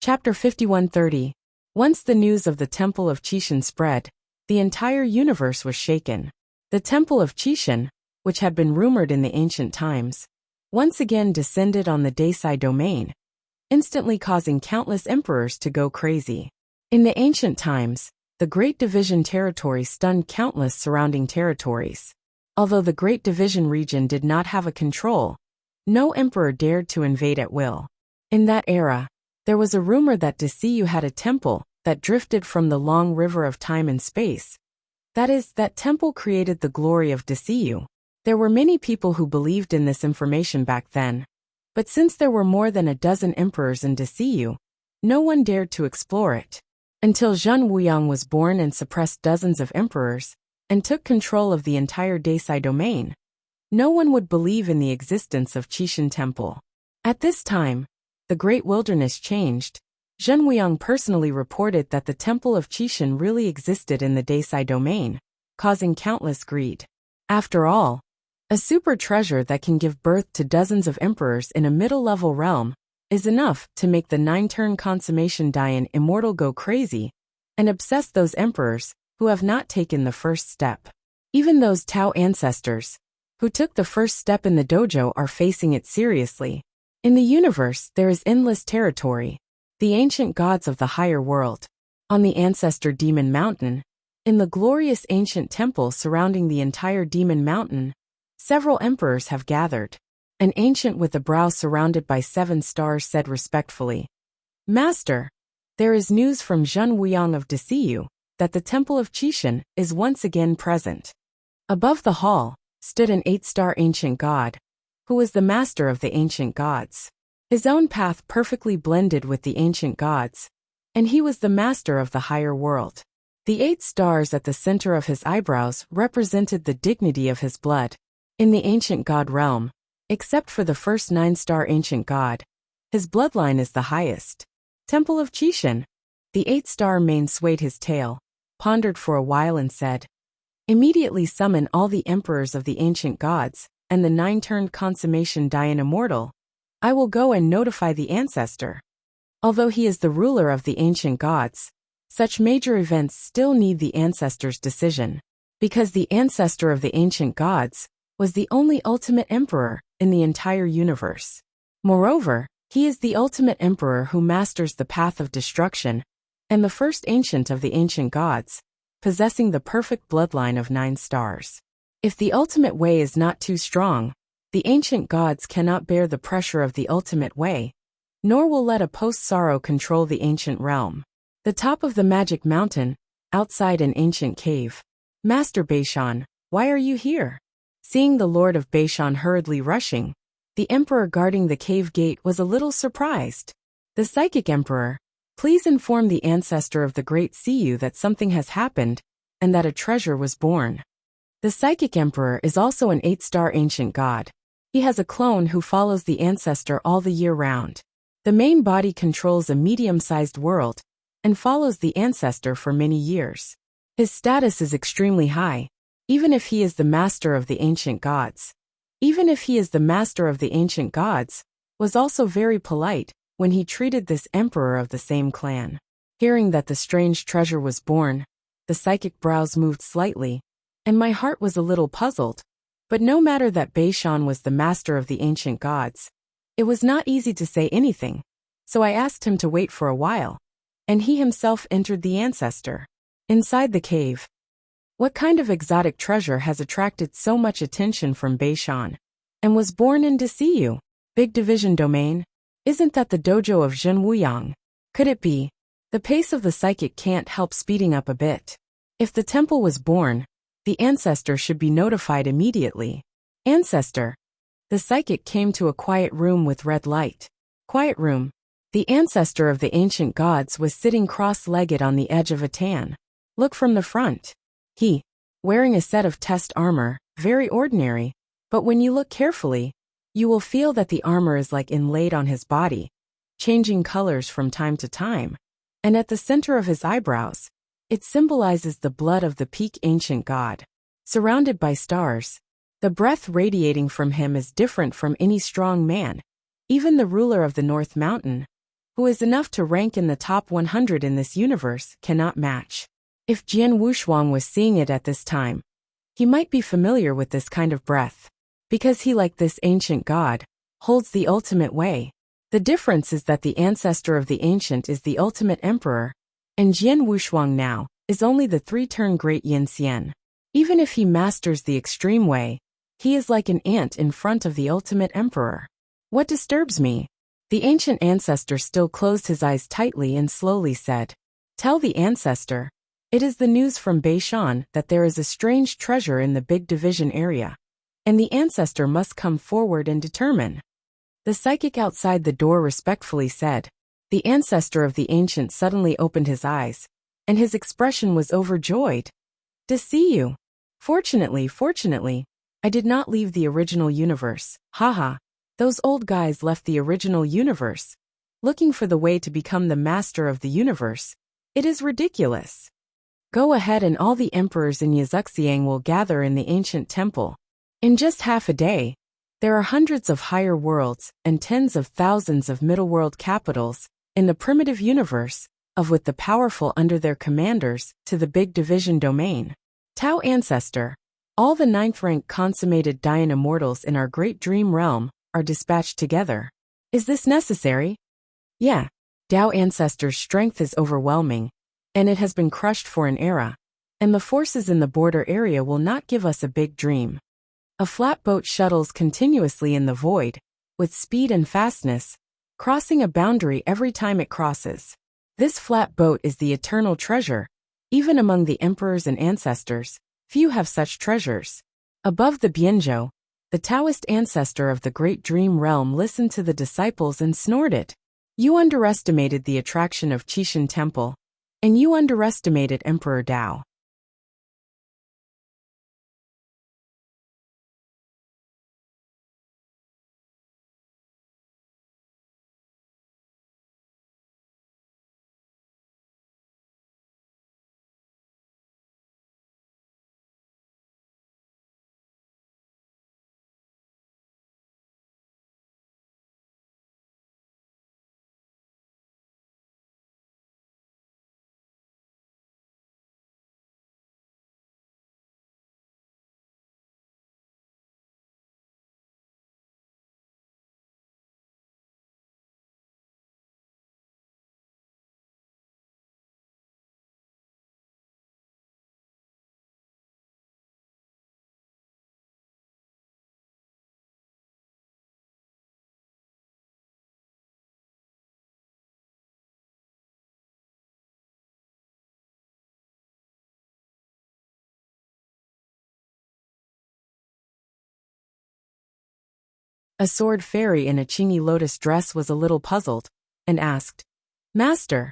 Chapter 5130. Once the news of the Temple of Qishan spread, the entire universe was shaken. The Temple of Qishan, which had been rumored in the ancient times, once again descended on the Desai domain, instantly causing countless emperors to go crazy. In the ancient times, the Great Division territory stunned countless surrounding territories. Although the Great Division region did not have a control, no emperor dared to invade at will. In that era, there was a rumor that Desiyu had a temple that drifted from the long river of time and space. That is, that temple created the glory of Desiyu. There were many people who believed in this information back then, but since there were more than a dozen emperors in Desiyu, no one dared to explore it. Until Zhen Wuyang was born and suppressed dozens of emperors, and took control of the entire Desai domain, no one would believe in the existence of Qishan Temple. At this time, the great wilderness changed. Zhen Wuyang personally reported that the Temple of Qishan really existed in the Desai domain, causing countless greed. After all, a super treasure that can give birth to dozens of emperors in a middle-level realm is enough to make the 9-turn consummation Dayan immortal go crazy and obsess those emperors who have not taken the first step. Even those Tao ancestors who took the first step in the dojo are facing it seriously. In the universe, there is endless territory, the ancient gods of the higher world. On the ancestor Demon Mountain, in the glorious ancient temple surrounding the entire Demon Mountain, several emperors have gathered. An ancient with a brow surrounded by 7 stars said respectfully, "Master, there is news from Zhen Wuyang of Desiyu that the Temple of Qishan is once again present." Above the hall stood an 8-star ancient god, who was the master of the ancient gods. His own path perfectly blended with the ancient gods, and he was the master of the higher world. The 8 stars at the center of his eyebrows represented the dignity of his blood. In the ancient god realm, except for the first 9-star ancient god, his bloodline is the highest. Temple of Qishan. The 8-star main swayed his tail, pondered for a while and said, "Immediately summon all the emperors of the ancient gods, and the 9-turned consummation Dayan immortal. I will go and notify the ancestor." Although he is the ruler of the ancient gods, such major events still need the ancestor's decision, because the ancestor of the ancient gods was the only ultimate emperor in the entire universe. Moreover, he is the ultimate emperor who masters the path of destruction, and the first ancient of the ancient gods, possessing the perfect bloodline of 9 stars. If the ultimate way is not too strong, the ancient gods cannot bear the pressure of the ultimate way, nor will let a post-sorrow control the ancient realm. The top of the magic mountain, outside an ancient cave. "Master Beishan, why are you here?" Seeing the Lord of Beishan hurriedly rushing, the emperor guarding the cave gate was a little surprised. "The psychic emperor, please inform the ancestor of the great Siyu that something has happened, and that a treasure was born." The psychic emperor is also an 8-star ancient god. He has a clone who follows the ancestor all the year round. The main body controls a medium-sized world and follows the ancestor for many years. His status is extremely high, even if he is the master of the ancient gods. Even if he is the master of the ancient gods, was also very polite when he treated this emperor of the same clan. Hearing that the strange treasure was born, the psychic brows moved slightly, and my heart was a little puzzled. But no matter that Beishan was the master of the ancient gods, it was not easy to say anything, so I asked him to wait for a while, and he himself entered the ancestor. Inside the cave, what kind of exotic treasure has attracted so much attention from Beishan, and was born in Desiyu? Big Division domain? Isn't that the dojo of Zhen Wuyang? Could it be? The pace of the psychic can't help speeding up a bit. If the temple was born, the ancestor should be notified immediately. "Ancestor." The psychic came to a quiet room with red light. Quiet room. The ancestor of the ancient gods was sitting cross-legged on the edge of a tan. Look from the front. He, wearing a set of test armor, very ordinary, but when you look carefully, you will feel that the armor is like inlaid on his body, changing colors from time to time, and at the center of his eyebrows, it symbolizes the blood of the peak ancient god. Surrounded by stars, the breath radiating from him is different from any strong man, even the ruler of the North Mountain, who is enough to rank in the top 100 in this universe, cannot match. If Jian Wushuang was seeing it at this time, he might be familiar with this kind of breath, because he, like this ancient god, holds the ultimate way. The difference is that the ancestor of the ancient is the ultimate emperor, and Jian Wushuang now is only the 3-turn great Yin Xian. Even if he masters the extreme way, he is like an ant in front of the ultimate emperor. What disturbs me? The ancient ancestor still closed his eyes tightly and slowly said, "Tell the ancestor. It is the news from Beishan that there is a strange treasure in the big division area, and the ancestor must come forward and determine." The psychic outside the door respectfully said. The ancestor of the ancient suddenly opened his eyes, and his expression was overjoyed. "To see you. Fortunately, I did not leave the original universe. Haha, those old guys left the original universe, looking for the way to become the master of the universe. It is ridiculous. Go ahead, and all the emperors in Yazuxiang will gather in the ancient temple. In just half a day, there are hundreds of higher worlds and tens of thousands of middle world capitals in the primitive universe, of with the powerful under their commanders, to the big division domain. Tao Ancestor, all the 9th-rank consummated Dayan immortals in our great dream realm are dispatched together. Is this necessary? Yeah. Tao Ancestor's strength is overwhelming, and it has been crushed for an era, and the forces in the border area will not give us a big dream. A flatboat shuttles continuously in the void, with speed and fastness, crossing a boundary every time it crosses. This flatboat is the eternal treasure. Even among the emperors and ancestors, few have such treasures. Above the Bianzhou, the Taoist ancestor of the great dream realm listened to the disciples and snorted. You underestimated the attraction of Qishan Temple, and you underestimated Emperor Dao. A sword fairy in a chingy lotus dress was a little puzzled, and asked, "Master,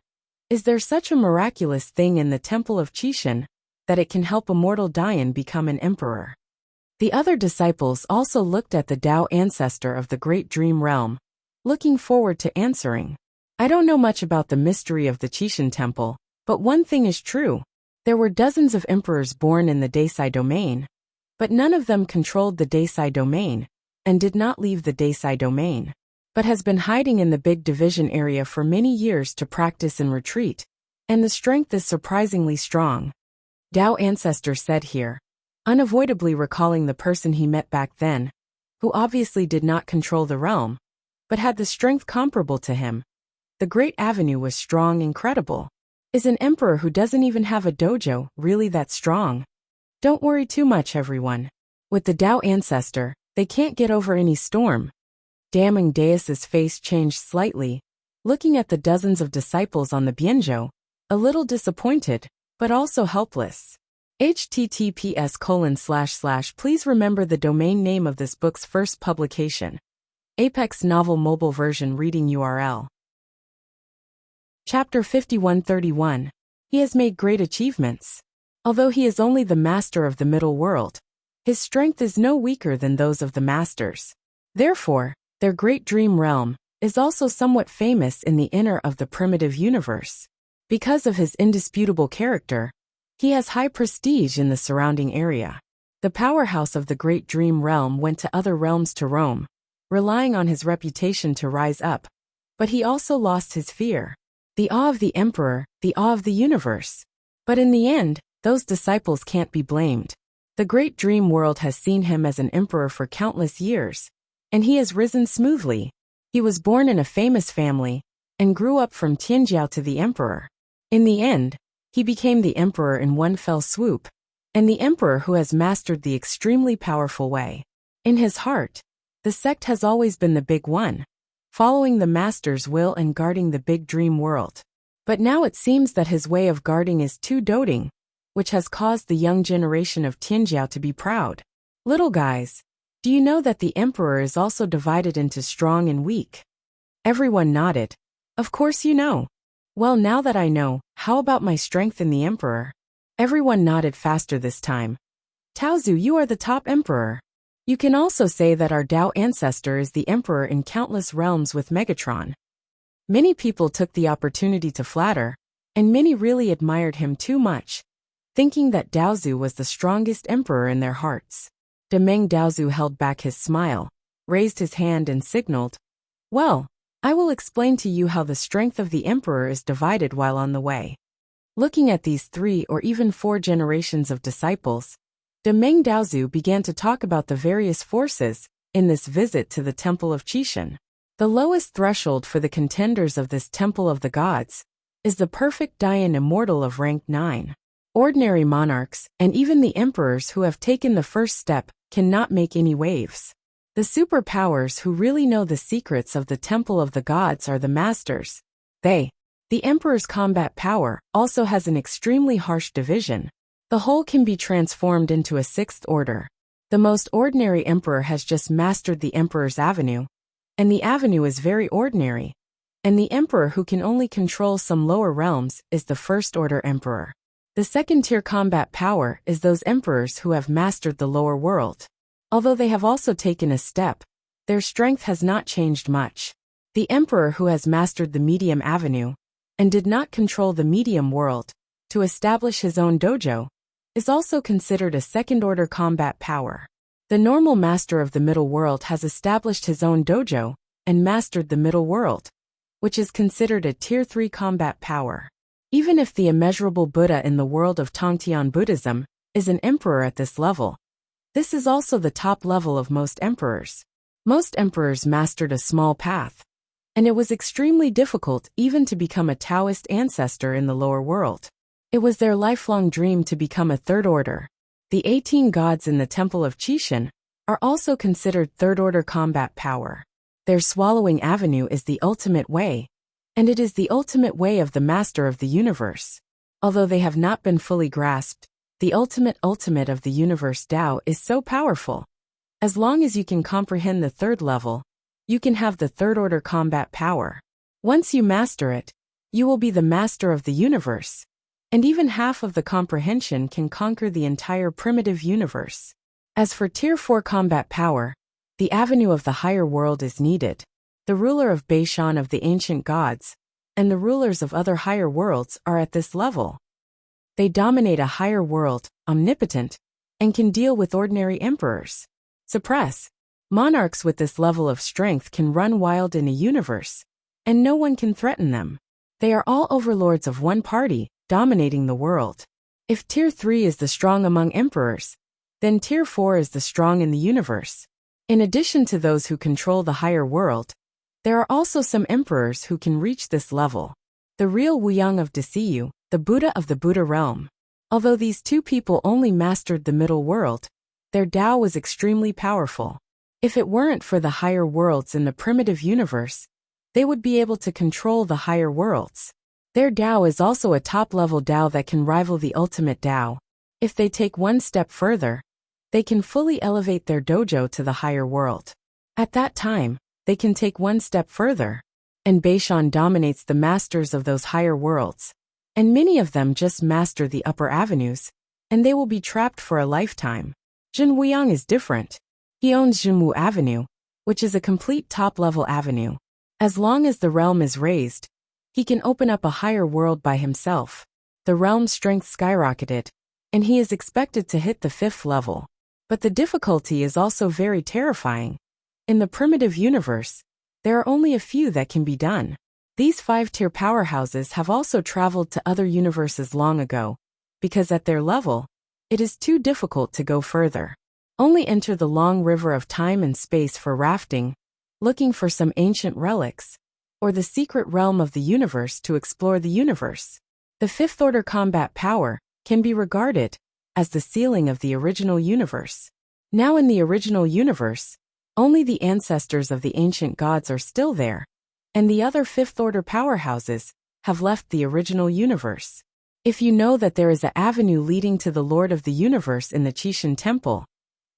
is there such a miraculous thing in the temple of Qishan, that it can help a mortal Dayan become an emperor?" The other disciples also looked at the Tao ancestor of the great dream realm, looking forward to answering. I don't know much about the mystery of the Qishan temple, but one thing is true. There were dozens of emperors born in the Desai domain, but none of them controlled the Desai domain, and did not leave the Desai domain, but has been hiding in the big division area for many years to practice and retreat, and the strength is surprisingly strong. Tao ancestor said here, unavoidably recalling the person he met back then, who obviously did not control the realm, but had the strength comparable to him. The great avenue was strong and credible. Is an emperor who doesn't even have a dojo really that strong? Don't worry too much, everyone. With the Tao ancestor, they can't get over any storm. Damning Deus's face changed slightly, looking at the dozens of disciples on the Bianzhou, a little disappointed, but also helpless. https:// Please remember the domain name of this book's first publication. Apex Novel Mobile Version Reading URL. Chapter 5131. He has made great achievements. Although he is only the master of the middle world, his strength is no weaker than those of the masters. Therefore, their great dream realm is also somewhat famous in the inner of the primitive universe. Because of his indisputable character, he has high prestige in the surrounding area. The powerhouse of the great dream realm went to other realms to roam, relying on his reputation to rise up, But he also lost his fear. The awe of the emperor, the awe of the universe. But in the end, those disciples can't be blamed. The great dream world has seen him as an emperor for countless years, and he has risen smoothly. He was born in a famous family, and grew up from Tianjiao to the emperor. In the end, he became the emperor in one fell swoop, and the emperor who has mastered the extremely powerful way. In his heart, the sect has always been the big one, following the master's will and guarding the big dream world. But now it seems that his way of guarding is too doting, which has caused the young generation of Tianjiao to be proud. Little guys, do you know that the emperor is also divided into strong and weak? Everyone nodded. Of course you know. Well, now that I know, how about my strength in the emperor? Everyone nodded faster this time. Taozu, you are the top emperor. You can also say that our Tao ancestor is the emperor in countless realms with Megatron. Many people took the opportunity to flatter, and many really admired him too much, thinking that Daozu was the strongest emperor in their hearts. Demeng Daozu held back his smile, raised his hand and signaled, "Well, I will explain to you how the strength of the emperor is divided while on the way." Looking at these 3 or even 4 generations of disciples, Demeng Daozu began to talk about the various forces in this visit to the Temple of Qixin. The lowest threshold for the contenders of this Temple of the Gods is the perfect Dayan immortal of rank 9. Ordinary monarchs, and even the emperors who have taken the first step, cannot make any waves. The superpowers who really know the secrets of the Temple of the Gods are the masters. The emperor's combat power also has an extremely harsh division. The whole can be transformed into a 6th order. The most ordinary emperor has just mastered the emperor's avenue, and the avenue is very ordinary. And the emperor who can only control some lower realms is the 1st order emperor. The 2nd-tier combat power is those emperors who have mastered the lower world. Although they have also taken a step, their strength has not changed much. The emperor who has mastered the medium avenue, and did not control the medium world, to establish his own dojo, is also considered a 2nd-order combat power. The normal master of the middle world has established his own dojo, and mastered the middle world, which is considered a Tier 3 combat power. Even if the immeasurable Buddha in the world of Tongtian Buddhism is an emperor at this level, this is also the top level of most emperors. Most emperors mastered a small path, and it was extremely difficult even to become a Taoist ancestor in the lower world. It was their lifelong dream to become a 3rd order. The 18 gods in the Temple of Qixin are also considered 3rd-order combat power. Their swallowing avenue is the ultimate way, and it is the ultimate way of the master of the universe. Although they have not been fully grasped, the ultimate of the universe Tao is so powerful. As long as you can comprehend the 3rd level, you can have the 3rd-order combat power. Once you master it, you will be the master of the universe. And even half of the comprehension can conquer the entire primitive universe. As for Tier 4 combat power, the avenue of the higher world is needed. The ruler of Beishan of the ancient gods, and the rulers of other higher worlds are at this level. They dominate a higher world, omnipotent, and can deal with ordinary emperors. Suppress. Monarchs with this level of strength can run wild in a universe, and no one can threaten them. They are all overlords of one party, dominating the world. If Tier 3 is the strong among emperors, then Tier 4 is the strong in the universe. In addition to those who control the higher world, there are also some emperors who can reach this level. The real Wuyang of Desiyu, the Buddha of the Buddha realm. Although these 2 people only mastered the middle world, their Tao was extremely powerful. If it weren't for the higher worlds in the primitive universe, they would be able to control the higher worlds. Their Tao is also a top-level Tao that can rival the ultimate Tao. If they take one step further, they can fully elevate their dojo to the higher world. At that time, they can take one step further, and Beishan dominates the masters of those higher worlds, and many of them just master the upper avenues, and they will be trapped for a lifetime. Jin Wuyang is different. He owns Jinwu Avenue, which is a complete top-level avenue. As long as the realm is raised, he can open up a higher world by himself. The realm's strength skyrocketed, and he is expected to hit the 5th level. But the difficulty is also very terrifying. In the primitive universe, there are only a few that can be done. These 5-tier powerhouses have also traveled to other universes long ago, because at their level, it is too difficult to go further. Only enter the long river of time and space for rafting, looking for some ancient relics, or the secret realm of the universe to explore the universe. The 5th-order combat power can be regarded as the ceiling of the original universe. Now in the original universe, only the ancestors of the ancient gods are still there, and the other 5th-order powerhouses have left the original universe. If you know that there is an avenue leading to the Lord of the Universe in the Qixin Temple,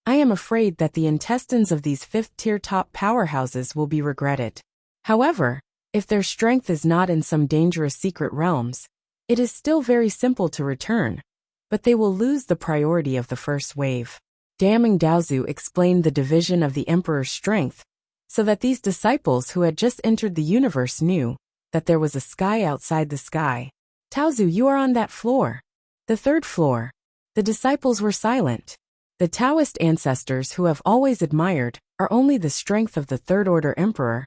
I am afraid that the intestines of these 5th-tier top powerhouses will be regretted. However, if their strength is not in some dangerous secret realms, it is still very simple to return, but they will lose the priority of the first wave. Daming Daozu explained the division of the Emperor's strength, so that these disciples who had just entered the universe knew that there was a sky outside the sky. Taozu, you are on that floor. The 3rd floor. The disciples were silent. The Taoist ancestors who have always admired are only the strength of the 3rd-order emperor,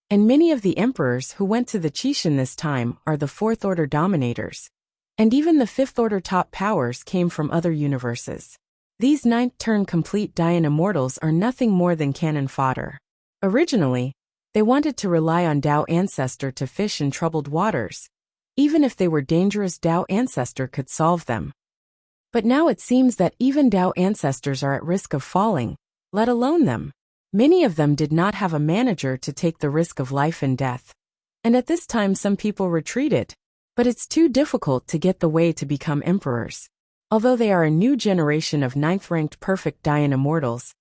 and many of the emperors who went to the Qixin this time are the 4th-order dominators. And even the 5th-order top powers came from other universes. These 9th-turn complete Dian immortals are nothing more than cannon fodder. Originally, they wanted to rely on Dao Ancestor to fish in troubled waters. Even if they were dangerous, Dao Ancestor could solve them. But now it seems that even Dao Ancestors are at risk of falling, let alone them. Many of them did not have a manager to take the risk of life and death. And at this time some people retreated. But it's too difficult to get the way to become emperors. Although they are a new generation of 9th-ranked perfect Dian immortals,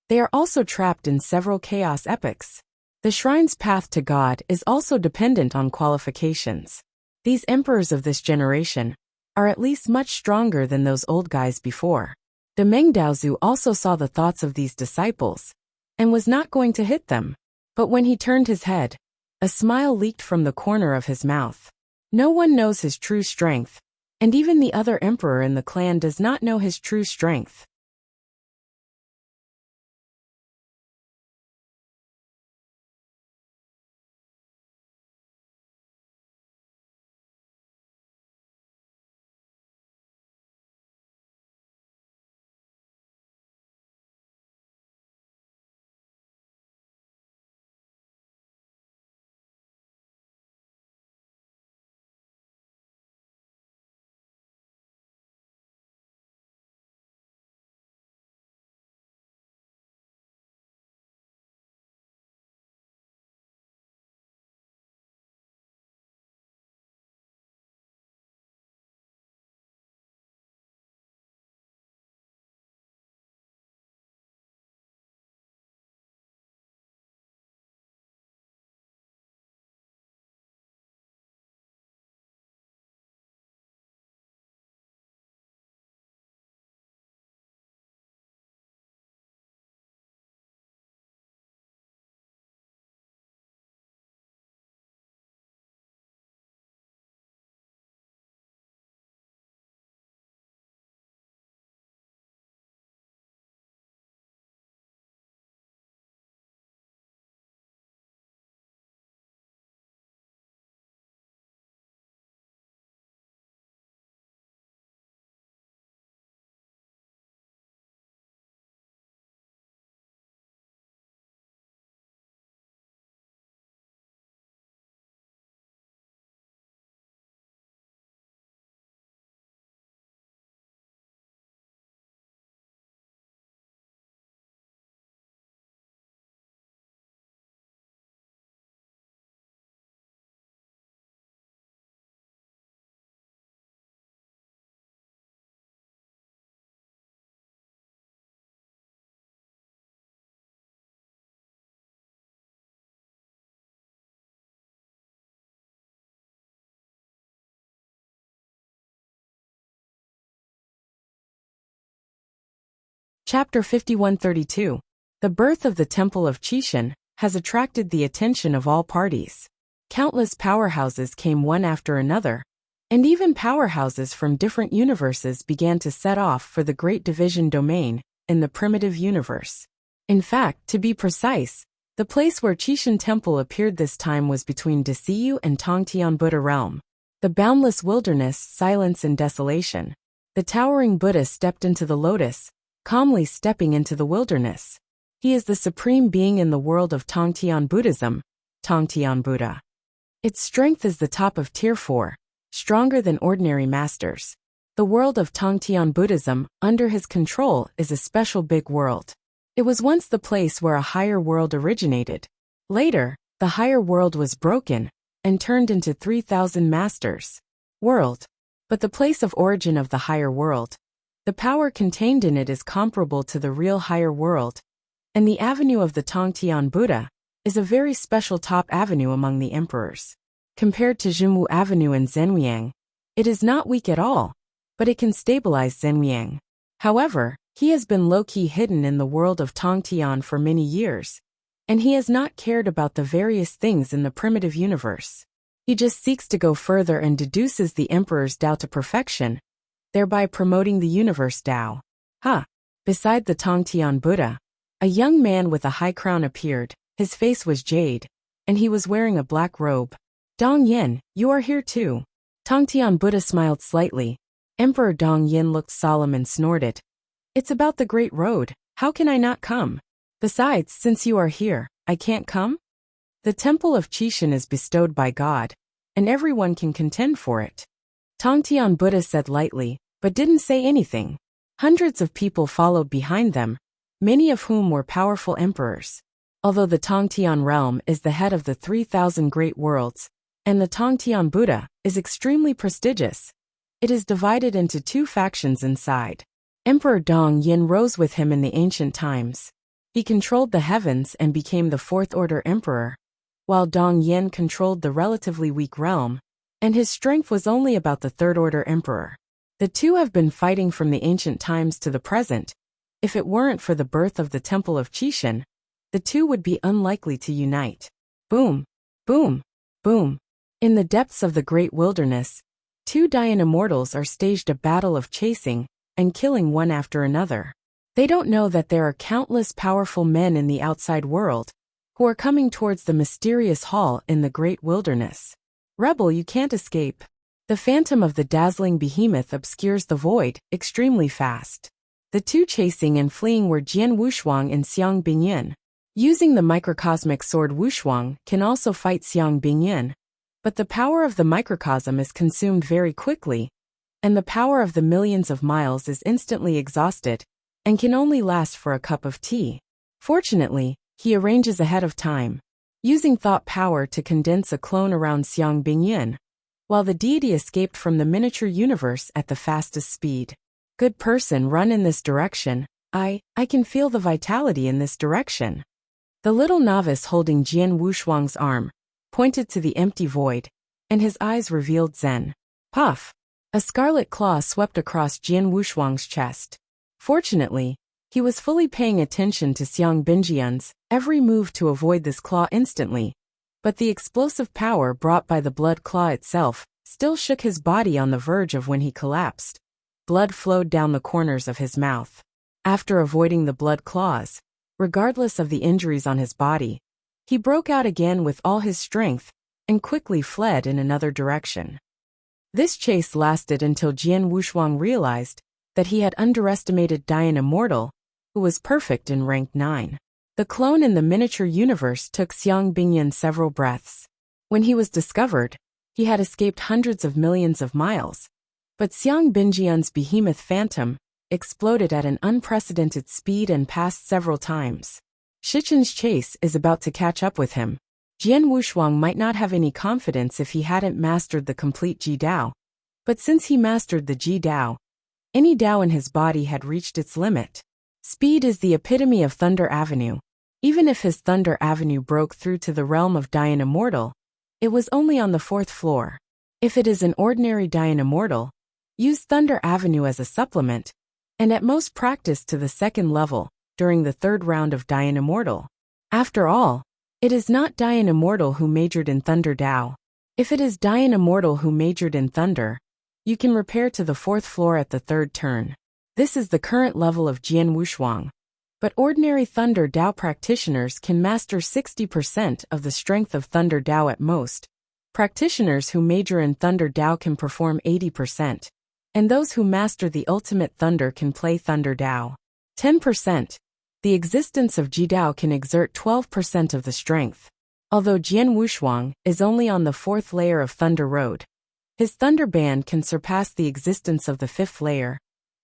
they are also trapped in several chaos epochs. The shrine's path to God is also dependent on qualifications. These emperors of this generation are at least much stronger than those old guys before. Demeng Daozu also saw the thoughts of these disciples, and was not going to hit them. But when he turned his head, a smile leaked from the corner of his mouth. No one knows his true strength, and even the other emperor in the clan does not know his true strength. Chapter 5132. The birth of the Temple of Qixin has attracted the attention of all parties. Countless powerhouses came one after another, and even powerhouses from different universes began to set off for the Great Division domain in the primitive universe. In fact, to be precise, The place where Qishan Temple appeared this time was between Desiyu and Tongtian Buddha realm. The boundless wilderness, silence and desolation. The towering Buddha stepped into the lotus, calmly stepping into the wilderness. He is the supreme being in the world of Tongtian Buddhism, Tongtian Buddha. Its strength is the top of tier 4, stronger than ordinary masters. The world of Tongtian Buddhism, under his control, is a special big world. It was once the place where a higher world originated. Later, the higher world was broken and turned into 3,000 masters. World. But the place of origin of the higher world, the power contained in it is comparable to the real higher world, and the avenue of the Tongtian Buddha is a very special top avenue among the emperors. Compared to Jingwu Avenue in Zhenliang, it is not weak at all, but it can stabilize Zhenliang. However, he has been low-key hidden in the world of Tongtian for many years, and he has not cared about the various things in the primitive universe. He just seeks to go further and deduces the emperor's Tao to perfection, thereby promoting the universe Tao. Beside the Tongtian Buddha, a young man with a high crown appeared. His face was jade, and he was wearing a black robe. Dong Yin, you are here too. Tongtian Buddha smiled slightly. Emperor Dong Yin looked solemn and snorted. It's about the Great Road, how can I not come? Besides, since you are here, I can't come? The Temple of Qishan is bestowed by God, and everyone can contend for it. Tongtian Buddha said lightly, but didn't say anything. Hundreds of people followed behind them, many of whom were powerful emperors. Although the Tongtian realm is the head of the 3,000 great worlds, and the Tongtian Buddha is extremely prestigious, it is divided into 2 factions inside. Emperor Dong Yin rose with him in the ancient times. He controlled the heavens and became the 4th order emperor, while Dong Yin controlled the relatively weak realm, and his strength was only about the 3rd order emperor. The two have been fighting from the ancient times to the present. If it weren't for the birth of the Temple of Qishan, the two would be unlikely to unite. Boom, boom, boom. In the depths of the great wilderness, 2 Dayan immortals are staged a battle of chasing and killing one after another. They don't know that there are countless powerful men in the outside world who are coming towards the mysterious hall in the great wilderness. Rebel, you can't escape. The phantom of the dazzling behemoth obscures the void extremely fast. The 2 chasing and fleeing were Jian Wushuang and Xiang Bingyin. Using the microcosmic sword, Wushuang can also fight Xiang Bingyin, but the power of the microcosm is consumed very quickly, and the power of the millions of miles is instantly exhausted and can only last for a cup of tea. Fortunately, he arranges ahead of time, using thought power to condense a clone around Xiang Bingyin, while the deity escaped from the miniature universe at the fastest speed. Good person, run in this direction. I can feel the vitality in this direction. The little novice holding Jian Wushuang's arm pointed to the empty void, and his eyes revealed Zen. Puff! A scarlet claw swept across Jian Wushuang's chest. Fortunately, he was fully paying attention to Xiang Binjian's every move to avoid this claw instantly, but the explosive power brought by the blood claw itself still shook his body on the verge of when he collapsed. Blood flowed down the corners of his mouth. After avoiding the blood claws, regardless of the injuries on his body, he broke out again with all his strength and quickly fled in another direction. This chase lasted until Jian Wushuang realized that he had underestimated Dayan Immortal, who was perfect in rank 9. The clone in the miniature universe took Xiang Bingyan several breaths. When he was discovered, he had escaped hundreds of millions of miles, but Xiang Binjian's behemoth phantom exploded at an unprecedented speed and passed several times. Shichen's chase is about to catch up with him. Jian Wushuang might not have any confidence if he hadn't mastered the complete Ji Dao, but since he mastered the Ji Dao, any Dao in his body had reached its limit. Speed is the epitome of Thunder Avenue. Even if his Thunder Avenue broke through to the realm of Dayan Immortal, it was only on the 4th floor. If it is an ordinary Dayan Immortal, use Thunder Avenue as a supplement, and at most practice to the 2nd level during the 3rd round of Dayan Immortal. After all, it is not Dayan Immortal who majored in Thunder Dao. If it is Dayan Immortal who majored in Thunder, you can repair to the 4th floor at the 3rd turn. This is the current level of Jian Wushuang. But ordinary Thunder Dao practitioners can master 60% of the strength of Thunder Dao at most. Practitioners who major in Thunder Dao can perform 80%. And those who master the ultimate Thunder can play Thunder Dao. 10%. The existence of Ji Dao can exert 12% of the strength. Although Jian Wushuang is only on the 4th layer of Thunder Road, his Thunder Band can surpass the existence of the 5th layer.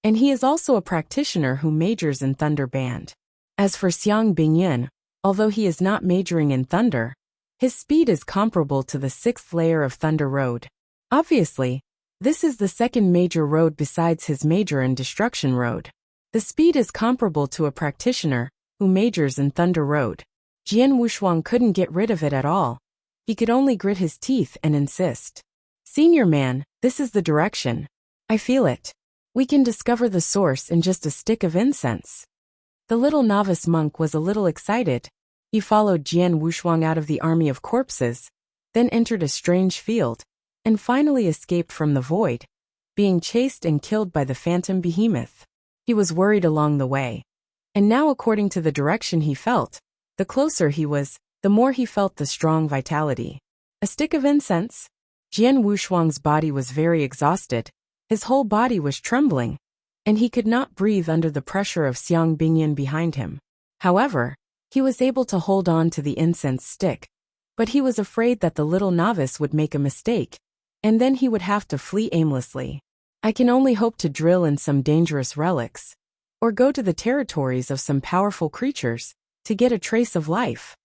And he is also a practitioner who majors in Thunder Band. As for Xiang Bingyan, although he is not majoring in Thunder, his speed is comparable to the 6th layer of Thunder Road. Obviously, this is the second major road besides his major in Destruction Road. The speed is comparable to a practitioner who majors in Thunder Road. Jian Wushuang couldn't get rid of it at all. He could only grit his teeth and insist. Senior man, this is the direction. I feel it. We can discover the source in just a stick of incense. The little novice monk was a little excited. He followed Jian Wushuang out of the army of corpses, then entered a strange field, and finally escaped from the void, being chased and killed by the phantom behemoth. He was worried along the way. And now, according to the direction he felt, the closer he was, the more he felt the strong vitality. A stick of incense? Jian Wushuang's body was very exhausted. His whole body was trembling, and he could not breathe under the pressure of Xiang Bingyan behind him. However, he was able to hold on to the incense stick, but he was afraid that the little novice would make a mistake, and then he would have to flee aimlessly. I can only hope to drill in some dangerous relics, or go to the territories of some powerful creatures, to get a trace of life.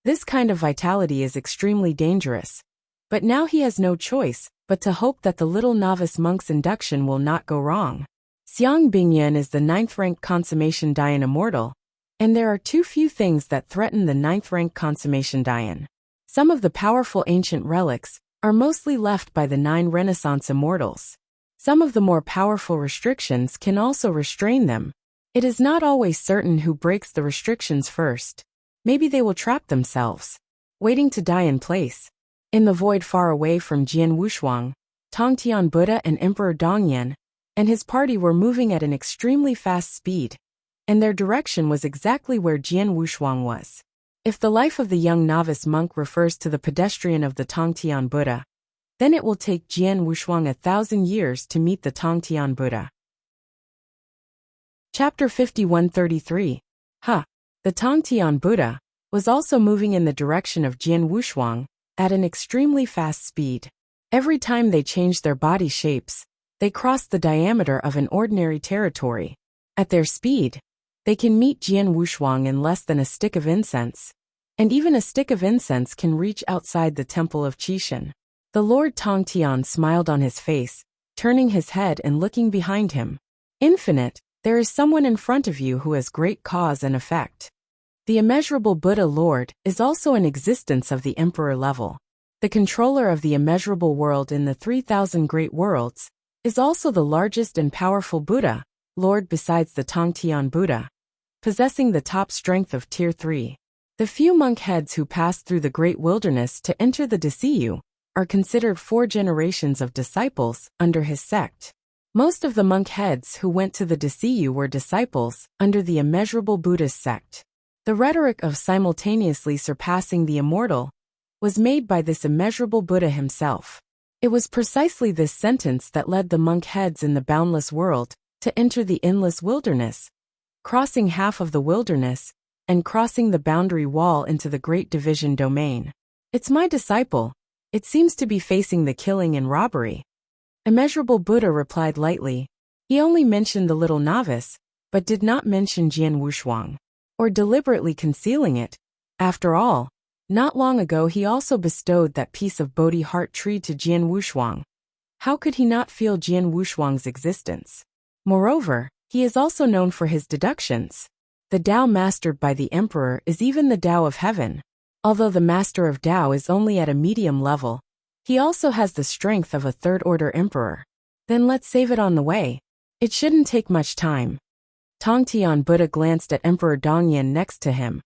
This kind of vitality is extremely dangerous, but now he has no choice but to hope that the little novice monk's induction will not go wrong. Xiang Bingyan is the 9th-rank Consummation Dayan immortal, and there are too few things that threaten the 9th-rank Consummation Dayan. Some of the powerful ancient relics are mostly left by the 9 Renaissance immortals. Some of the more powerful restrictions can also restrain them. It is not always certain who breaks the restrictions first. Maybe they will trap themselves, waiting to die in place. In the void far away from Jian Wushuang, Tongtian Buddha and Emperor Dongyan and his party were moving at an extremely fast speed, and their direction was exactly where Jian Wushuang was. If the life of the young novice monk refers to the pedestrian of the Tongtian Buddha, then it will take Jian Wushuang 1,000 years to meet the Tongtian Buddha. Chapter 5133. The Tongtian Buddha was also moving in the direction of Jian Wushuang at an extremely fast speed. Every time they changed their body shapes, they crossed the diameter of an ordinary territory. At their speed, they can meet Jian Wushuang in less than a stick of incense, and even a stick of incense can reach outside the temple of Qishan. The Lord Tongtian smiled on his face, turning his head and looking behind him. Infinite, there is someone in front of you who has great cause and effect. The immeasurable Buddha Lord is also an existence of the emperor level. The controller of the immeasurable world in the 3,000 great worlds is also the largest and powerful Buddha Lord besides the Tongtian Buddha, possessing the top strength of Tier 3. The few monk heads who passed through the great wilderness to enter the Disiyu are considered 4 generations of disciples under his sect. Most of the monk heads who went to the Disiyu were disciples under the immeasurable Buddhist sect. The rhetoric of simultaneously surpassing the immortal was made by this immeasurable Buddha himself. It was precisely this sentence that led the monk heads in the boundless world to enter the endless wilderness, crossing half of the wilderness and crossing the boundary wall into the great division domain. It's my disciple. It seems to be facing the killing and robbery. Immeasurable Buddha replied lightly. He only mentioned the little novice, but did not mention Jian Wushuang, or deliberately concealing it. After all, not long ago he also bestowed that piece of Bodhi heart tree to Jian Wushuang. How could he not feel Jian Wushuang's existence? Moreover, he is also known for his deductions. The Tao mastered by the emperor is even the Tao of heaven. Although the master of Tao is only at a medium level, he also has the strength of a third-order emperor. Then let's save it on the way. It shouldn't take much time. Tongtian Buddha glanced at Emperor Dongyan next to him,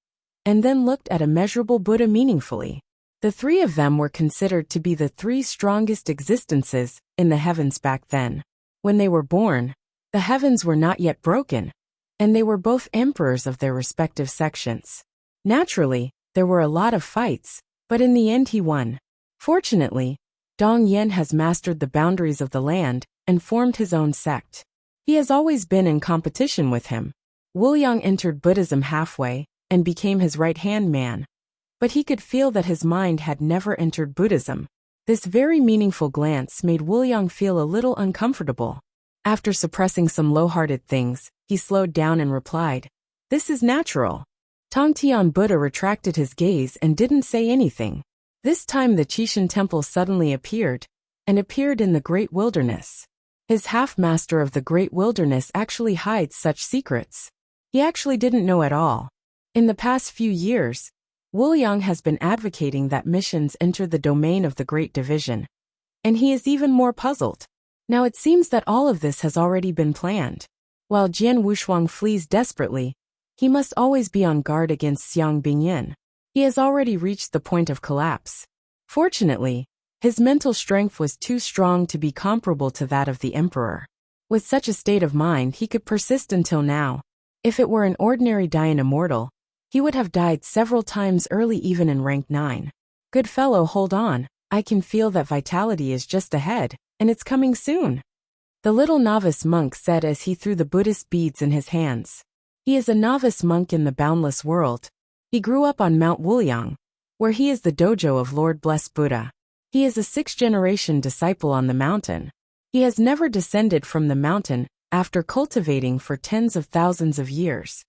and then looked at immeasurable Buddha meaningfully. The 3 of them were considered to be the 3 strongest existences in the heavens back then. When they were born, the heavens were not yet broken, and they were both emperors of their respective sections. Naturally, there were a lot of fights, but in the end he won. Fortunately, Dong Yen has mastered the boundaries of the land and formed his own sect. He has always been in competition with him. Wuliang entered Buddhism halfway and became his right-hand man, but he could feel that his mind had never entered Buddhism. This very meaningful glance made Wuliang feel a little uncomfortable. After suppressing some low-hearted things, he slowed down and replied, "This is natural." Tongtian Buddha retracted his gaze and didn't say anything. This time the Qishan temple suddenly appeared in the great wilderness. His half-master of the great wilderness actually hides such secrets. He actually didn't know at all. In the past few years, Wuliang has been advocating that missions enter the domain of the Great Division, and he is even more puzzled. Now it seems that all of this has already been planned. While Jian Wushuang flees desperately, he must always be on guard against Xiang Bingyan. He has already reached the point of collapse. Fortunately, his mental strength was too strong to be comparable to that of the emperor. With such a state of mind, he could persist until now. If it were an ordinary Dayan immortal, he would have died several times early even in rank 9. Good fellow, hold on, I can feel that vitality is just ahead, and it's coming soon. The little novice monk said as he threw the Buddhist beads in his hands. He is a novice monk in the boundless world. He grew up on Mount Wuliang, where he is the dojo of Lord Blessed Buddha. He is a 6th-generation disciple on the mountain. He has never descended from the mountain after cultivating for tens of thousands of years.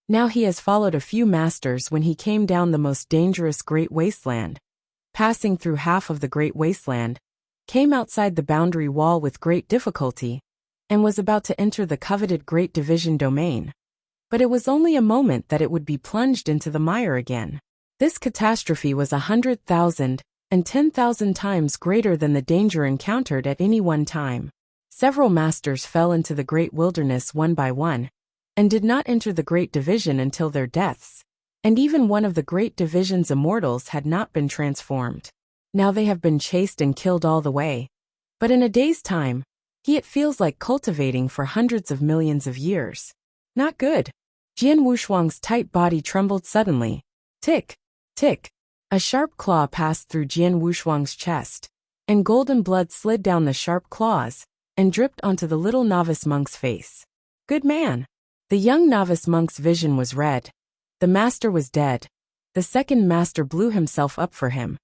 Now he has followed a few masters when he came down the most dangerous Great Wasteland. Passing through half of the Great Wasteland, came outside the boundary wall with great difficulty, and was about to enter the coveted Great Division domain. But it was only a moment that it would be plunged into the mire again. This catastrophe was 100,000 and 10,000 times greater than the danger encountered at any one time. Several masters fell into the great wilderness one by one, and did not enter the Great Division until their deaths, and even one of the Great Division's immortals had not been transformed. Now they have been chased and killed all the way. But in a day's time, it feels like cultivating for hundreds of millions of years. Not good. Jian Wushuang's tight body trembled suddenly. Tick, tick. A sharp claw passed through Jian Wushuang's chest, and golden blood slid down the sharp claws and dripped onto the little novice monk's face. Good man. The young novice monk's vision was red. The master was dead. The second master blew himself up for him,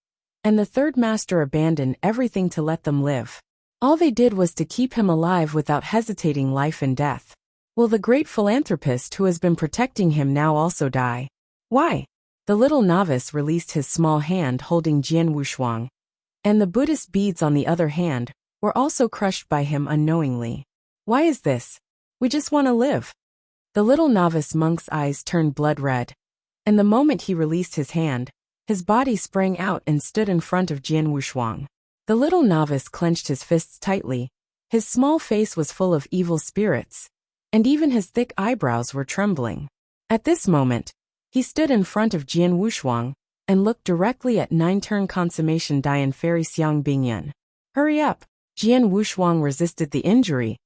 and the third master abandoned everything to let them live. All they did was to keep him alive without hesitating life and death. Will the great philanthropist who has been protecting him now also die? Why? The little novice released his small hand holding Jian Wushuang, and the Buddhist beads on the other hand were also crushed by him unknowingly. Why is this? We just want to live. The little novice monk's eyes turned blood red, and the moment he released his hand, his body sprang out and stood in front of Jian Wushuang. The little novice clenched his fists tightly. His small face was full of evil spirits, and even his thick eyebrows were trembling. At this moment, he stood in front of Jian Wushuang and looked directly at 9-turn consummation Dayan Fairy Xiang Bingyan. Hurry up! Jian Wushuang resisted the injury.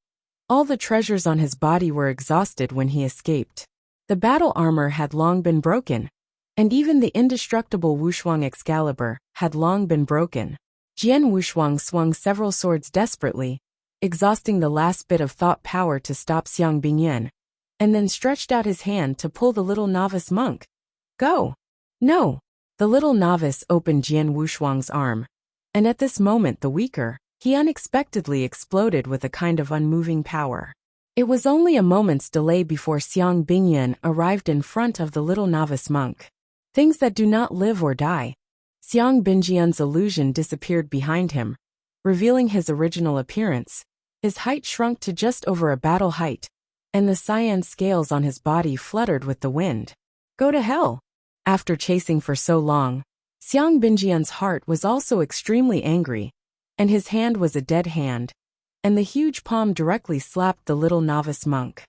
All the treasures on his body were exhausted when he escaped. The battle armor had long been broken, and even the indestructible Wushuang Excalibur had long been broken. Jian Wushuang swung several swords desperately, exhausting the last bit of thought power to stop Xiang Bingyan, and then stretched out his hand to pull the little novice monk. Go! No! The little novice opened Jian Wushuang's arm, and at this moment the weaker, he unexpectedly exploded with a kind of unmoving power. It was only a moment's delay before Xiang Bingyan arrived in front of the little novice monk. Things that do not live or die. Xiang Bingyan's illusion disappeared behind him, revealing his original appearance. His height shrunk to just over a battle height, and the cyan scales on his body fluttered with the wind. Go to hell! After chasing for so long, Xiang Bingyan's heart was also extremely angry, and his hand was a dead hand, and the huge palm directly slapped the little novice monk.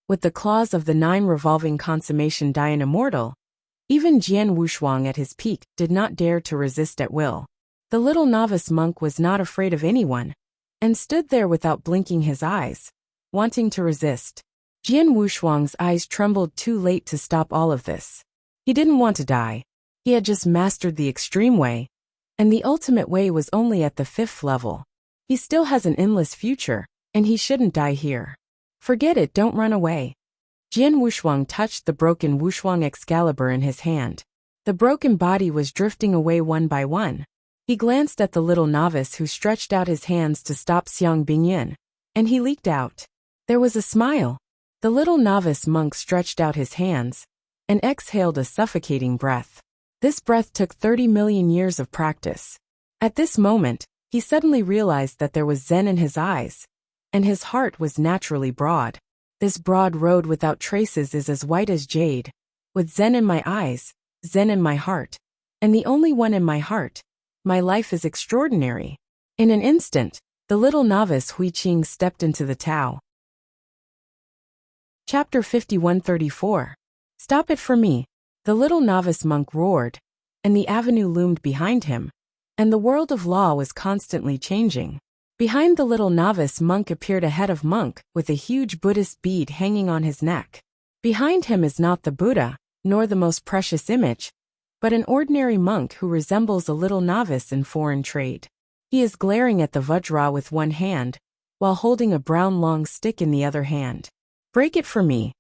With the claws of the 9 revolving consummation Dian immortal, even Jian Wushuang at his peak did not dare to resist at will. The little novice monk was not afraid of anyone, and stood there without blinking his eyes, wanting to resist. Jian Wushuang's eyes trembled too late to stop all of this. He didn't want to die. He had just mastered the extreme way, and the ultimate way was only at the 5th level. He still has an endless future, and he shouldn't die here. Forget it, don't run away. Jian Wushuang touched the broken Wushuang Excalibur in his hand. The broken body was drifting away one by one. He glanced at the little novice who stretched out his hands to stop Xiang Bingyan, and he leaked out. There was a smile. The little novice monk stretched out his hands and exhaled a suffocating breath. This breath took 30 million years of practice. At this moment, he suddenly realized that there was zen in his eyes, and his heart was naturally broad. This broad road without traces is as white as jade, with zen in my eyes, zen in my heart, and the only one in my heart. My life is extraordinary. In an instant, the little novice Hui Qing stepped into the Tao. Chapter 5134. Stop it for me. The little novice monk roared, and the avenue loomed behind him, and the world of law was constantly changing. Behind the little novice monk appeared a head of monk with a huge Buddhist bead hanging on his neck. Behind him is not the Buddha, nor the most precious image, but an ordinary monk who resembles a little novice in foreign trade. He is glaring at the Vajra with one hand, while holding a brown long stick in the other hand. Break it for me.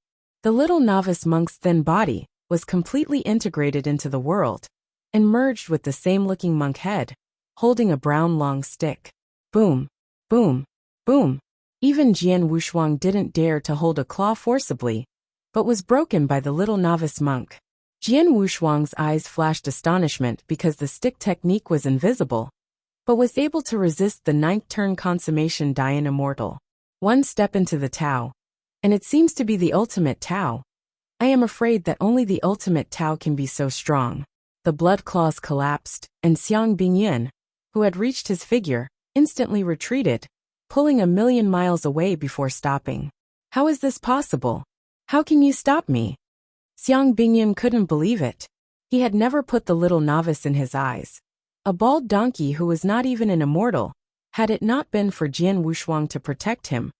The little novice monk's thin body was completely integrated into the world, and merged with the same-looking monk head, holding a brown long stick. Boom, boom, boom. Even Jian Wushuang didn't dare to hold a claw forcibly, but was broken by the little novice monk. Jian Wushuang's eyes flashed astonishment because the stick technique was invisible, but was able to resist the 9th turn consummation Dian immortal. One step into the Tao, and it seems to be the ultimate Tao. I am afraid that only the ultimate Tao can be so strong. The blood claws collapsed, and Xiang Bingyan, who had reached his figure, instantly retreated, pulling 1,000,000 miles away before stopping. How is this possible? How can you stop me? Xiang Bingyan couldn't believe it. He had never put the little novice in his eyes. A bald donkey who was not even an immortal, had it not been for Jian Wushuang to protect him.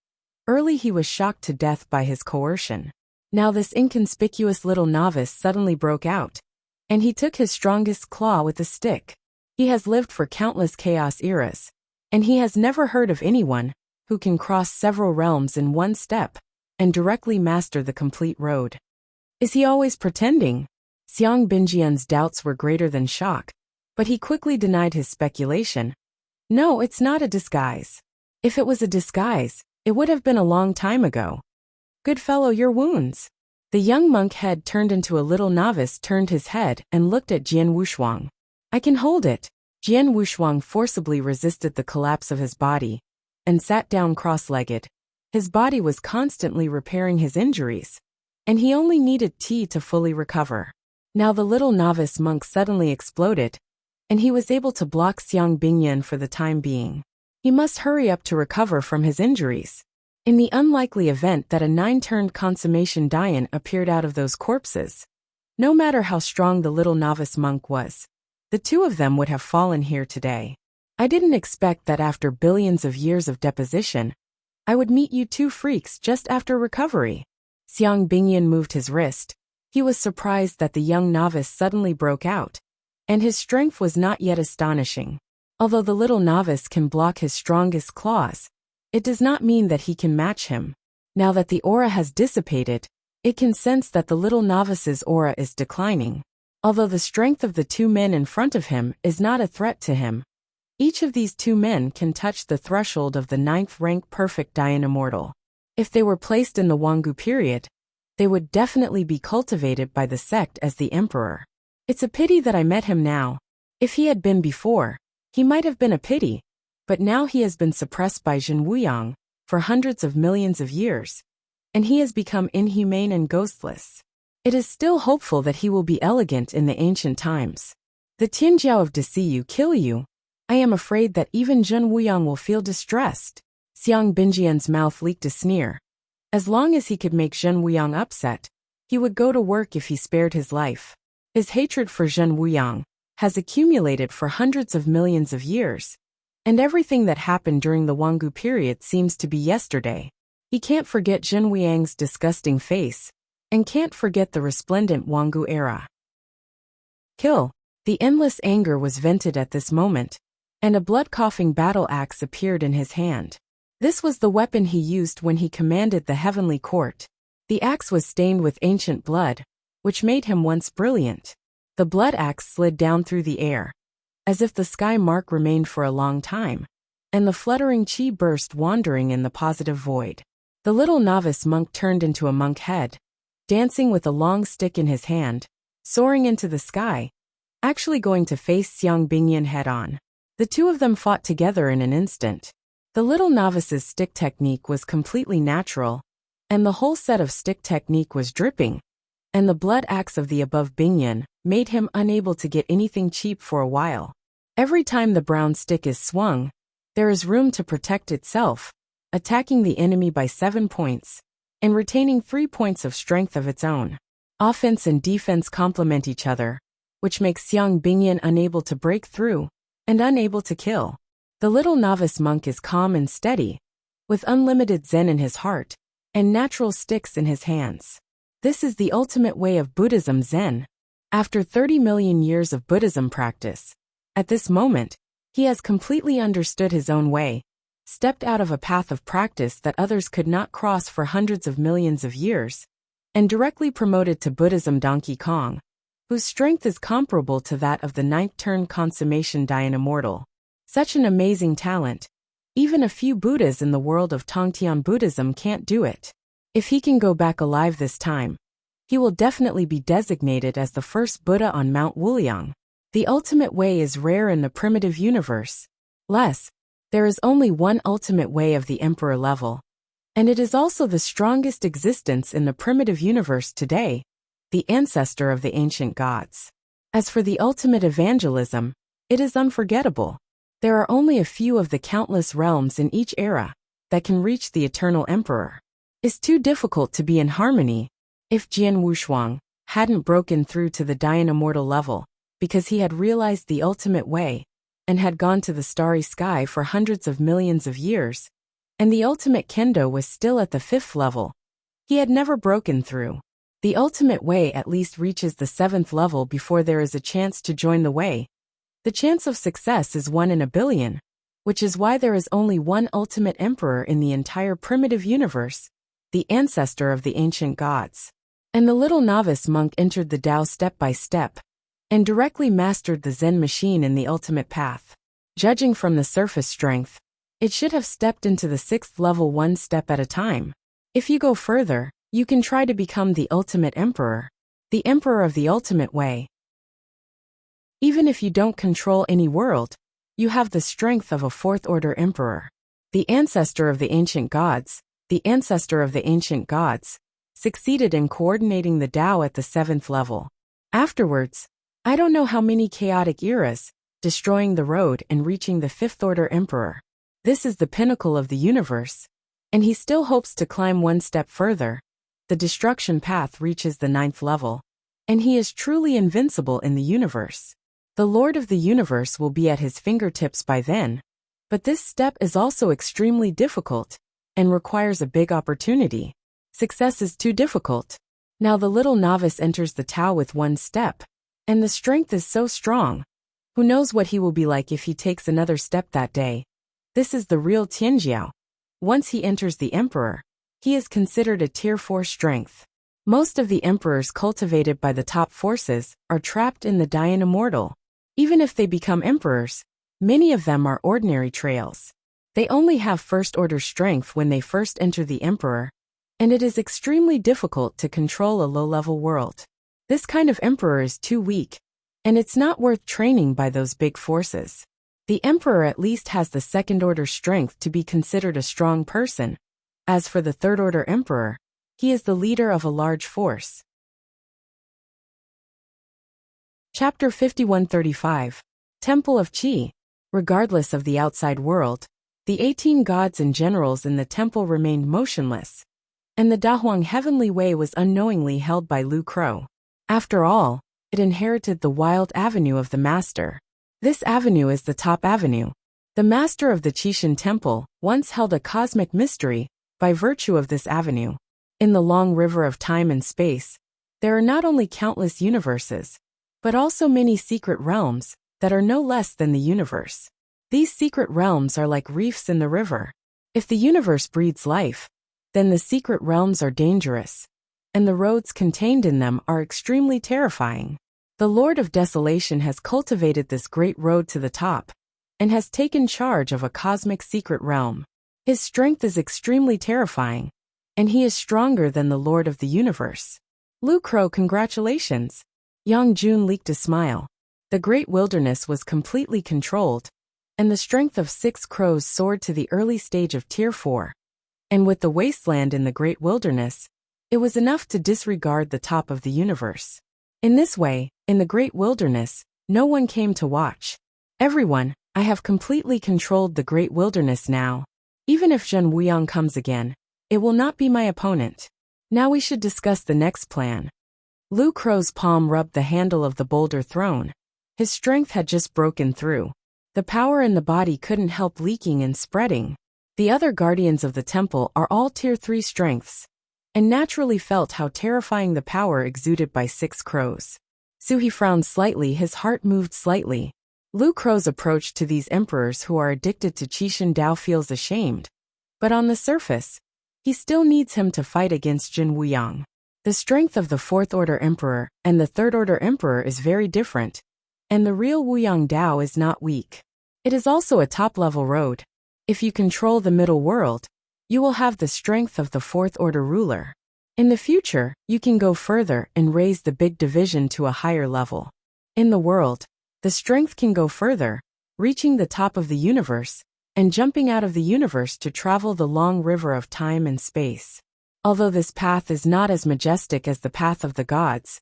Early he was shocked to death by his coercion. Now this inconspicuous little novice suddenly broke out, and he took his strongest claw with a stick. He has lived for countless chaos eras, and he has never heard of anyone who can cross several realms in one step and directly master the complete road. Is he always pretending? Xiang Bingyan's doubts were greater than shock, but he quickly denied his speculation. No, it's not a disguise. If it was a disguise, it would have been a long time ago. Good fellow, your wounds. The young monk head turned into a little novice turned his head and looked at Jian Wushuang. I can hold it. Jian Wushuang forcibly resisted the collapse of his body and sat down cross-legged. His body was constantly repairing his injuries, and he only needed tea to fully recover. Now the little novice monk suddenly exploded, and he was able to block Xiang Bingyan for the time being. He must hurry up to recover from his injuries. In the unlikely event that a 9-turned consummation Dian appeared out of those corpses, no matter how strong the little novice monk was, the two of them would have fallen here today. I didn't expect that after billions of years of deposition, I would meet you two freaks just after recovery. Xiang Bingyan moved his wrist. He was surprised that the young novice suddenly broke out, and his strength was not yet astonishing. Although the little novice can block his strongest claws, it does not mean that he can match him. Now that the aura has dissipated, it can sense that the little novice's aura is declining. Although the strength of the two men in front of him is not a threat to him, each of these two men can touch the threshold of the 9th rank perfect Dian immortal. If they were placed in the Wangu period, they would definitely be cultivated by the sect as the emperor. It's a pity that I met him now. If he had been before, he might have been a pity, but now he has been suppressed by Zhen Wuyang for hundreds of millions of years, and he has become inhumane and ghostless. It is still hopeful that he will be elegant in the ancient times. The Tianjiao of Desiyu kill you. I am afraid that even Zhen Wuyang will feel distressed. Xiang Bingyan's mouth leaked a sneer. As long as he could make Zhen Wuyang upset, he would go to work if he spared his life. His hatred for Zhen Wuyang has accumulated for hundreds of millions of years, and everything that happened during the Wangu period seems to be yesterday. He can't forget Zhen Wuyang's disgusting face, and can't forget the resplendent Wangu era. Kill. The endless anger was vented at this moment, and a blood-coughing battle axe appeared in his hand. This was the weapon he used when he commanded the heavenly court. The axe was stained with ancient blood, which made him once brilliant. The blood axe slid down through the air, as if the sky mark remained for a long time, and the fluttering chi burst wandering in the positive void. The little novice monk turned into a monk head, dancing with a long stick in his hand, soaring into the sky, actually going to face Xiang Bingyan head-on. The two of them fought together in an instant. The little novice's stick technique was completely natural, and the whole set of stick technique was dripping, and the blood axe of the above Bingyan made him unable to get anything cheap for a while. Every time the brown stick is swung, there is room to protect itself, attacking the enemy by 7 points, and retaining 3 points of strength of its own. Offense and defense complement each other, which makes Xiang Bingyan unable to break through, and unable to kill. The little novice monk is calm and steady, with unlimited zen in his heart, and natural sticks in his hands. This is the ultimate way of Buddhism Zen. After 30 million years of Buddhism practice, at this moment, he has completely understood his own way, stepped out of a path of practice that others could not cross for hundreds of millions of years, and directly promoted to Buddhism Donkey Kong, whose strength is comparable to that of the ninth turn consummation Dayan Immortal. Such an amazing talent. Even a few Buddhas in the world of Tongtian Buddhism can't do it. If he can go back alive this time, he will definitely be designated as the first Buddha on Mount Wuliang. The ultimate way is rare in the primitive universe. There is only one ultimate way of the emperor level, and it is also the strongest existence in the primitive universe today, the ancestor of the ancient gods. As for the ultimate evangelism, it is unforgettable. There are only a few of the countless realms in each era that can reach the eternal emperor. It's too difficult to be in harmony. If Jian Wushuang hadn't broken through to the Dayan Immortal level, because he had realized the ultimate way, and had gone to the starry sky for hundreds of millions of years, and the ultimate kendo was still at the 5th level, he had never broken through. The ultimate way at least reaches the 7th level before there is a chance to join the way. The chance of success is 1 in a billion, which is why there is only one ultimate emperor in the entire primitive universe, the ancestor of the ancient gods. And the little novice monk entered the Tao step by step, and directly mastered the Zen machine in the ultimate path. Judging from the surface strength, it should have stepped into the 6th level 1 step at a time. If you go further, you can try to become the ultimate emperor, the emperor of the ultimate way. Even if you don't control any world, you have the strength of a 4th-order emperor. The ancestor of the ancient gods, succeeded in coordinating the Tao at the 7th level. Afterwards, I don't know how many chaotic eras, destroying the road and reaching the 5th-order emperor. This is the pinnacle of the universe, and he still hopes to climb 1 step further. The destruction path reaches the 9th level, and he is truly invincible in the universe. The Lord of the universe will be at his fingertips by then, but this step is also extremely difficult, and requires a big opportunity. Success is too difficult. Now the little novice enters the Tao with 1 step, and the strength is so strong. Who knows what he will be like if he takes another step that day. This is the real Tianjiao. Once he enters the emperor, he is considered a tier 4 strength. Most of the emperors cultivated by the top forces are trapped in the Dayan Immortal. Even if they become emperors, many of them are ordinary trails. They only have 1st-order strength when they first enter the emperor, and it is extremely difficult to control a low-level world. This kind of emperor is too weak, and it's not worth training by those big forces. The emperor at least has the 2nd-order strength to be considered a strong person. As for the 3rd-order emperor, he is the leader of a large force. Chapter 5135. Temple of Qi. Regardless of the outside world, the 18 gods and generals in the temple remained motionless, and the Dahuang Heavenly Way was unknowingly held by Lu Kuo. After all, it inherited the wild avenue of the master. This avenue is the top avenue. The master of the Qixin Temple once held a cosmic mystery by virtue of this avenue. In the long river of time and space, there are not only countless universes, but also many secret realms that are no less than the universe. These secret realms are like reefs in the river. If the universe breeds life, then the secret realms are dangerous, and the roads contained in them are extremely terrifying. The Lord of Desolation has cultivated this great road to the top, and has taken charge of a cosmic secret realm. His strength is extremely terrifying, and he is stronger than the Lord of the Universe. Lu Kuo, congratulations. Yang Jun leaked a smile. The great wilderness was completely controlled, and the strength of 6 crows soared to the early stage of Tier 4. And with the wasteland in the great wilderness, it was enough to disregard the top of the universe. In this way, in the great wilderness, no one came to watch. Everyone, I have completely controlled the great wilderness now. Even if Zhen Wuyang comes again, it will not be my opponent. Now we should discuss the next plan. Lu Kuo's palm rubbed the handle of the boulder throne. His strength had just broken through. The power in the body couldn't help leaking and spreading. The other guardians of the temple are all Tier 3 strengths, and naturally felt how terrifying the power exuded by 6 crows. Suhi frowned slightly, his heart moved slightly. Lu Kuo's approach to these emperors who are addicted to Qixin Dao feels ashamed, but on the surface, he still needs him to fight against Zhen Wuyang. The strength of the 4th Order Emperor and the 3rd Order Emperor is very different, and the real Wuyang Dao is not weak. It is also a top-level road. If you control the middle world, you will have the strength of the 4th Order ruler. In the future, you can go further and raise the big division to a higher level. In the world, the strength can go further, reaching the top of the universe, and jumping out of the universe to travel the long river of time and space. Although this path is not as majestic as the path of the gods,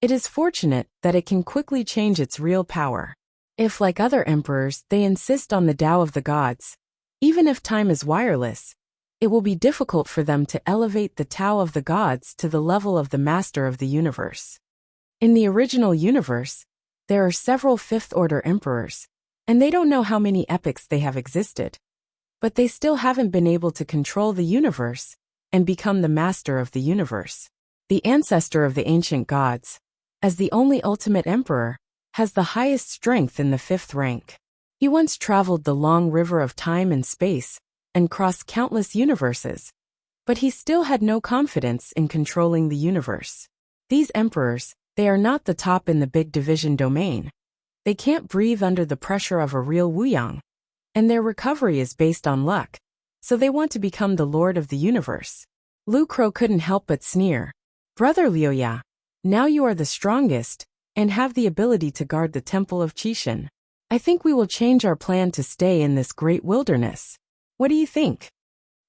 it is fortunate that it can quickly change its real power. If, like other emperors, they insist on the Tao of the gods, even if time is wireless, it will be difficult for them to elevate the Tao of the gods to the level of the master of the universe. In the original universe, there are several 5th Order emperors, and they don't know how many epochs they have existed. But they still haven't been able to control the universe and become the master of the universe. The ancestor of the ancient gods, as the only ultimate emperor, has the highest strength in the 5th rank. He once traveled the long river of time and space and crossed countless universes, but he still had no confidence in controlling the universe. These emperors, they are not the top in the big division domain. They can't breathe under the pressure of a real Wuyang, and their recovery is based on luck, so they want to become the lord of the universe. Lu Kuo couldn't help but sneer. Brother Liuya, now you are the strongest, and have the ability to guard the temple of Qixin. I think we will change our plan to stay in this great wilderness. What do you think?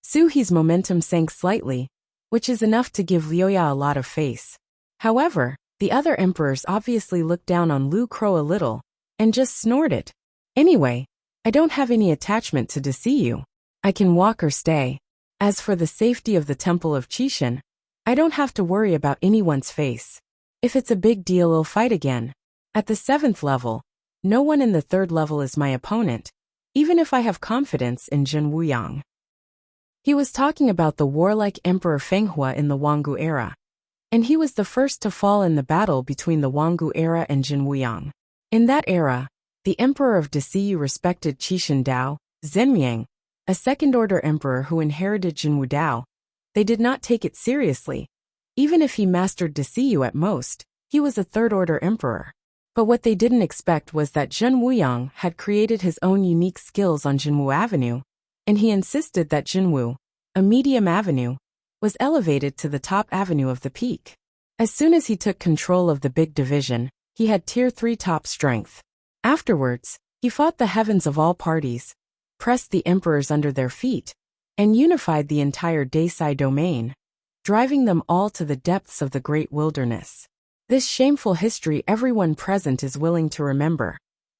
Suhi's momentum sank slightly, which is enough to give Liuya a lot of face. However, the other emperors obviously looked down on Lu Kuo a little, and just snorted. Anyway, I don't have any attachment to deceive you. I can walk or stay. As for the safety of the temple of Qixin, I don't have to worry about anyone's face. If it's a big deal, I'll fight again. At the 7th level, no one in the 3rd level is my opponent, even if I have confidence in Zhen Wuyang. He was talking about the warlike Emperor Fenghua in the Wangu era, and he was the first to fall in the battle between the Wangu era and Zhen Wuyang. In that era, the Emperor of Desiyu respected Qixin Dao, Zhenmiang, a 2nd Order Emperor who inherited Jinwu Dao. They did not take it seriously. Even if he mastered Desiyu at most, he was a 3rd Order Emperor. But what they didn't expect was that Zhen Wuyang had created his own unique skills on Jinwu Avenue, and he insisted that Jinwu, a medium avenue, was elevated to the top avenue of the peak. As soon as he took control of the big division, he had Tier 3 top strength. Afterwards, he fought the heavens of all parties, pressed the emperors under their feet, and unified the entire Deisai domain, driving them all to the depths of the great wilderness. This shameful history everyone present is willing to remember,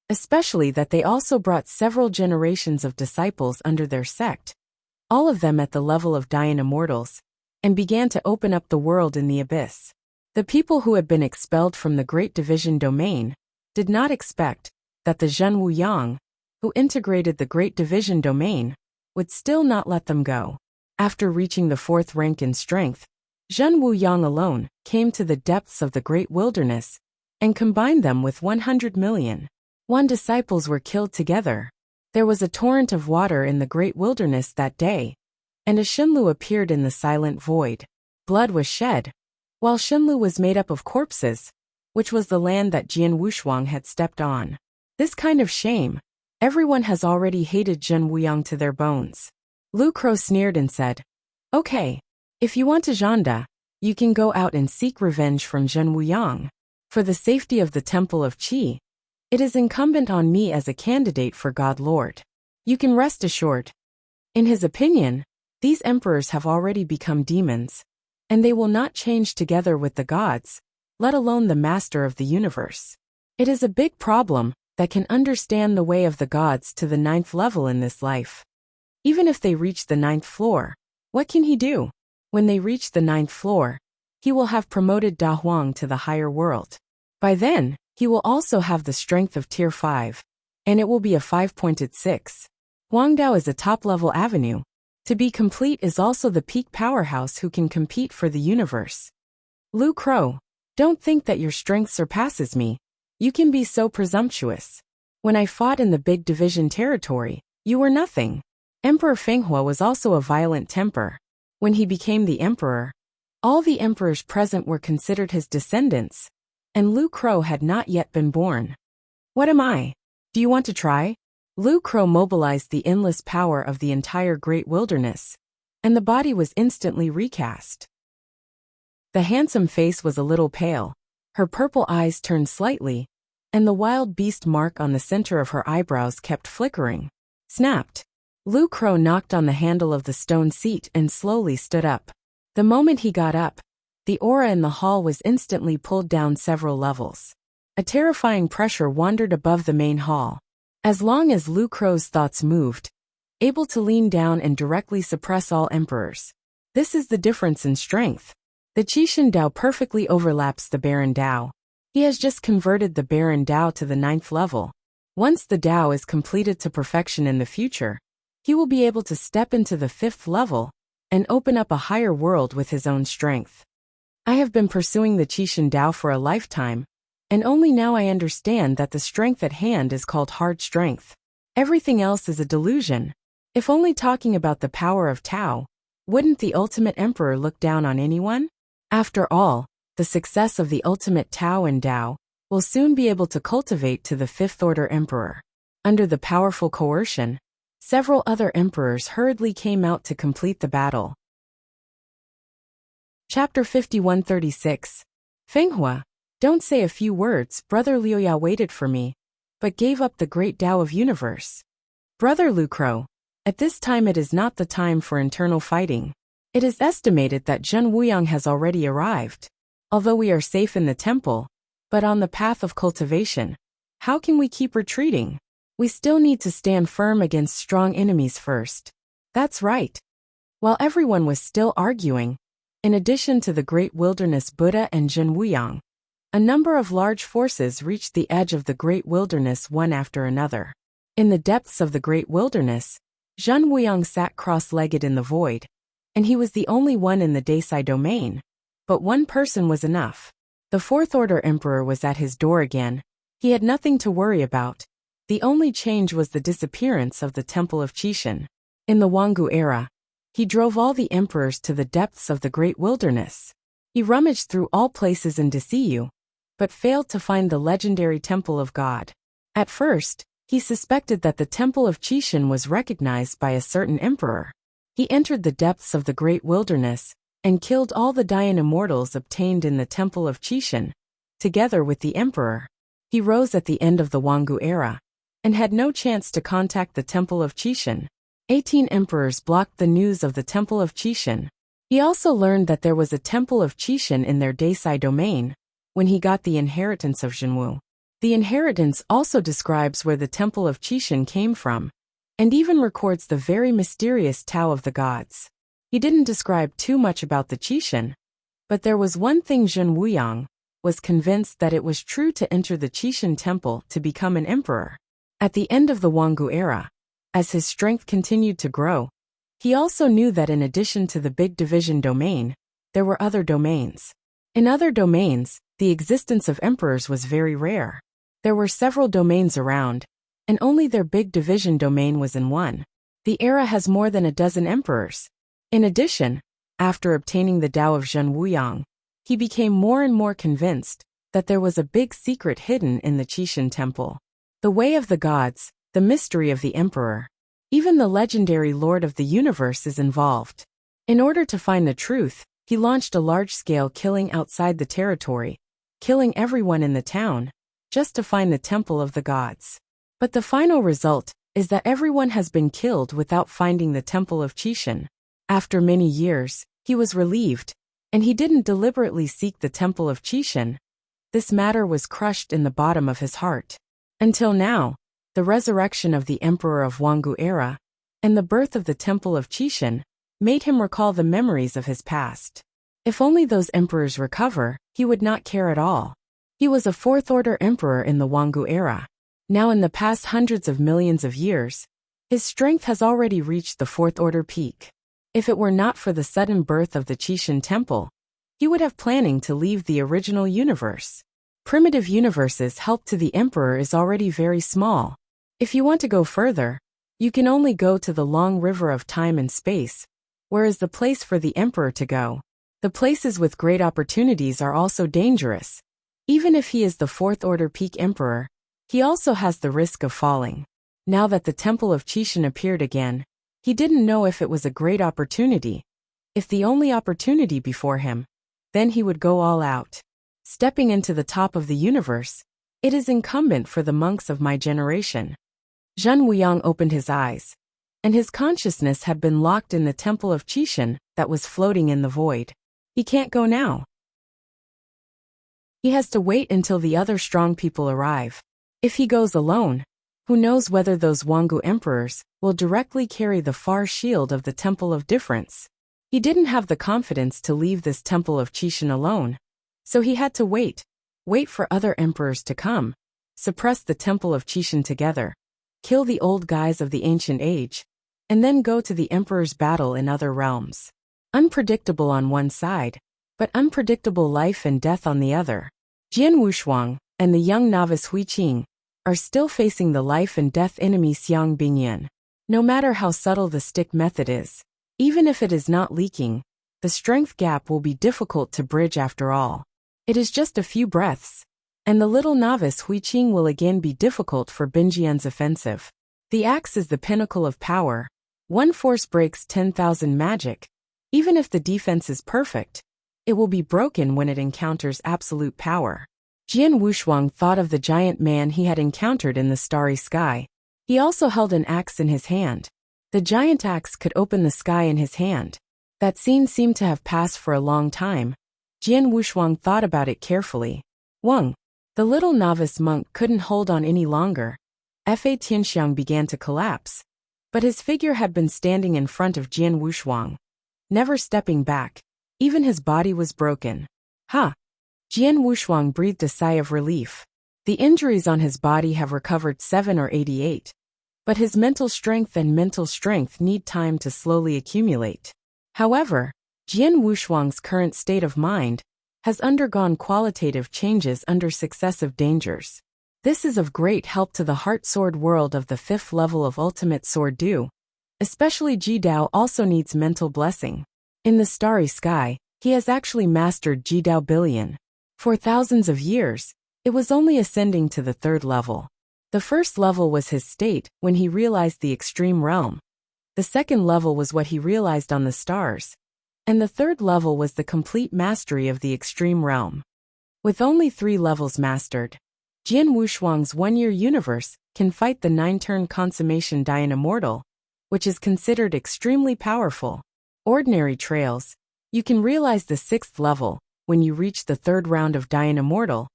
especially that they also brought several generations of disciples under their sect, all of them at the level of Dayan immortals, and began to open up the world in the abyss. The people who had been expelled from the Great Division domain did not expect that the Zhen Wuyang, who integrated the Great Division domain, would still not let them go. After reaching the 4th rank in strength, Zhen Wuyang alone came to the depths of the Great Wilderness and combined them with 100 million. Disciples were killed together. There was a torrent of water in the Great Wilderness that day, and a Xinlu appeared in the silent void. Blood was shed, while Xinlu was made up of corpses, which was the land that Jian Wushuang had stepped on. This kind of shame, everyone has already hated Zhen Wuyang to their bones. Lu Crow sneered and said, "Okay, if you want Ajanda, you can go out and seek revenge from Zhen Wuyang. For the safety of the Temple of Qi, it is incumbent on me as a candidate for God Lord. You can rest assured." In his opinion, these emperors have already become demons, and they will not change together with the gods, let alone the master of the universe. It is a big problem that can understand the way of the gods to the 9th level in this life. Even if they reach the 9th floor, what can he do? When they reach the 9th floor, he will have promoted Da Huang to the higher world. By then, he will also have the strength of Tier 5, and it will be a 5-pointed 6. Huangdao is a top-level avenue. To be complete is also the peak powerhouse who can compete for the universe. Lu Crow, don't think that your strength surpasses me. You can be so presumptuous. When I fought in the Big Division territory, you were nothing. Emperor Fenghua was also a violent temper. When he became the emperor, all the emperors present were considered his descendants, and Lu Crow had not yet been born. What am I? Do you want to try? Lu Crow mobilized the endless power of the entire Great Wilderness, and the body was instantly recast. The handsome face was a little pale, her purple eyes turned slightly, and the wild beast mark on the center of her eyebrows kept flickering. Snapped. Lu Crow knocked on the handle of the stone seat and slowly stood up. The moment he got up, the aura in the hall was instantly pulled down several levels. A terrifying pressure wandered above the main hall. As long as Lu Crow's thoughts moved, able to lean down and directly suppress all emperors. This is the difference in strength. The Qishan Dao perfectly overlaps the Baron Dao. He has just converted the Baron Dao to the 9th level. Once the Dao is completed to perfection in the future, he will be able to step into the 5th level and open up a higher world with his own strength. I have been pursuing the Qishan Dao for a lifetime, and only now I understand that the strength at hand is called hard strength. Everything else is a delusion. If only talking about the power of Tao, wouldn't the ultimate emperor look down on anyone? After all, the success of the ultimate Tao and Dao will soon be able to cultivate to the 5th order emperor. Under the powerful coercion, several other emperors hurriedly came out to complete the battle. Chapter 5136. Fenghua, don't say a few words. Brother Liuya waited for me, but gave up the great Tao of universe. Brother Lu Crow, at this time it is not the time for internal fighting. It is estimated that Zhen Wuyang has already arrived. Although we are safe in the temple, but on the path of cultivation, how can we keep retreating? We still need to stand firm against strong enemies first. That's right. While everyone was still arguing, in addition to the Great Wilderness Buddha and Zhen Wuyang, a number of large forces reached the edge of the Great Wilderness one after another. In the depths of the Great Wilderness, Zhen Wuyang sat cross-legged in the void, and he was the only one in the Desai domain. But one person was enough. The 4th Order Emperor was at his door again. He had nothing to worry about. The only change was the disappearance of the Temple of Qishan. In the Wangu era, he drove all the emperors to the depths of the Great Wilderness. He rummaged through all places in Desiyu, but failed to find the legendary Temple of God. At first, he suspected that the Temple of Qishan was recognized by a certain emperor. He entered the depths of the Great Wilderness and killed all the Dayan immortals obtained in the Temple of Qishan, together with the emperor. He rose at the end of the Wangu era, and had no chance to contact the Temple of Qishan. 18 emperors blocked the news of the Temple of Qishan. He also learned that there was a Temple of Qishan in their Desai domain, when he got the inheritance of Zhenwu. The inheritance also describes where the Temple of Qishan came from, and even records the very mysterious Tao of the gods. He didn't describe too much about the Qixin, but there was one thing Zhen Wuyang was convinced that it was true to enter the Qixin temple to become an emperor. At the end of the Wanggu era, as his strength continued to grow, he also knew that in addition to the big division domain, there were other domains. In other domains, the existence of emperors was very rare. There were several domains around, and only their big division domain was in one. The era has more than a dozen emperors. In addition, after obtaining the Tao of Zhen Wuyang, he became more and more convinced that there was a big secret hidden in the Qixin temple. The way of the gods, the mystery of the emperor. Even the legendary Lord of the Universe is involved. In order to find the truth, he launched a large-scale killing outside the territory, killing everyone in the town, just to find the temple of the gods. But the final result is that everyone has been killed without finding the temple of Qixin. After many years, he was relieved, and he didn't deliberately seek the temple of Qixin. This matter was crushed in the bottom of his heart. Until now, the resurrection of the emperor of Wanggu era and the birth of the temple of Qixin made him recall the memories of his past. If only those emperors recover, he would not care at all. He was a fourth-order emperor in the Wanggu era. Now in the past hundreds of millions of years, his strength has already reached the fourth-order peak. If it were not for the sudden birth of the Qixin temple, he would have planning to leave the original universe. Primitive universes' help to the emperor is already very small. If you want to go further, you can only go to the long river of time and space, where is the place for the emperor to go. The places with great opportunities are also dangerous. Even if he is the fourth-order peak emperor, he also has the risk of falling. Now that the temple of Qixin appeared again, he didn't know if it was a great opportunity. If the only opportunity before him, then he would go all out. Stepping into the top of the universe, it is incumbent for the monks of my generation. Zhen Wuyang opened his eyes, and his consciousness had been locked in the temple of Qixin that was floating in the void. He can't go now. He has to wait until the other strong people arrive. If he goes alone, who knows whether those Wanggu emperors will directly carry the far shield of the Temple of Difference. He didn't have the confidence to leave this Temple of Qixin alone, so he had to wait for other emperors to come, suppress the Temple of Qixin together, kill the old guys of the ancient age, and then go to the emperor's battle in other realms. Unpredictable on one side, but unpredictable life and death on the other. Jian Wushuang and the young novice Hui Qing are still facing the life and death enemy Xiang Bingyan. No matter how subtle the stick method is, even if it is not leaking, the strength gap will be difficult to bridge after all. It is just a few breaths, and the little novice Hui Qing will again be difficult for Bingyan's offensive. The axe is the pinnacle of power. One force breaks 10,000 magic. Even if the defense is perfect, it will be broken when it encounters absolute power. Jian Wushuang thought of the giant man he had encountered in the starry sky. He also held an axe in his hand. The giant axe could open the sky in his hand. That scene seemed to have passed for a long time. Jian Wushuang thought about it carefully. Wang, the little novice monk, couldn't hold on any longer. Fa Tianxiang began to collapse, but his figure had been standing in front of Jian Wushuang, never stepping back. Even his body was broken. Ha! Jian Wushuang breathed a sigh of relief. The injuries on his body have recovered 7 or 88. But his mental strength need time to slowly accumulate. However, Jian Wushuang's current state of mind has undergone qualitative changes under successive dangers. This is of great help to the heart sword world of the 5th level of Ultimate Sword Du. Especially Ji Dao also needs mental blessing. In the starry sky, he has actually mastered Ji Dao Billion. For thousands of years, it was only ascending to the 3rd level. The 1st level was his state when he realized the extreme realm. The 2nd level was what he realized on the stars. And the 3rd level was the complete mastery of the extreme realm. With only 3 levels mastered, Jian Wushuang's 1-year universe can fight the 9-turn consummation Dian Immortal, which is considered extremely powerful. Ordinary trails, you can realize the 6th level when you reach the 3rd round of Dian Immortal.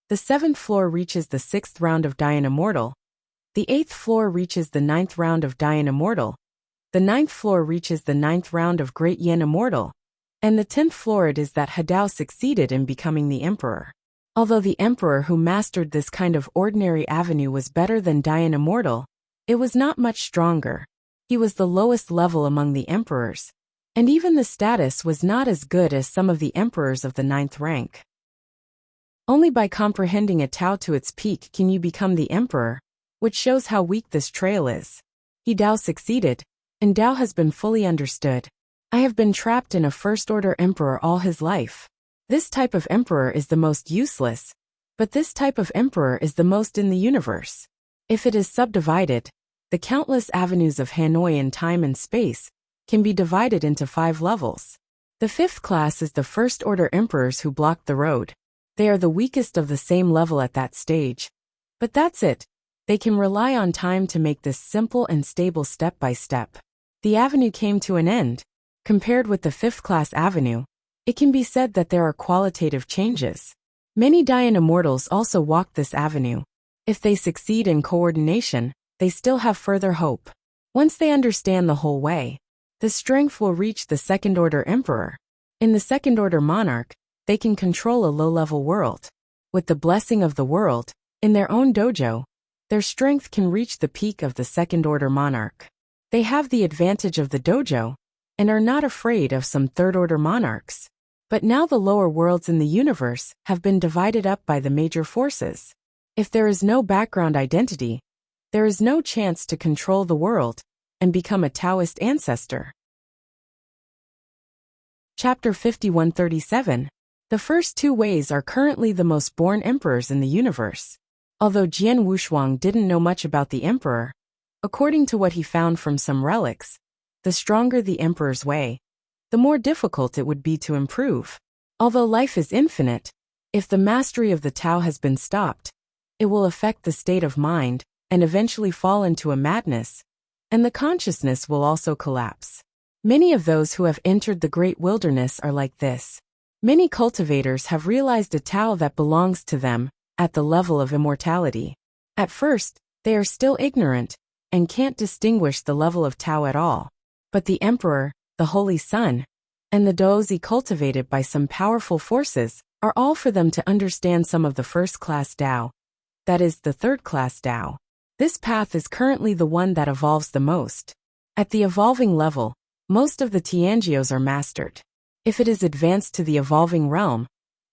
The 7th floor reaches the 6th round of Dian Immortal. The 8th floor reaches the 9th round of Dian Immortal. The 9th floor reaches the 9th round of Great Yin Immortal, and the 10th floor it is that Hadao succeeded in becoming the emperor. Although the emperor who mastered this kind of ordinary avenue was better than Dayan Immortal, it was not much stronger. He was the lowest level among the emperors, and even the status was not as good as some of the emperors of the 9th rank. Only by comprehending a Tao to its peak can you become the emperor, which shows how weak this trail is. Hadao succeeded, and Dao has been fully understood. I have been trapped in a first-order emperor all his life. This type of emperor is the most useless, but this type of emperor is the most in the universe. If it is subdivided, the countless avenues of Hanoi in time and space can be divided into 5 levels. The 5th class is the first-order emperors who block the road. They are the weakest of the same level at that stage. But that's it. They can rely on time to make this simple and stable step by step. The avenue came to an end. Compared with the 5th class avenue, it can be said that there are qualitative changes. Many Dayan Immortals also walk this avenue. If they succeed in coordination, they still have further hope. Once they understand the whole way, the strength will reach the second-order emperor. In the second-order monarch, they can control a low-level world. With the blessing of the world, in their own dojo, their strength can reach the peak of the second-order monarch. They have the advantage of the dojo, and are not afraid of some third-order monarchs. But now the lower worlds in the universe have been divided up by the major forces. If there is no background identity, there is no chance to control the world and become a Taoist ancestor. Chapter 5137. The first 2 ways are currently the most born emperors in the universe. Although Jian Wushuang didn't know much about the emperor, according to what he found from some relics, the stronger the emperor's way, the more difficult it would be to improve. Although life is infinite, if the mastery of the Tao has been stopped, it will affect the state of mind and eventually fall into a madness, and the consciousness will also collapse. Many of those who have entered the great wilderness are like this. Many cultivators have realized a Tao that belongs to them at the level of immortality. At first, they are still ignorant and can't distinguish the level of Tao at all. But the Emperor, the Holy Sun, and the Dozi cultivated by some powerful forces are all for them to understand some of the first-class Tao. That is, the third-class Tao. This path is currently the one that evolves the most. At the evolving level, most of the Tianjios are mastered. If it is advanced to the evolving realm,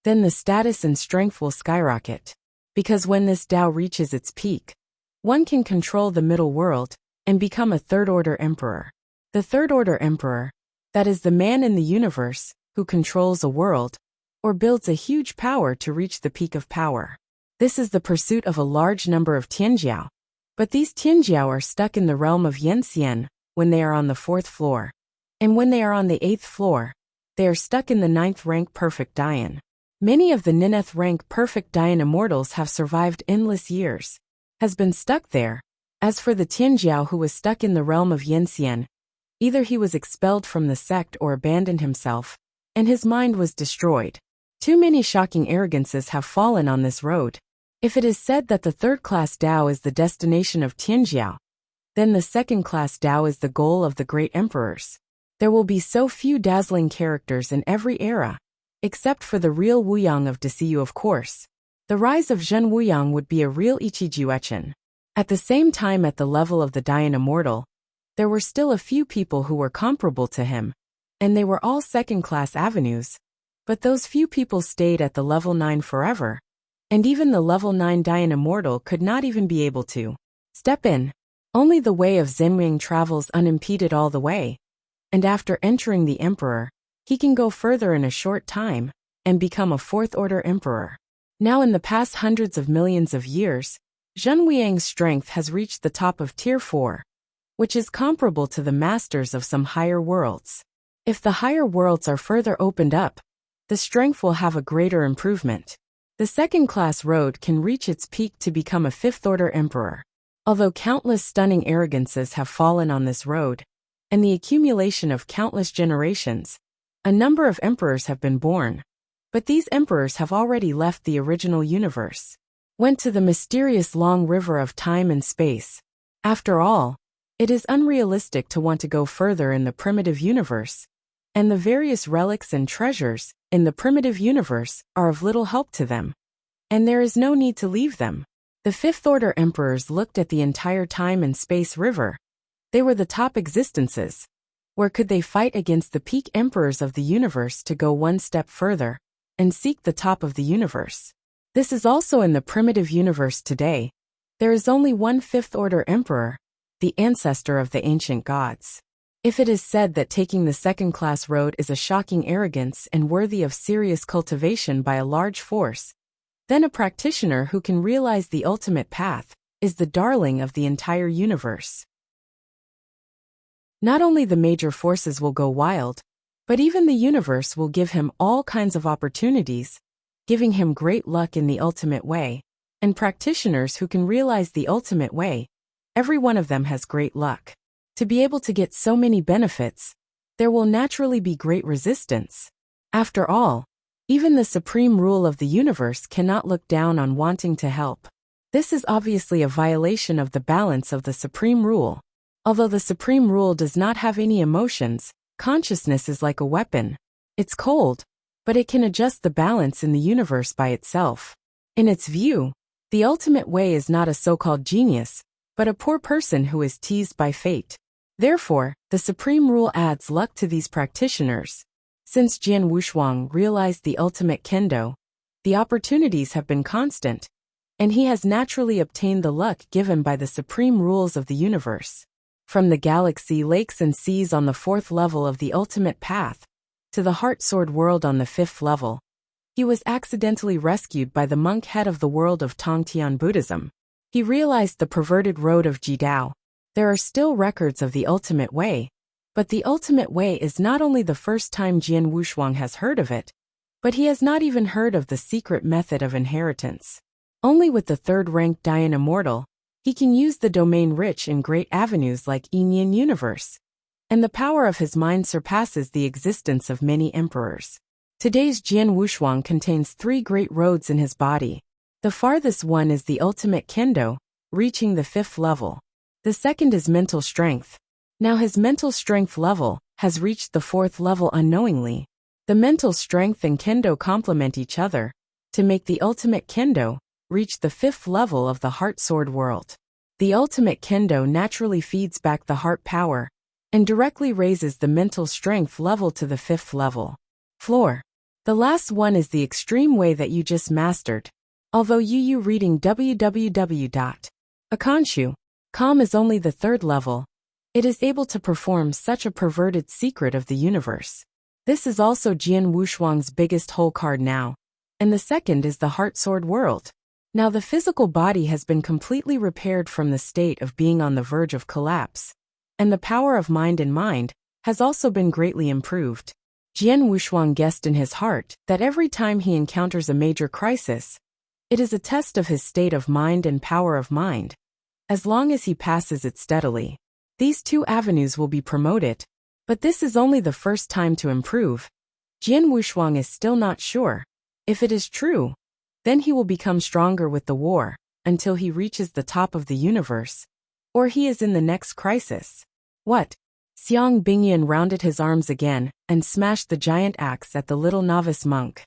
then the status and strength will skyrocket. Because when this Tao reaches its peak, one can control the middle world and become a third-order emperor. The third-order emperor, that is the man in the universe who controls a world or builds a huge power to reach the peak of power. This is the pursuit of a large number of Tianjiao. But these Tianjiao are stuck in the realm of Yanxian when they are on the 4th floor. And when they are on the 8th floor, they are stuck in the 9th rank perfect Dayan. Many of the 9th rank perfect Dayan immortals have survived endless years, has been stuck there. As for the Tianjiao who was stuck in the realm of Yanxian, either he was expelled from the sect or abandoned himself, and his mind was destroyed. Too many shocking arrogances have fallen on this road. If it is said that the third-class Tao is the destination of Tianjiao, then the second-class Tao is the goal of the great emperors. There will be so few dazzling characters in every era, except for the real Wuyang of Desiyu of course. The rise of Zhen Wuyang would be a real Ichijuechen. At the same time at the level of the Dayan Immortal, there were still a few people who were comparable to him, and they were all second-class avenues. But those few people stayed at the level 9 forever, and even the level 9 Dayan Immortal could not even be able to step in. Only the way of Zhenwing travels unimpeded all the way, and after entering the Emperor, he can go further in a short time and become a 4th-order Emperor. Now in the past hundreds of millions of years, Zhen Wuyang's strength has reached the top of Tier 4, which is comparable to the masters of some higher worlds. If the higher worlds are further opened up, the strength will have a greater improvement. The second-class road can reach its peak to become a 5th-order emperor. Although countless stunning arrogances have fallen on this road, and the accumulation of countless generations, a number of emperors have been born. But these emperors have already left the original universe, went to the mysterious long river of time and space. After all, It is unrealistic to want to go further in the primitive universe, and the various relics and treasures in the primitive universe are of little help to them, and there is no need to leave them. The Fifth-order emperors looked at the entire time and space river. They were the top existences. Where could they fight against the peak emperors of the universe to go one step further and seek the top of the universe? This is also in the primitive universe today. There is only one fifth-order emperor, the ancestor of the ancient gods. If it is said that taking the second-class road is a shocking arrogance and worthy of serious cultivation by a large force, then a practitioner who can realize the ultimate path is the darling of the entire universe. Not only the major forces will go wild, but even the universe will give him all kinds of opportunities, giving him great luck in the ultimate way, and practitioners who can realize the ultimate way, every one of them has great luck. To be able to get so many benefits, there will naturally be great resistance. After all, even the supreme rule of the universe cannot look down on wanting to help. This is obviously a violation of the balance of the supreme rule. Although the supreme rule does not have any emotions, consciousness is like a weapon. It's cold, but it can adjust the balance in the universe by itself. In its view, the ultimate way is not a so-called genius, but a poor person who is teased by fate. Therefore, the supreme rule adds luck to these practitioners. Since Jian Wushuang realized the ultimate kendo, the opportunities have been constant, and he has naturally obtained the luck given by the supreme rules of the universe. From the galaxy lakes and seas on the 4th level of the ultimate path, to the heart sword world on the 5th level, he was accidentally rescued by the monk head of the world of Tongtian Buddhism. He realized the perverted road of Jidao. There are still records of the ultimate way, but the ultimate way is not only the first time Jian Wushuang has heard of it, but he has not even heard of the secret method of inheritance. Only with the 3rd-ranked Dian Immortal, he can use the domain rich in great avenues like Yin universe, and the power of his mind surpasses the existence of many emperors. Today's Jian Wushuang contains 3 great roads in his body. The farthest one is the ultimate kendo, reaching the 5th level. The second is mental strength. Now his mental strength level has reached the 4th level unknowingly. The mental strength and kendo complement each other to make the ultimate kendo reach the 5th level of the heart sword world. The ultimate kendo naturally feeds back the heart power and directly raises the mental strength level to the 5th level. Floor. The last one is the extreme way that you just mastered. Although you reading www.akanshu.com is only the 3rd level, it is able to perform such a perverted secret of the universe. This is also Jian Wushuang's biggest hole card now, and the second is the heart sword world. Now the physical body has been completely repaired from the state of being on the verge of collapse, and the power of mind and mind has also been greatly improved. Jian Wushuang guessed in his heart that every time he encounters a major crisis, it is a test of his state of mind and power of mind. As long as he passes it steadily, these 2 avenues will be promoted, but this is only the first time to improve. Jian Wushuang is still not sure. If it is true, then he will become stronger with the war, until he reaches the top of the universe, or he is in the next crisis. What? Xiang Bingyan rounded his arms again and smashed the giant axe at the little novice monk.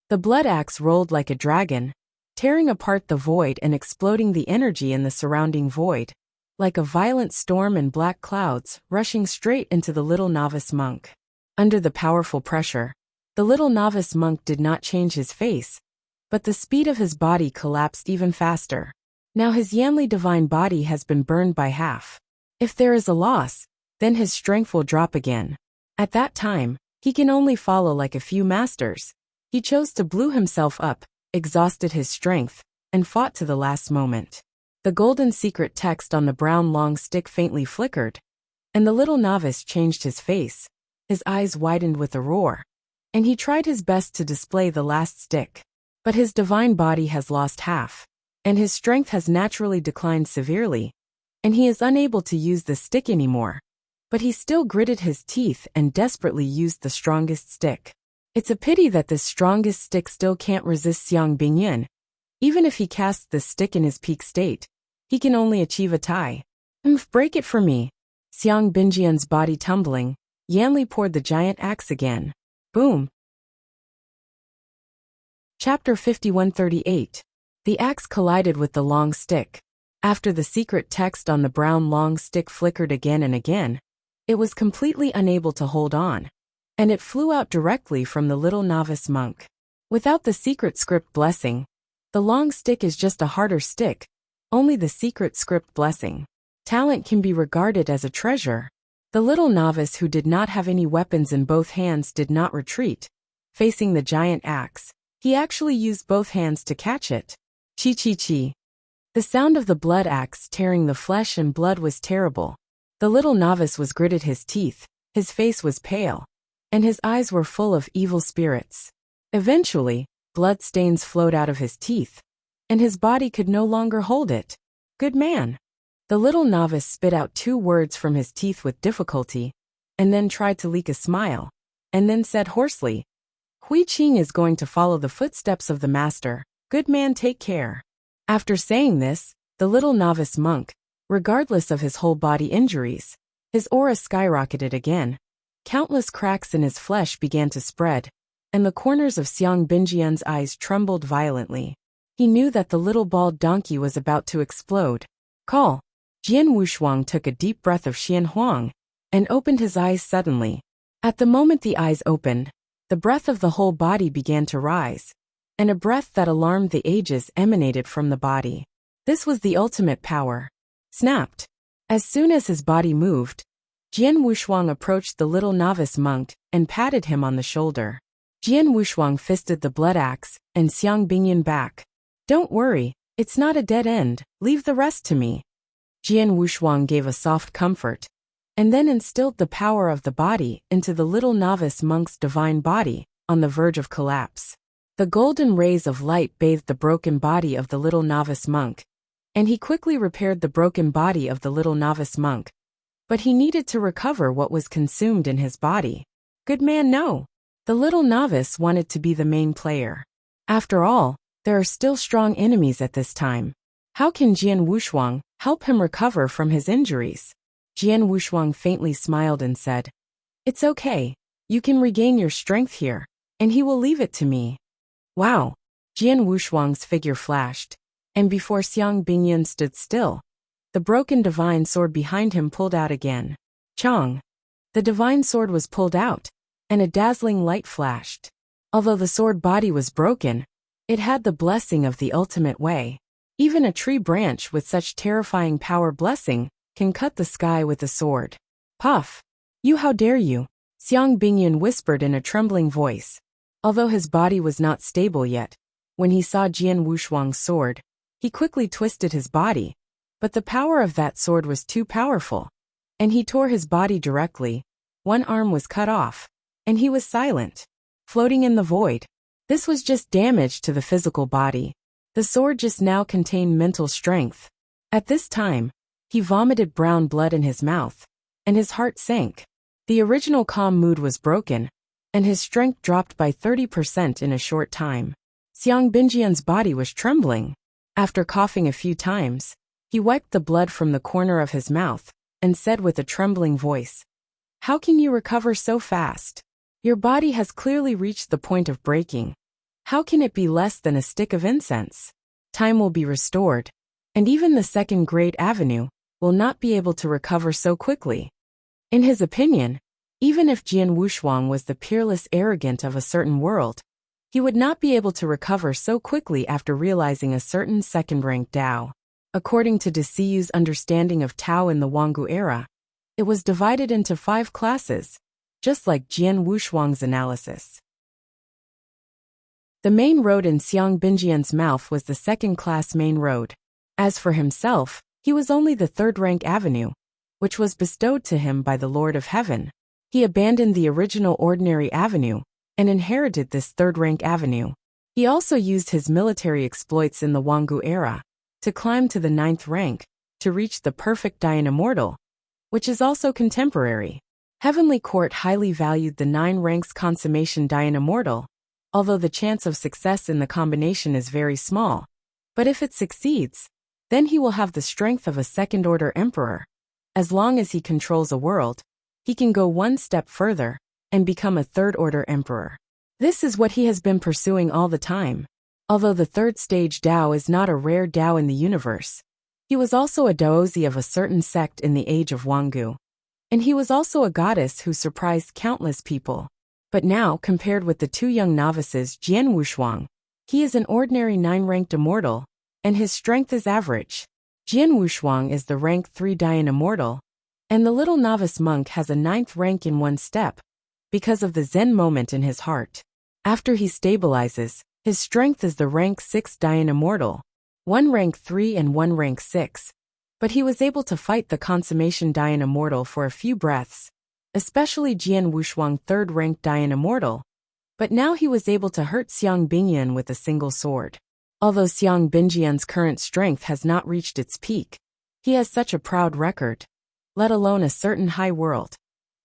The blood axe rolled like a dragon, tearing apart the void and exploding the energy in the surrounding void, like a violent storm and black clouds rushing straight into the little novice monk. Under the powerful pressure, the little novice monk did not change his face, but the speed of his body collapsed even faster. Now his Yanli divine body has been burned by half. If there is a loss, then his strength will drop again. At that time, he can only follow like a few masters. He chose to blew himself up, exhausted his strength, and fought to the last moment. The golden secret text on the brown long stick faintly flickered, and the little novice changed his face. His eyes widened with a roar, and he tried his best to display the last stick. But his divine body has lost half, and his strength has naturally declined severely, and he is unable to use the stick anymore. But he still gritted his teeth and desperately used the strongest stick. It's a pity that this strongest stick still can't resist Xiang Bingyan. Even if he casts the stick in his peak state, he can only achieve a tie. Break it for me. Xiang Binjian's body tumbling, Yanli poured the giant axe again. Boom. Chapter 5138. The axe collided with the long stick. After the secret text on the brown long stick flickered again and again, it was completely unable to hold on, and it flew out directly from the little novice monk. Without the secret script blessing, the long stick is just a harder stick, only the secret script blessing. Talent can be regarded as a treasure. The little novice who did not have any weapons in both hands did not retreat. Facing the giant axe, he actually used both hands to catch it. Chi. The sound of the blood axe tearing the flesh and blood was terrible. The little novice was gritted his teeth, his face was pale, and his eyes were full of evil spirits. Eventually, blood stains flowed out of his teeth, and his body could no longer hold it. Good man. The little novice spit out 2 words from his teeth with difficulty, and then tried to leak a smile, and then said hoarsely, Hui Qing is going to follow the footsteps of the master. Good man, take care. After saying this, the little novice monk, regardless of his whole body injuries, his aura skyrocketed again. Countless cracks in his flesh began to spread, and the corners of Xiang Binjian's eyes trembled violently. He knew that the little bald donkey was about to explode. Call. Jian Wushuang took a deep breath of Xian Huang and opened his eyes suddenly. At the moment the eyes opened, the breath of the whole body began to rise, and a breath that alarmed the ages emanated from the body. This was the ultimate power. Snapped. As soon as his body moved, Jian Wushuang approached the little novice monk and patted him on the shoulder. Jian Wushuang fisted the blood axe and Xiang Binyan back. Don't worry, it's not a dead end, leave the rest to me. Jian Wushuang gave a soft comfort, and then instilled the power of the body into the little novice monk's divine body, on the verge of collapse. The golden rays of light bathed the broken body of the little novice monk, and he quickly repaired the broken body of the little novice monk. But he needed to recover what was consumed in his body. Good man, no. The little novice wanted to be the main player. After all, there are still strong enemies at this time. How can Jian Wushuang help him recover from his injuries? Jian Wushuang faintly smiled and said, It's okay, you can regain your strength here, and he will leave it to me. Wow! Jian Wushuang's figure flashed, and before Xiang Binyan stood still, the broken divine sword behind him pulled out again. Chong! The divine sword was pulled out, and a dazzling light flashed. Although the sword body was broken, it had the blessing of the ultimate way. Even a tree branch with such terrifying power blessing can cut the sky with a sword. Puff! You, how dare you? Xiang Binyan whispered in a trembling voice. Although his body was not stable yet, when he saw Jian Wushuang's sword, he quickly twisted his body, but the power of that sword was too powerful, and he tore his body directly. One arm was cut off, and he was silent, floating in the void. This was just damage to the physical body. The sword just now contained mental strength. At this time, he vomited brown blood in his mouth, and his heart sank. The original calm mood was broken, and his strength dropped by 30% in a short time. Xiang Binjian's body was trembling. After coughing a few times, he wiped the blood from the corner of his mouth, and said with a trembling voice, How can you recover so fast? Your body has clearly reached the point of breaking. How can it be less than a stick of incense? Time will be restored, and even the second great avenue will not be able to recover so quickly. In his opinion, even if Jian Wushuang was the peerless arrogant of a certain world, he would not be able to recover so quickly after realizing a certain second-rank Tao. According to De Siyu's understanding of Tao in the Wangu era, it was divided into 5 classes, just like Jian Wushuang's analysis. The main road in Xiang Binjian's mouth was the second-class main road. As for himself, he was only the third-rank avenue, which was bestowed to him by the Lord of Heaven. He abandoned the original ordinary avenue and inherited this third-rank avenue. He also used his military exploits in the Wangu era to climb to the 9th rank, to reach the perfect Dayan Immortal, which is also contemporary. Heavenly Court highly valued the 9 ranks consummation Dayan Immortal, although the chance of success in the combination is very small. But if it succeeds, Then he will have the strength of a second-order emperor. As long as he controls a world, he can go one step further and become a third-order emperor. This is what he has been pursuing all the time. Although the third stage Dao is not a rare Dao in the universe, he was also a Daozi of a certain sect in the age of Wangu. And he was also a goddess who surprised countless people. But now, compared with the two young novices Jian Wushuang, he is an ordinary 9-ranked immortal, and his strength is average. Jian Wushuang is the rank 3 Dayan immortal, and the little novice monk has a 9th rank in one step, because of the Zen moment in his heart. After he stabilizes, his strength is the rank 6 Dayan immortal, one rank 3 and one rank 6. But he was able to fight the consummation Dayan immortal for a few breaths, especially Jian Wushuang 3rd rank Dayan immortal. But now he was able to hurt Xiang Bingyan with a single sword. Although Xiang Bingyan's current strength has not reached its peak, he has such a proud record, let alone a certain high world.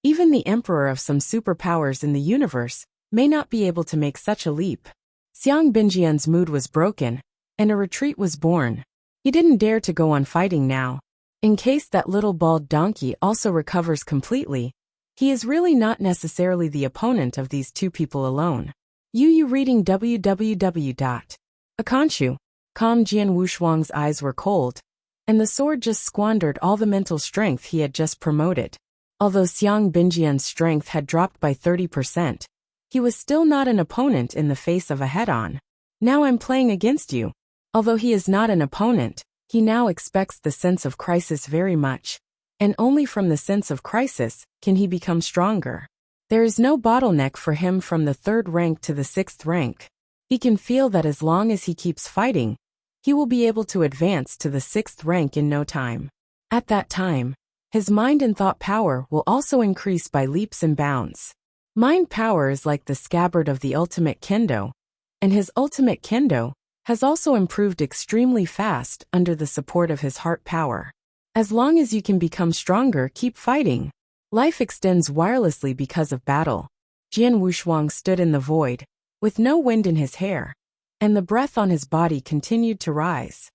Even the emperor of some superpowers in the universe may not be able to make such a leap. Xiang Bingyan's mood was broken, and a retreat was born. He didn't dare to go on fighting now. In case that little bald donkey also recovers completely, he is really not necessarily the opponent of these two people alone. You reading www. Akanshu. Calm Jian Wushuang's eyes were cold, and the sword just squandered all the mental strength he had just promoted. Although Xiang Bingyan's strength had dropped by 30%, he was still not an opponent in the face of a head-on. Now I'm playing against you. Although he is not an opponent, he now expects the sense of crisis very much, and only from the sense of crisis can he become stronger. There is no bottleneck for him from the 3rd rank to the 6th rank. He can feel that as long as he keeps fighting, he will be able to advance to the 6th rank in no time. At that time, his mind and thought power will also increase by leaps and bounds. Mind power is like the scabbard of the ultimate kendo, and his ultimate kendo has also improved extremely fast under the support of his heart power. As long as you can become stronger, keep fighting. Life extends wirelessly because of battle. Jian Wushuang stood in the void, with no wind in his hair, and the breath on his body continued to rise.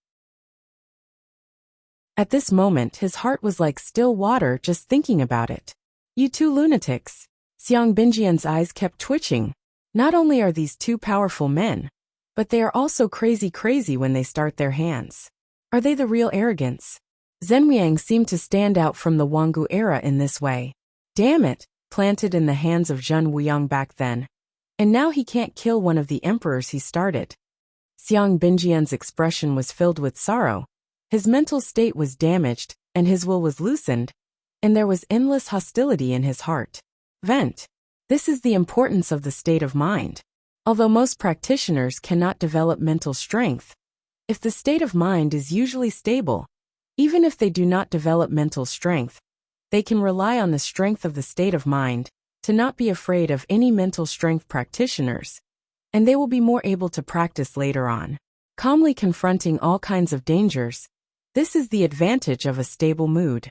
At this moment his heart was like still water just thinking about it. You two lunatics. Xiang Bingyan's eyes kept twitching. Not only are these two powerful men, but they are also crazy when they start their hands. Are they the real arrogance? Zhenwiang seemed to stand out from the Wangu era in this way. Damn it, planted in the hands of Zhen Wuyang back then. And now he can't kill one of the emperors he started. Xiang Bingyan's expression was filled with sorrow. His mental state was damaged, and his will was loosened, and there was endless hostility in his heart. Vent. This is the importance of the state of mind. Although most practitioners cannot develop mental strength, if the state of mind is usually stable, even if they do not develop mental strength, they can rely on the strength of the state of mind to not be afraid of any mental strength practitioners, and they will be more able to practice later on, calmly confronting all kinds of dangers. This is the advantage of a stable mood.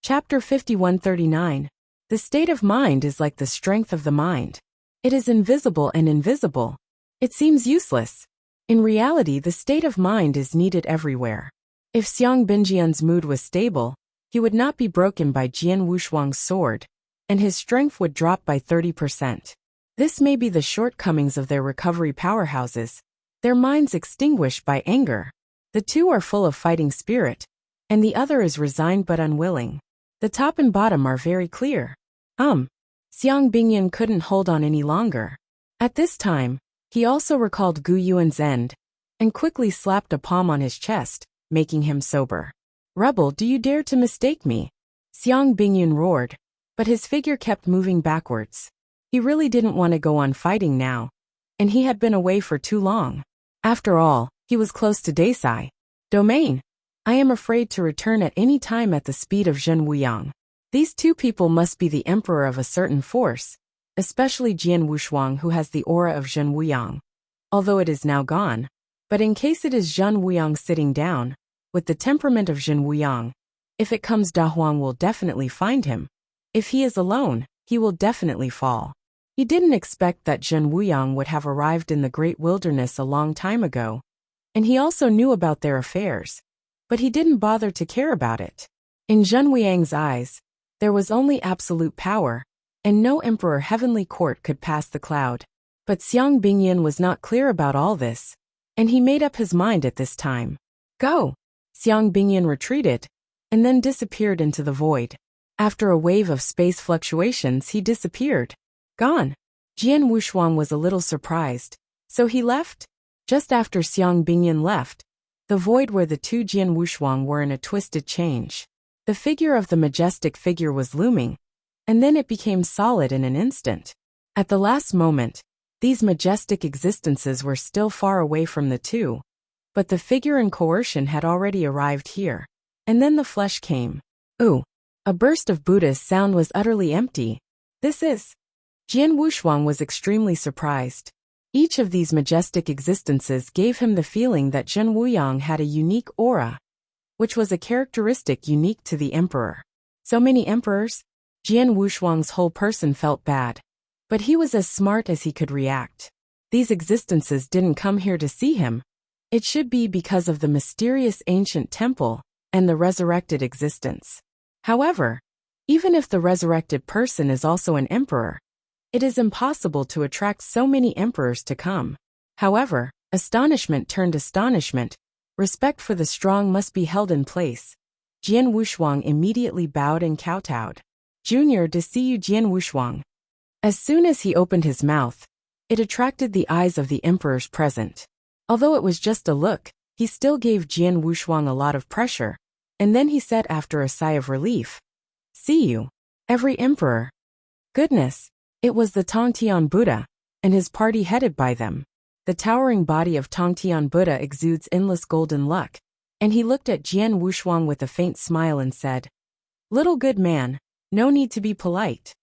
Chapter 5139. The state of mind is like the strength of the mind. It is invisible and invisible. It seems useless. In reality, the state of mind is needed everywhere. If Xiang Bingyan's mood was stable, he would not be broken by Jian Wushuang's sword, and his strength would drop by 30%. This may be the shortcomings of their recovery powerhouses, their minds extinguished by anger. The two are full of fighting spirit, and the other is resigned but unwilling. The top and bottom are very clear. Xiang Bingyan couldn't hold on any longer. At this time, he also recalled Gu Yuan's end, and quickly slapped a palm on his chest, making him sober. Rebel, do you dare to mistake me? Xiang Bingyan roared, but his figure kept moving backwards. He really didn't want to go on fighting now, and he had been away for too long. After all, he was close to Desai domain. I am afraid to return at any time at the speed of Zhen Wuyang. These two people must be the emperor of a certain force, especially Jian Wushuang, who has the aura of Zhen Wuyang, although it is now gone. But in case it is Zhen Wuyang sitting down, with the temperament of Zhen Wuyang, if it comes, Da Huang will definitely find him. If he is alone, he will definitely fall. He didn't expect that Zhen Wuyang would have arrived in the great wilderness a long time ago, and he also knew about their affairs, but he didn't bother to care about it. In Zhen Wujiang's eyes, there was only absolute power, and no emperor heavenly court could pass the cloud. But Xiang Bingyan was not clear about all this, and he made up his mind at this time. Go! Xiang Bingyan retreated, and then disappeared into the void. After a wave of space fluctuations, he disappeared. Gone. Jian Wushuang was a little surprised, so he left. Just after Xiang Bingyan left, the void where the two Jian Wushuang were in a twisted change. The figure of the majestic figure was looming, and then it became solid in an instant. At the last moment, these majestic existences were still far away from the two, but the figure in coercion had already arrived here. And then the flesh came. Ooh! A burst of Buddha's sound was utterly empty. This is... Jian Wushuang was extremely surprised. Each of these majestic existences gave him the feeling that Zhen Wuyang had a unique aura, which was a characteristic unique to the emperor. So many emperors? Jian Wushuang's whole person felt bad. But he was as smart as he could react. These existences didn't come here to see him. It should be because of the mysterious ancient temple and the resurrected existence. However, even if the resurrected person is also an emperor, it is impossible to attract so many emperors to come. However, astonishment turned astonishment. Respect for the strong must be held in place. Jian Wushuang immediately bowed and kowtowed. Junior, to see you, Jian Wushuang. As soon as he opened his mouth, it attracted the eyes of the emperors present. Although it was just a look, he still gave Jian Wushuang a lot of pressure, and then he said after a sigh of relief, "See you, every emperor." Goodness, it was the Tongtian Buddha, and his party headed by them. The towering body of Tongtian Buddha exudes endless golden luck, and he looked at Jian Wushuang with a faint smile and said, "Little good man, no need to be polite."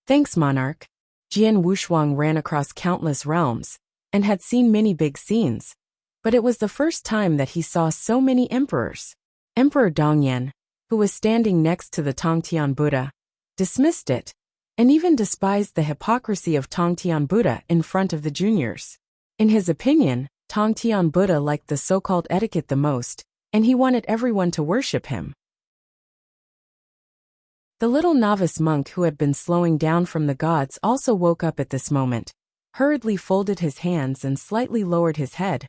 "Thanks, monarch." Jian Wushuang ran across countless realms, and had seen many big scenes, but it was the first time that he saw so many emperors. Emperor Dongyan, who was standing next to the Tongtian Buddha, dismissed it, and even despised the hypocrisy of Tongtian Buddha in front of the juniors. In his opinion, Tongtian Buddha liked the so-called etiquette the most, and he wanted everyone to worship him. The little novice monk who had been slowing down from the gods also woke up at this moment, hurriedly folded his hands and slightly lowered his head.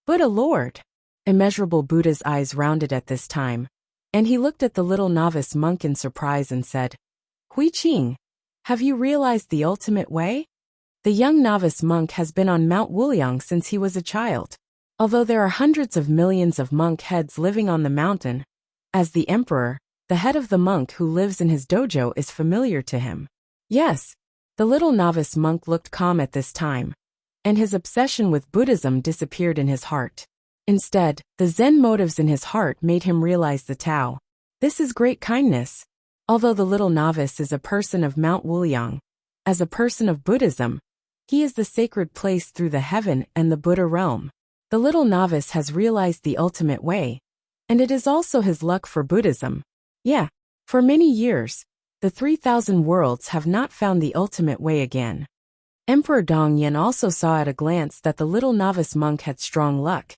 "Buddha Lord!" Immeasurable Buddha's eyes rounded at this time, and he looked at the little novice monk in surprise and said, "Hui Qing, have you realized the ultimate way?" The young novice monk has been on Mount Wuliang since he was a child. Although there are hundreds of millions of monk heads living on the mountain, as the emperor, the head of the monk who lives in his dojo is familiar to him. Yes, the little novice monk looked calm at this time, and his obsession with Buddhism disappeared in his heart. Instead, the Zen motives in his heart made him realize the Tao. This is great kindness. Although the little novice is a person of Mount Wuliang, as a person of Buddhism, he is the sacred place through the heaven and the Buddha realm. The little novice has realized the ultimate way, and it is also his luck for Buddhism. Yeah, for many years, the 3,000 worlds have not found the ultimate way again. Emperor Dongyan also saw at a glance that the little novice monk had strong luck,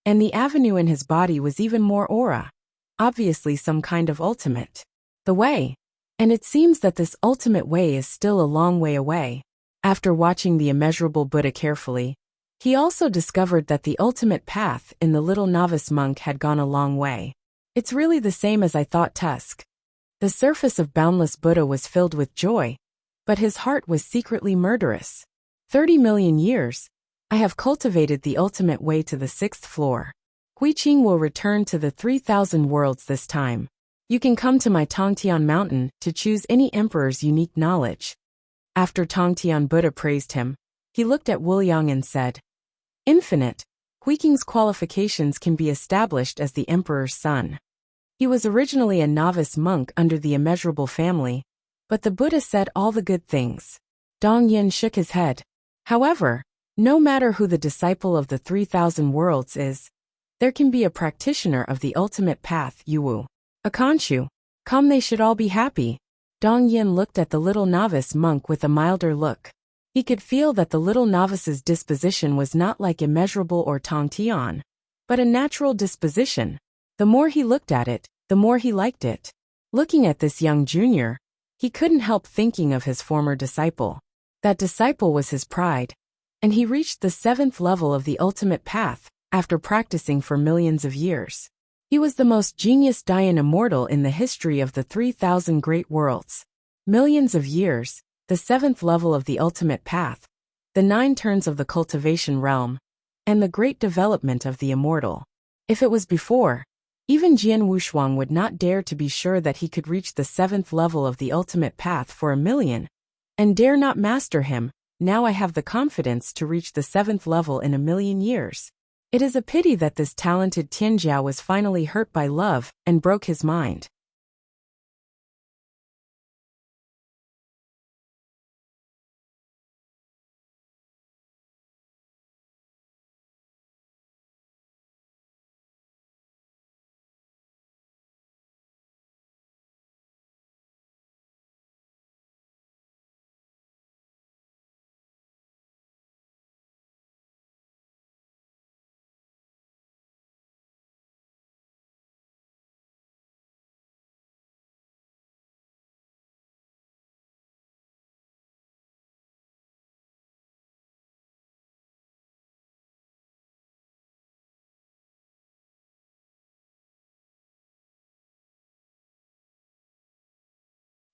and the avenue in his body was even more aura. Obviously some kind of ultimate. The way. And it seems that this ultimate way is still a long way away. After watching the immeasurable Buddha carefully, he also discovered that the ultimate path in the little novice monk had gone a long way. It's really the same as I thought. Tusk. The surface of boundless Buddha was filled with joy, but his heart was secretly murderous. 30 million years, I have cultivated the ultimate way to the 6th floor. Hui Qing will return to the 3,000 worlds this time. You can come to my Tongtian mountain to choose any emperor's unique knowledge. After Tongtian Buddha praised him, he looked at Wuliang and said, "Infinite, Hui Qing's qualifications can be established as the emperor's son. He was originally a novice monk under the immeasurable family, but the Buddha said all the good things." Dongyan shook his head. However, no matter who the disciple of the 3,000 worlds is, there can be a practitioner of the ultimate path. Yuwu. A Khonshu. Come, they should all be happy. Dongyan looked at the little novice monk with a milder look. He could feel that the little novice's disposition was not like immeasurable or Tongtian, but a natural disposition. The more he looked at it, the more he liked it. Looking at this young junior, he couldn't help thinking of his former disciple. That disciple was his pride, and he reached the 7th level of the ultimate path after practicing for millions of years. He was the most genius Dayan immortal in the history of the 3,000 great worlds. Millions of years, the 7th level of the ultimate path, the 9 turns of the cultivation realm, and the great development of the immortal. If it was before, even Jian Wushuang would not dare to be sure that he could reach the 7th level of the ultimate path for a million, and dare not master him. Now I have the confidence to reach the 7th level in a million years. It is a pity that this talented Tianjiao was finally hurt by love and broke his mind.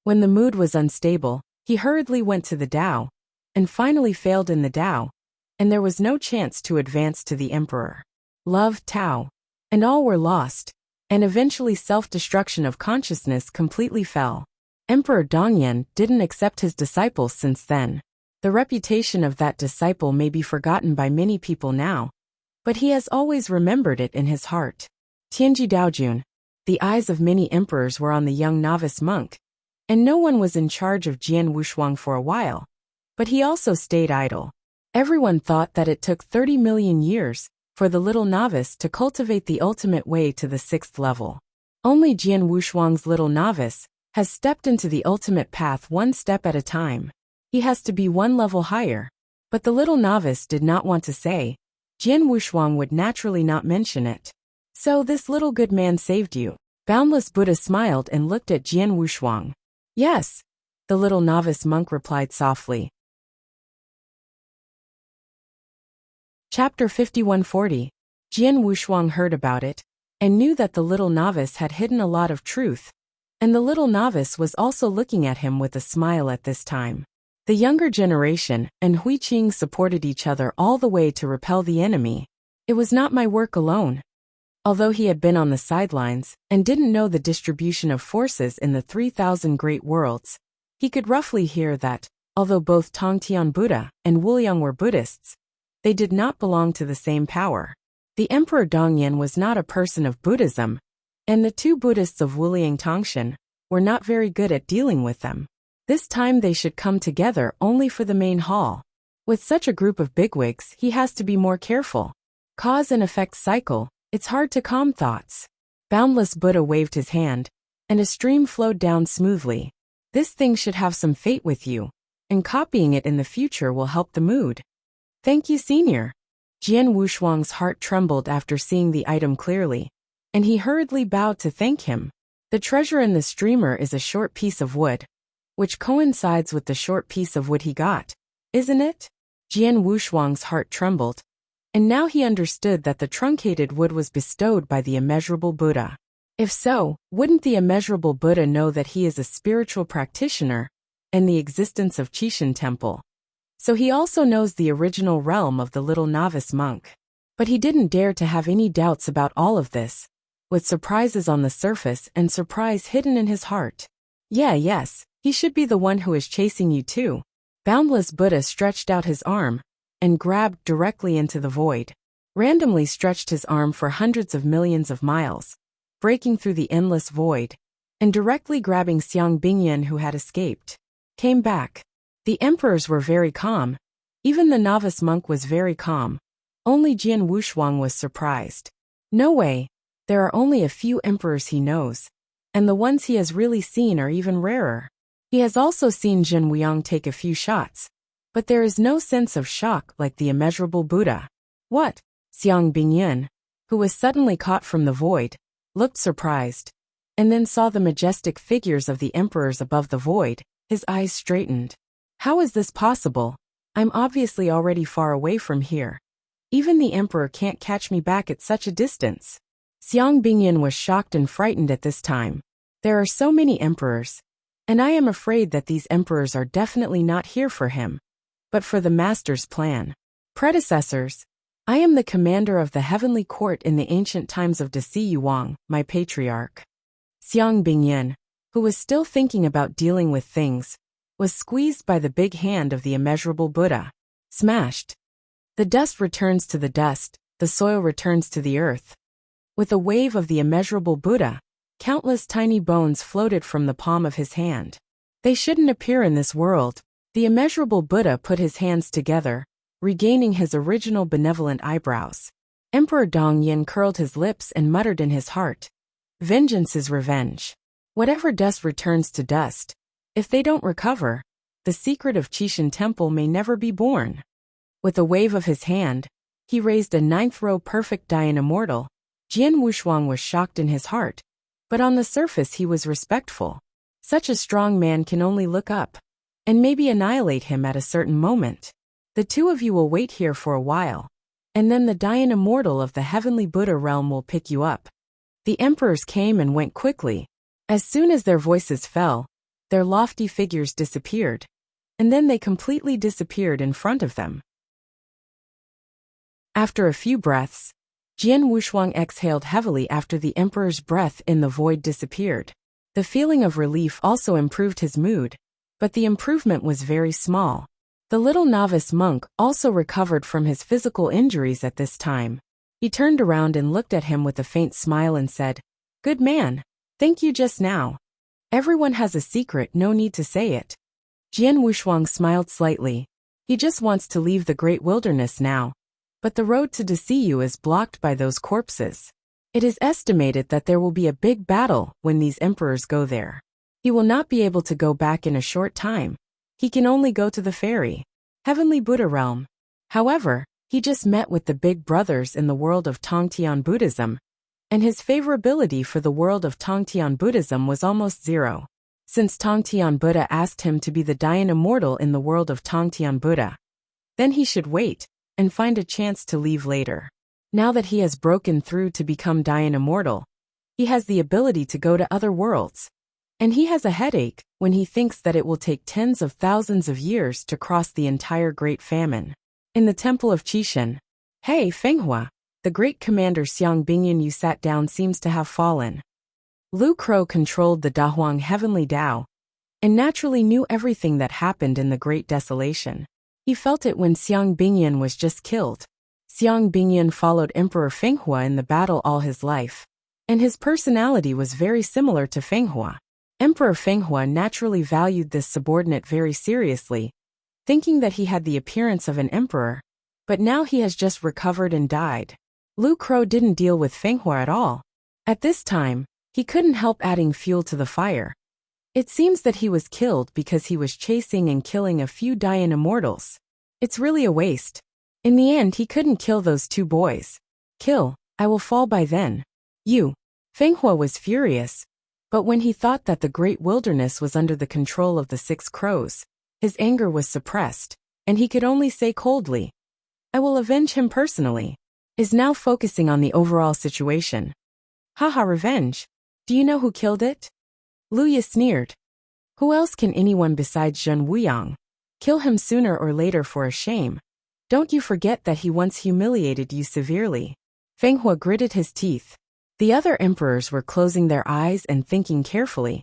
When the mood was unstable, he hurriedly went to the Tao, and finally failed in the Tao, and there was no chance to advance to the emperor. Love, Tao, and all were lost, and eventually self-destruction of consciousness completely fell. Emperor Dongyan didn't accept his disciple since then. The reputation of that disciple may be forgotten by many people now, but he has always remembered it in his heart. Tianji Daojun, the eyes of many emperors were on the young novice monk, and no one was in charge of Jian Wushuang for a while, but he also stayed idle. Everyone thought that it took 30 million years for the little novice to cultivate the ultimate way to the 6th level. Only Jian Wushuang's little novice has stepped into the ultimate path one step at a time. He has to be one level higher. But the little novice did not want to say. Jian Wushuang would naturally not mention it. So this little good man saved you. Boundless Buddha smiled and looked at Jian Wushuang. Yes, the little novice monk replied softly. Chapter 5140. Jian Wushuang heard about it, and knew that the little novice had hidden a lot of truth, and the little novice was also looking at him with a smile at this time. The younger generation and Hui Qing supported each other all the way to repel the enemy. It was not my work alone. Although he had been on the sidelines and didn't know the distribution of forces in the 3,000 great worlds, he could roughly hear that, although both Tongtian Buddha and Wuliang were Buddhists, they did not belong to the same power. The Emperor Dongyan was not a person of Buddhism, and the 2 Buddhists of Wuliang Tongshan were not very good at dealing with them. This time they should come together only for the main hall. With such a group of bigwigs, he has to be more careful. Cause and effect cycle. It's hard to calm thoughts. Boundless Buddha waved his hand, and a stream flowed down smoothly. This thing should have some fate with you, and copying it in the future will help the mood. Thank you, Senior. Jian Wushuang's heart trembled after seeing the item clearly, and he hurriedly bowed to thank him. The treasure in the streamer is a short piece of wood, which coincides with the short piece of wood he got, isn't it? Jian Wushuang's heart trembled, and now he understood that the truncated wood was bestowed by the immeasurable Buddha. If so, wouldn't the immeasurable Buddha know that he is a spiritual practitioner and the existence of Qishan Temple? So he also knows the original realm of the little novice monk. But he didn't dare to have any doubts about all of this, with surprises on the surface and surprise hidden in his heart. Yes, he should be the one who is chasing you too. Boundless Buddha stretched out his arm and grabbed directly into the void. Randomly stretched his arm for hundreds of millions of miles, breaking through the endless void, and directly grabbing Xiang Bingyan, who had escaped. Came back. The emperors were very calm. Even the novice monk was very calm. Only Jian Wushuang was surprised. No way. There are only a few emperors he knows, and the ones he has really seen are even rarer. He has also seen Zhen Wuyang take a few shots, but there is no sense of shock like the immeasurable Buddha. What? Xiang Bingyan, who was suddenly caught from the void, looked surprised, and then saw the majestic figures of the emperors above the void. His eyes straightened. How is this possible? I'm obviously already far away from here. Even the emperor can't catch me back at such a distance. Xiang Bingyan was shocked and frightened at this time. There are so many emperors, and I am afraid that these emperors are definitely not here for him, but for the master's plan. Predecessors, I am the commander of the heavenly court in the ancient times of Deci Yuang, my patriarch. Xiang Bingyan, who was still thinking about dealing with things, was squeezed by the big hand of the immeasurable Buddha. Smashed. The dust returns to the dust, the soil returns to the earth. With a wave of the immeasurable Buddha, countless tiny bones floated from the palm of his hand. They shouldn't appear in this world. The immeasurable Buddha put his hands together, regaining his original benevolent eyebrows. Emperor Dongyin curled his lips and muttered in his heart, "Vengeance is revenge. Whatever dust returns to dust. If they don't recover, the secret of Qishan Temple may never be born." With a wave of his hand, he raised a 9th-row perfect Dian Immortal. Jian Wushuang was shocked in his heart, but on the surface he was respectful. Such a strong man can only look up, and maybe annihilate him at a certain moment. The two of you will wait here for a while, and then the Dian Immortal of the heavenly Buddha realm will pick you up. The emperors came and went quickly. As soon as their voices fell, their lofty figures disappeared, and then they completely disappeared in front of them. After a few breaths, Jian Wushuang exhaled heavily after the emperor's breath in the void disappeared. The feeling of relief also improved his mood, but the improvement was very small. The little novice monk also recovered from his physical injuries at this time. He turned around and looked at him with a faint smile and said, "Good man, thank you just now. Everyone has a secret, no need to say it." Jian Wushuang smiled slightly. He just wants to leave the great wilderness now. But the road to Deci is blocked by those corpses. It is estimated that there will be a big battle when these emperors go there. He will not be able to go back in a short time. He can only go to the fairy, heavenly Buddha realm. However, he just met with the big brothers in the world of Tongtian Buddhism, and his favorability for the world of Tongtian Buddhism was almost zero. Since Tongtian Buddha asked him to be the Dian Immortal in the world of Tongtian Buddha, then he should wait and find a chance to leave later. Now that he has broken through to become Dian Immortal, he has the ability to go to other worlds. And he has a headache when he thinks that it will take tens of thousands of years to cross the entire Great Famine. In the Temple of Qishan, "Hey, Fenghua, the great commander Xiang Bingyan you sat down seems to have fallen." Lu Crow controlled the Dahuang Heavenly Tao, and naturally knew everything that happened in the Great Desolation. He felt it when Xiang Bingyan was just killed. Xiang Bingyan followed Emperor Fenghua in the battle all his life, and his personality was very similar to Fenghua. Emperor Fenghua naturally valued this subordinate very seriously, thinking that he had the appearance of an emperor, but now he has just recovered and died. Lu Crow didn't deal with Fenghua at all. At this time, he couldn't help adding fuel to the fire. It seems that he was killed because he was chasing and killing a few Dian Immortals. It's really a waste. In the end, he couldn't kill those two boys. "Kill, I will fall by then. You." Fenghua was furious, but when he thought that the great wilderness was under the control of the 6 crows, his anger was suppressed, and he could only say coldly, "I will avenge him personally." Is now focusing on the overall situation. "Haha, revenge. Do you know who killed it?" Luya sneered. "Who else can anyone besides Zhen Wuyang? Kill him sooner or later for a shame. Don't you forget that he once humiliated you severely." Fenghua gritted his teeth. The other emperors were closing their eyes and thinking carefully,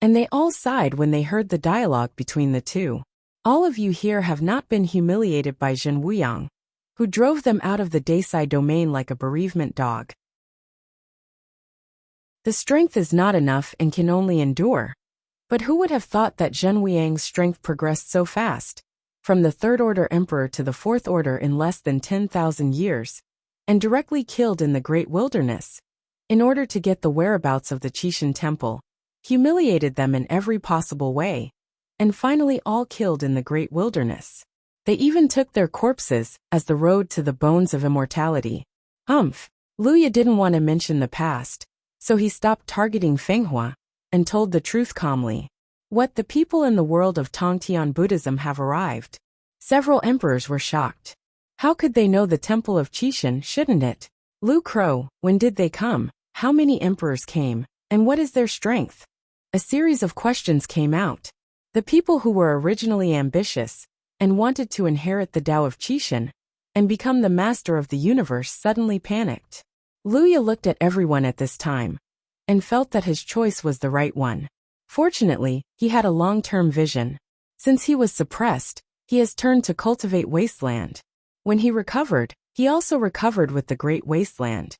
and they all sighed when they heard the dialogue between the two. "All of you here have not been humiliated by Zhen Wuyang, who drove them out of the Desai domain like a bereavement dog. The strength is not enough and can only endure. But who would have thought that Zhen Wuyang's strength progressed so fast, from the 3rd Order Emperor to the 4th Order in less than 10,000 years, and directly killed in the Great Wilderness, in order to get the whereabouts of the Qishan Temple, humiliated them in every possible way, and finally all killed in the Great Wilderness. They even took their corpses as the road to the bones of immortality. Humph! Luya didn't want to mention the past, so he stopped targeting Fenghua and told the truth calmly. What, the people in the world of Tongtian Buddhism have arrived? Several emperors were shocked. How could they know the Temple of Qishan, shouldn't it? Lu Crow, when did they come? How many emperors came? And what is their strength? A series of questions came out. The people who were originally ambitious and wanted to inherit the Tao of Qishan and become the master of the universe suddenly panicked. Luya looked at everyone at this time and felt that his choice was the right one. Fortunately, he had a long-term vision. Since he was suppressed, he has turned to cultivate wasteland. When he recovered, he also recovered with the Great Wasteland.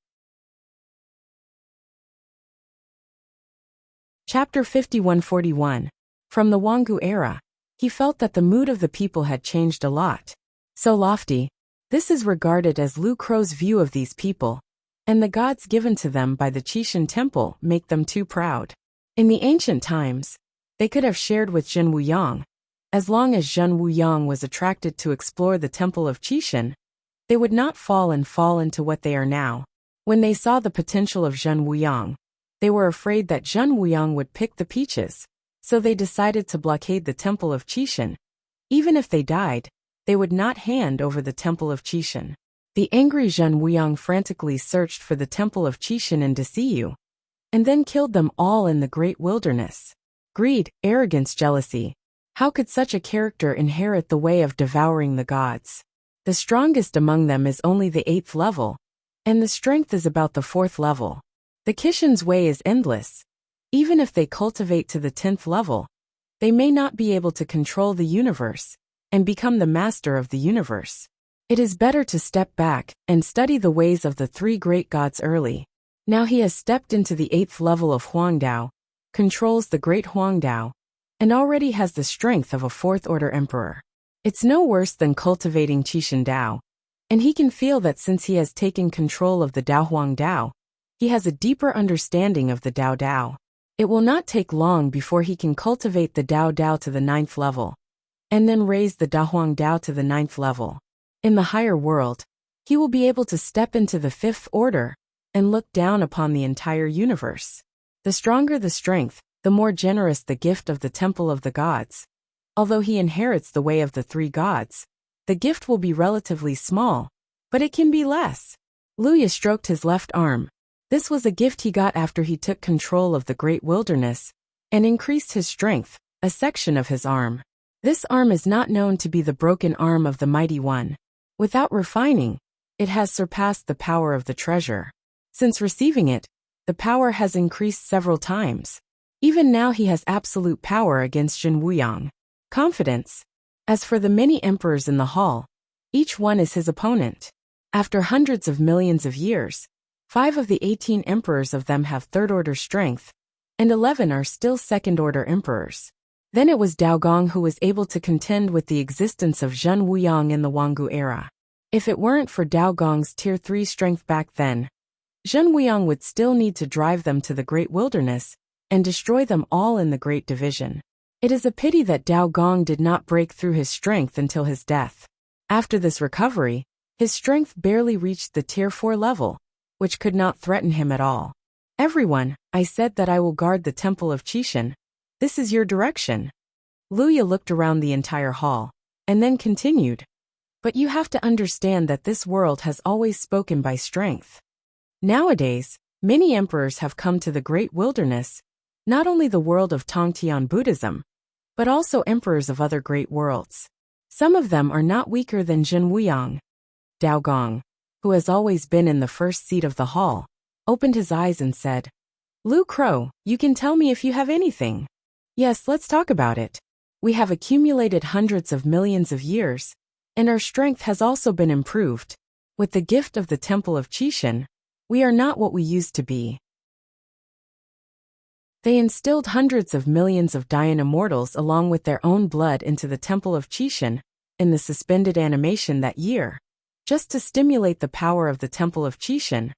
Chapter 5141. From the Wangu era, he felt that the mood of the people had changed a lot. So lofty, this is regarded as Lu Crow's view of these people, and the gods given to them by the Qishan temple make them too proud. In the ancient times, they could have shared with Zhen Wuyang. As long as Zhen Wuyang was attracted to explore the Temple of Qishan, they would not fall into what they are now. When they saw the potential of Zhen Wuyang, they were afraid that Zhen Wuyang would pick the peaches, so they decided to blockade the Temple of Qishan. Even if they died, they would not hand over the Temple of Qishan. The angry Zhen Wuyang frantically searched for the Temple of Qishan in Desiyu, and then killed them all in the great wilderness. Greed, arrogance, jealousy. How could such a character inherit the way of devouring the gods? The strongest among them is only the 8th level, and the strength is about the 4th level. The Qishan's way is endless. Even if they cultivate to the 10th level, they may not be able to control the universe and become the master of the universe. It is better to step back and study the ways of the 3 great gods early. Now he has stepped into the 8th level of Huangdao, controls the great Huangdao, and already has the strength of a 4th-order emperor. It's no worse than cultivating Qishan Dao, and he can feel that since he has taken control of the Dao Huangdao, he has a deeper understanding of the Dao Dao. It will not take long before he can cultivate the Dao Dao to the 9th level, and then raise the Dao Huangdao to the 9th level. In the higher world, he will be able to step into the 5th order and look down upon the entire universe. The stronger the strength, the more generous the gift of the Temple of the Gods. Although he inherits the way of the 3 gods, the gift will be relatively small, but it can be less. Luya stroked his left arm. This was a gift he got after he took control of the great wilderness and increased his strength, a section of his arm. This arm is not known to be the broken arm of the Mighty One. Without refining, it has surpassed the power of the treasure. Since receiving it, the power has increased several times. Even now he has absolute power against Zhen Wuyang. Confidence. As for the many emperors in the hall, each one is his opponent. After hundreds of millions of years, 5 of the 18 emperors of them have 3rd-order strength, and 11 are still 2nd-order emperors. Then it was Dao Gong who was able to contend with the existence of Zhen Wuyang in the Wangu era. If it weren't for Dao Gong's Tier 3 strength back then, Zhen Wuyang would still need to drive them to the Great Wilderness and destroy them all in the Great Division. It is a pity that Dao Gong did not break through his strength until his death. After this recovery, his strength barely reached the Tier 4 level, which could not threaten him at all. Everyone, I said that I will guard the Temple of Qishan. This is your direction. Luya looked around the entire hall, and then continued. But you have to understand that this world has always spoken by strength. Nowadays, many emperors have come to the Great Wilderness, not only the world of Tongtian Buddhism, but also emperors of other great worlds. Some of them are not weaker than Zhen Wuyang. Dao Gong, who has always been in the first seat of the hall, opened his eyes and said, Lu Crow, you can tell me if you have anything. Yes, let's talk about it. We have accumulated hundreds of millions of years, and our strength has also been improved. With the gift of the Temple of Qishan, we are not what we used to be. They instilled hundreds of millions of Dayan immortals along with their own blood into the Temple of Qishan in the suspended animation that year, just to stimulate the power of the Temple of Qishan.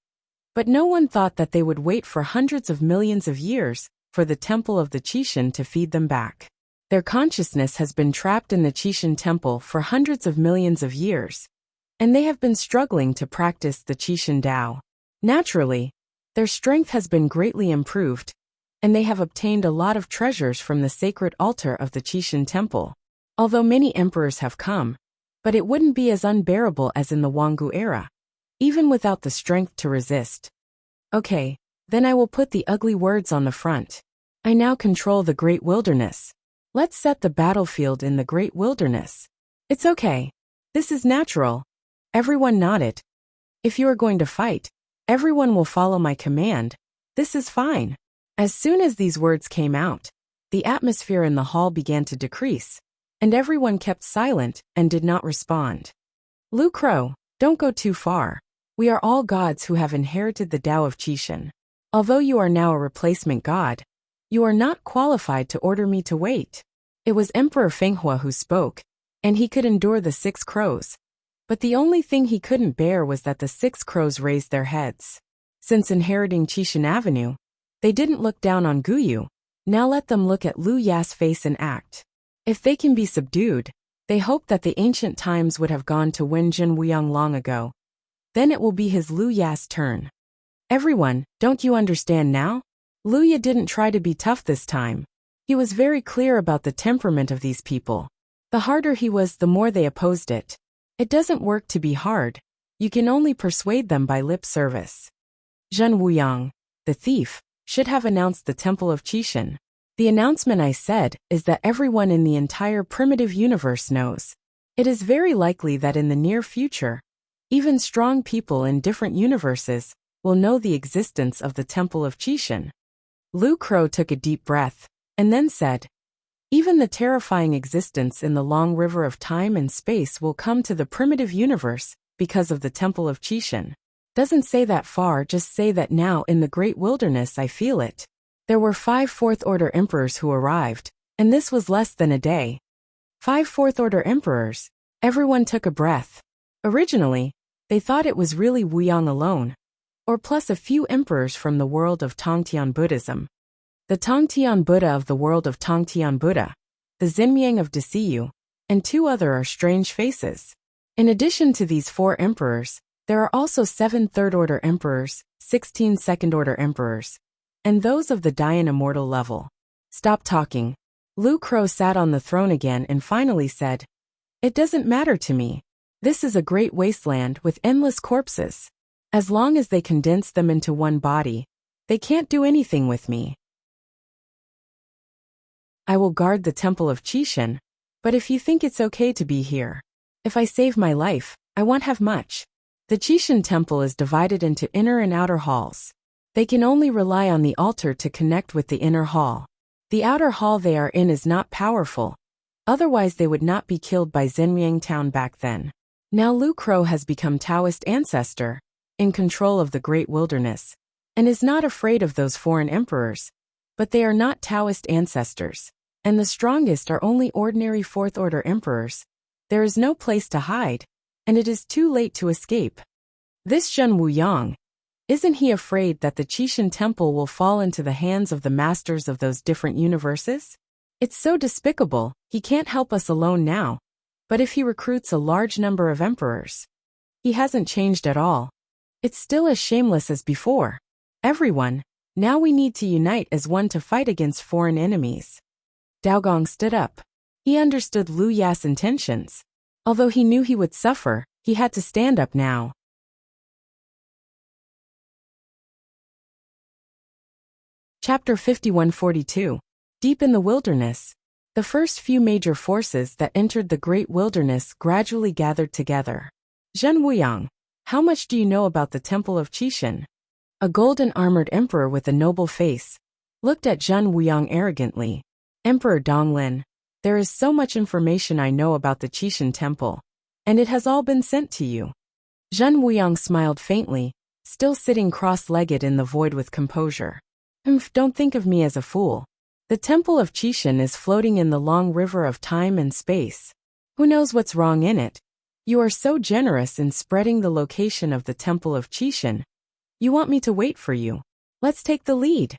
But no one thought that they would wait for hundreds of millions of years for the Temple of the Qishan to feed them back. Their consciousness has been trapped in the Qishan Temple for hundreds of millions of years, and they have been struggling to practice the Qishan Dao. Naturally, their strength has been greatly improved, and they have obtained a lot of treasures from the sacred altar of the Qixin Temple. Although many emperors have come, but it wouldn't be as unbearable as in the Wanggu era, even without the strength to resist. Okay, then I will put the ugly words on the front. I now control the great wilderness. Let's set the battlefield in the great wilderness. It's okay. This is natural. Everyone nodded. If you are going to fight, everyone will follow my command. This is fine. As soon as these words came out, the atmosphere in the hall began to decrease, and everyone kept silent and did not respond. Lu Crow, don't go too far. We are all gods who have inherited the Tao of Qixin. Although you are now a replacement god, you are not qualified to order me to wait. It was Emperor Fenghua who spoke, and he could endure the 6 crows. But the only thing he couldn't bear was that the 6 crows raised their heads. Since inheriting Qixin Avenue, they didn't look down on Guyu. Now let them look at Lu Ya's face and act. If they can be subdued, they hope that the ancient times would have gone to Wen Jin Wuyang long ago. Then it will be his Lu Ya's turn. Everyone, don't you understand now? Lu Ya didn't try to be tough this time. He was very clear about the temperament of these people. The harder he was, the more they opposed it. It doesn't work to be hard. You can only persuade them by lip service. Zhen Wuyang, the thief, should have announced the Temple of Qixin. The announcement I said is that everyone in the entire primitive universe knows. It is very likely that in the near future, even strong people in different universes will know the existence of the Temple of Qixin. Lu Crow took a deep breath, and then said, even the terrifying existence in the long river of time and space will come to the primitive universe because of the Temple of Qixin. Doesn't say that far, just say that now in the great wilderness I feel it. There were 5 fourth-order emperors who arrived, and this was less than a day. 5 fourth-order emperors. Everyone took a breath. Originally, they thought it was really Wuyang alone, or plus a few emperors from the world of Tongtian Buddhism. The Tongtian Buddha of the world of Tongtian Buddha, the Xinmiang of Desiyu, and 2 other are strange faces. In addition to these 4 emperors, there are also 7 third-order emperors, 16 second-order emperors, and those of the Dian immortal level. Stop talking. Lu Crow sat on the throne again and finally said, it doesn't matter to me. This is a great wasteland with endless corpses. As long as they condense them into one body, they can't do anything with me. I will guard the Temple of Qixin, but if you think it's okay to be here, if I save my life, I won't have much. The Qixin Temple is divided into inner and outer halls. They can only rely on the altar to connect with the inner hall. The outer hall they are in is not powerful, otherwise they would not be killed by Xinmiang Town back then. Now Lu Crow has become Taoist ancestor, in control of the great wilderness, and is not afraid of those foreign emperors, but they are not Taoist ancestors, and the strongest are only ordinary 4th-order emperors. There is no place to hide, and it is too late to escape. This Zhen Wuyang, isn't he afraid that the Qixin Temple will fall into the hands of the masters of those different universes? It's so despicable, he can't help us alone now. But if he recruits a large number of emperors, he hasn't changed at all. It's still as shameless as before. Everyone, now we need to unite as one to fight against foreign enemies. Daogong stood up. He understood Lu Ya's intentions. Although he knew he would suffer, he had to stand up now. Chapter 5142. Deep in the wilderness. The first few major forces that entered the great wilderness gradually gathered together. Zhen Wuyang, how much do you know about the Temple of Qixin? A golden-armored emperor with a noble face looked at Zhen Wuyang arrogantly. Emperor Donglin, there is so much information I know about the Qixin Temple, and it has all been sent to you. Zhen Wuyang smiled faintly, still sitting cross-legged in the void with composure. Don't think of me as a fool. The Temple of Qixin is floating in the long river of time and space. Who knows what's wrong in it? You are so generous in spreading the location of the Temple of Qixin. You want me to wait for you. Let's take the lead.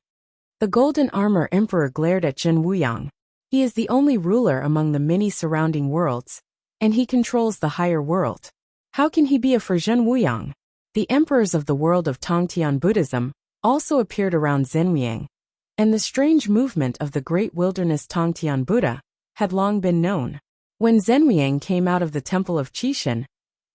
The Golden Armor Emperor glared at Zhen Wuyang. He is the only ruler among the many surrounding worlds, and he controls the higher world. How can he be a for Zhen Wuyang? The emperors of the world of Tongtian Buddhism also appeared around Zhenwuyang, and the strange movement of the great wilderness Tongtian Buddha had long been known. When Zhenwuyang came out of the temple of Qixin,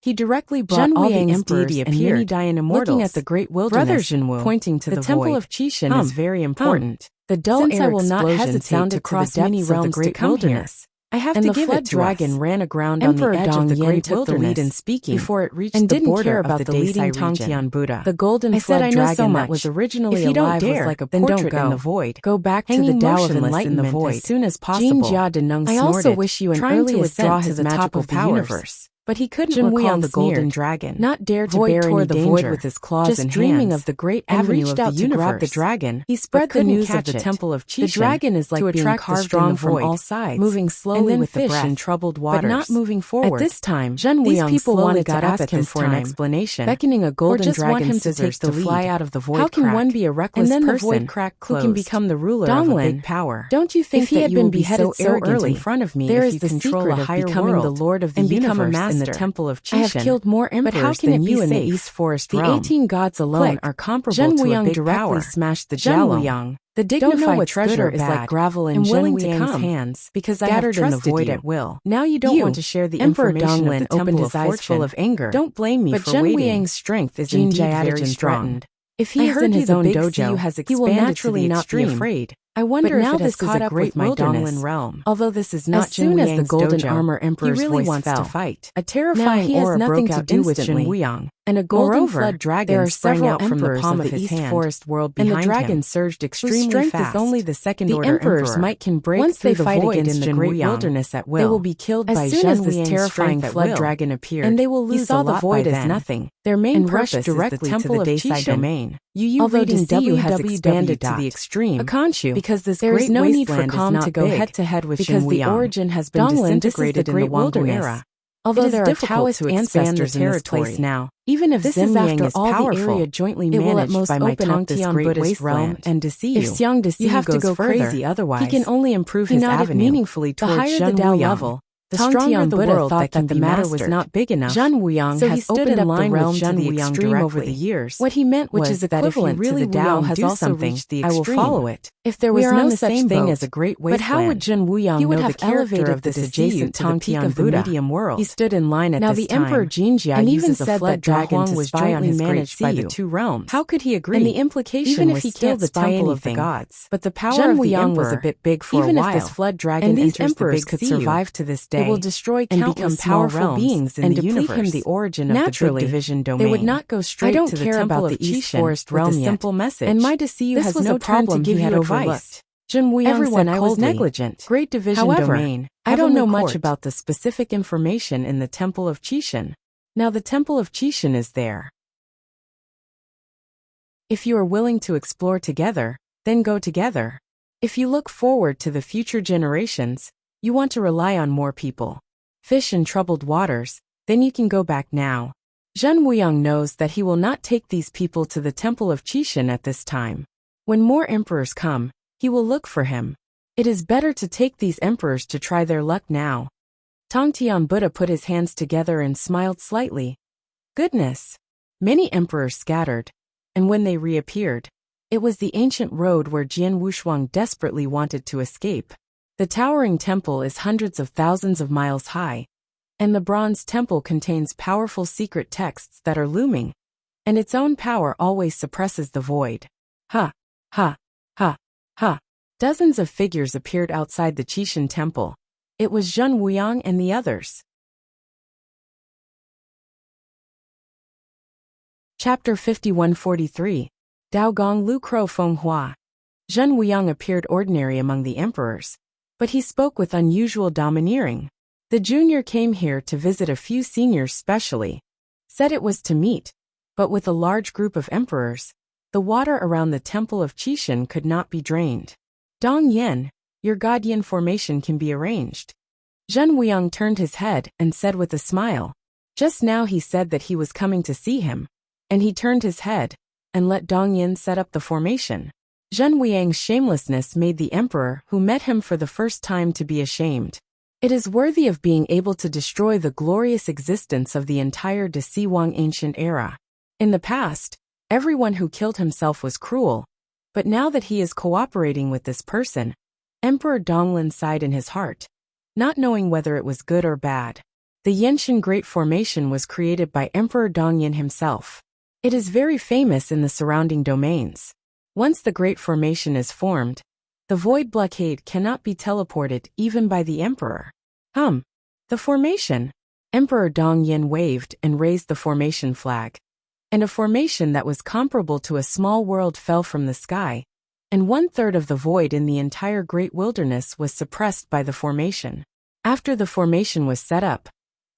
he directly brought all the emperors and many Dayan immortals. Looking at the great wilderness, Brother Zhenwu, pointing to the temple of Qixin is very important. The dull Since air I will not explosion hesitate sounded to cross the depths many of the realms great to come wilderness. I have And to the give flood it to dragon us. ran aground Emperor on the edge Dong of the Yen great took the lead wilderness in speaking before it reached and the didn't border care of about the the leading Deisai region. Tongtian Buddha. The golden I said, flood I know so dragon that much. was originally If you don't alive dare, was like a then don't portrait go. in the void. Go back to the Hanging Tao of motionless in the enlightenment void as soon as Jin possible. Jia Deneng I also snorted, wish you an trying early to withdraw ascent to his the top magical of the powers. universe. But he couldn't Jin recall Wuyang the the golden golden dragon, not dare to void bear tore any the danger, void with his claws just and dreaming hands, of the great and avenue reached of out the to grab the universe. dragon. He spread the couldn't news of catch the it. temple of Qixin. The dragon is like to being attract the carved strong in the from void, all sides, moving slowly and with the fish breath, in troubled waters, but not moving forward. At this time, Jin these Wuyang people slowly wanted got to up ask at him this for an time, explanation, beckoning a golden or just want dragon him to scissors take the to fly lead. out of the void How can crack. one be a reckless And then the person void crack who closed. can become the ruler of a Donglin, big power? don't you think If he that had you been will be beheaded so so arrogant early, in front of me there if is you the control secret a of higher becoming world the lord of the and become a universe master in the temple of I have Qixin? killed more But how emperors can than it be you in the safe? East Forest The realm. 18 gods alone Click. are comparable Jin to a Wuyang big directly power. smashed the Jin Jialong. Wuyang, The don't know dignified what's treasure good or is bad, like gravel in and Jin willing to Wuyang's come, hands because I have scattered in the trusted void you. at will. Now you don't You, want to share the Emperor information of Donglin, the temple opened of his eyes fortune. full of anger. Don't blame me But for Jin waiting. Wuyang's strength is Jin indeed Jiadigen very strong. threatened. If he I is heard in you his the own big dojo, Siu has he will expanded to naturally the not be extreme. afraid. I wonder But now if it has this is caught a up great with my wilderness. Donglin realm. Although this is not As soon as the Jin golden Wuyang's armor dojo, emperor's he really voice wants fell. to fight. A terrifying Now, he has aura nothing broke to out do with instantly, Jin Wuyang, and a golden Moreover, flood dragon there are sprang several out from the emperors palm of of the his East hand, Forest world and behind the dragon him, surged whose extremely strength fast. is only the second The order emperor's emperor. might can break Once through they the fight void against in the Jin great Wuyang, wilderness at will. they will be killed As by soon Jin as this Wuyang's terrifying strength at flood will, dragon appeared, and they will he lose saw a the lot void by as then. nothing. Their main And purpose rushed is directly the to temple the of Deisai Qixin. domain. Although reading Siu has expanded to dot. the extreme, Akanshu, because this there is great no need for wasteland is Calm not to go big, head-to-head with because Jin the Wuyang. origin has been Donglin, disintegrated this is the in the great Wanggu wilderness. era. Although It is there are difficult Taoist to expand ancestors the in this territories place now. Even if This is Zhenwuyang after is all powerful, the area jointly it will at managed most by my open up this Tongtian great Buddhist wasteland realm. and deceive If you. Xiang Desiu You have to goes go further, crazy otherwise. he can only improve his nodded avenue. meaningfully The towards higher Jin the Dao Wuyang. level, The Tongtian stronger the Buddha world thought that the the matter matter was was not not big enough. Jin Wuyang So he has stood opened in up line the with realm Jin to the Wuyang extreme over the directly. years. What he meant which was is that if he equivalent really to the Dao Wuyang has do also something, reached the I will extreme. follow it. If there We was are no on the such same thing boat. as a great But how would wasteland, Jin Wuyang he would know have the character elevated of the this Siu adjacent to the peak Tongtian of the Buddha? medium world. He stood in line at Now this the Emperor time, Jin Jia and uses even a said flood that dragon dragon was to spy on jointly his great managed by the Siu. two realms. How could he agree? And the implication Even if was he still can't the spy temple of the anything. gods. But the power Jin of the Wuyang Emperor, was a bit big for even a if while, this flood dragon and these enters the emperors big could Siu, survive to this day. it will destroy and countless become small powerful realms beings in and the deplete universe. him the origin of Naturally, the big division domain. they would not go straight I don't to the care temple about of the East Qixin Forest with a realm yet, simple message. and my Desiu This has was no a turn to problem give he you had advice. overlooked. Jin Wuyang Everyone said I was coldly, negligent. Great division However, domain. I don't Heavenly know much Court. about the specific information in the temple of Qixin. Now the temple of Qixin is there. If you are willing to explore together, then go together. If you look forward to the future generations, you want to rely on more people. Fish in troubled waters, then you can go back now. Jin Wuyang knows that he will not take these people to the temple of Qixin at this time. When more emperors come, he will look for him. It is better to take these emperors to try their luck now. Tongtian Buddha put his hands together and smiled slightly. Goodness! Many emperors scattered, and when they reappeared, it was the ancient road where Jian Wushuang desperately wanted to escape. The towering temple is hundreds of thousands of miles high, and the bronze temple contains powerful secret texts that are looming, and its own power always suppresses the void. Ha! Ha! Ha! Ha! Dozens of figures appeared outside the Qixin temple. It was Jin Wuyang and the others. Chapter 5143. Dao Gong Lu Crow Feng Hua. Jin Wuyang appeared ordinary among the emperors, but he spoke with unusual domineering. The junior came here to visit a few seniors specially. Said it was to meet, but with a large group of emperors, the water around the temple of Qixin could not be drained. Dong Yen, your Guardian formation can be arranged. Jin Wuyang turned his head and said with a smile. Just now he said that he was coming to see him, and he turned his head and let Dong Yen set up the formation. Jin Wuyang's shamelessness made the emperor who met him for the first time to be ashamed. It is worthy of being able to destroy the glorious existence of the entire Desiwang ancient era. In the past, everyone who killed himself was cruel, but now that he is cooperating with this person, Emperor Donglin sighed in his heart, not knowing whether it was good or bad. The Yenshin Great Formation was created by Emperor Dongyin himself. It is very famous in the surrounding domains. Once the Great Formation is formed, the void blockade cannot be teleported even by the Emperor. The formation. Emperor Dongyin waved and raised the formation flag, and a formation that was comparable to a small world fell from the sky, and 1/3 of the void in the entire Great Wilderness was suppressed by the formation. After the formation was set up,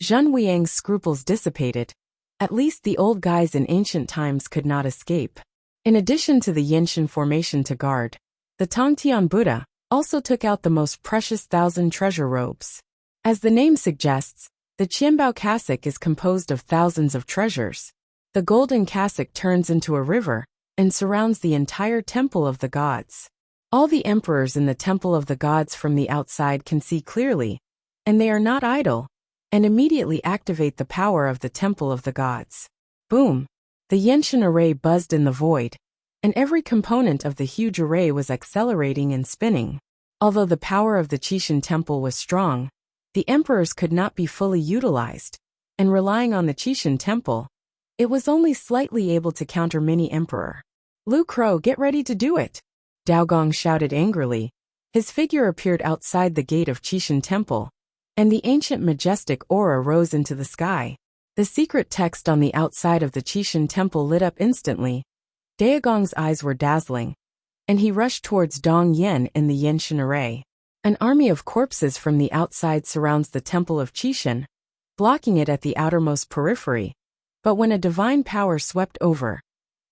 Zhen Wuiang's scruples dissipated. At least the old guys in ancient times could not escape. In addition to the Yenshin formation to guard, the Tongtian Buddha also took out the most precious 1,000 treasure robes. As the name suggests, the Qianbao cassock is composed of thousands of treasures. The golden cassock turns into a river and surrounds the entire temple of the gods. All the emperors in the temple of the gods from the outside can see clearly, and they are not idle, and immediately activate the power of the temple of the gods. Boom! The Yenshin array buzzed in the void, and every component of the huge array was accelerating and spinning. Although the power of the Qixin temple was strong, the emperors could not be fully utilized, and relying on the Qixin temple, it was only slightly able to counter mini emperor. Lu Crow, get ready to do it! Dao Gong shouted angrily. His figure appeared outside the gate of Qixin temple, and the ancient majestic aura rose into the sky. The secret text on the outside of the Qixin temple lit up instantly. Daogong's eyes were dazzling, and he rushed towards Dong Yen in the Yenshin array. An army of corpses from the outside surrounds the temple of Qixin, blocking it at the outermost periphery. But when a divine power swept over,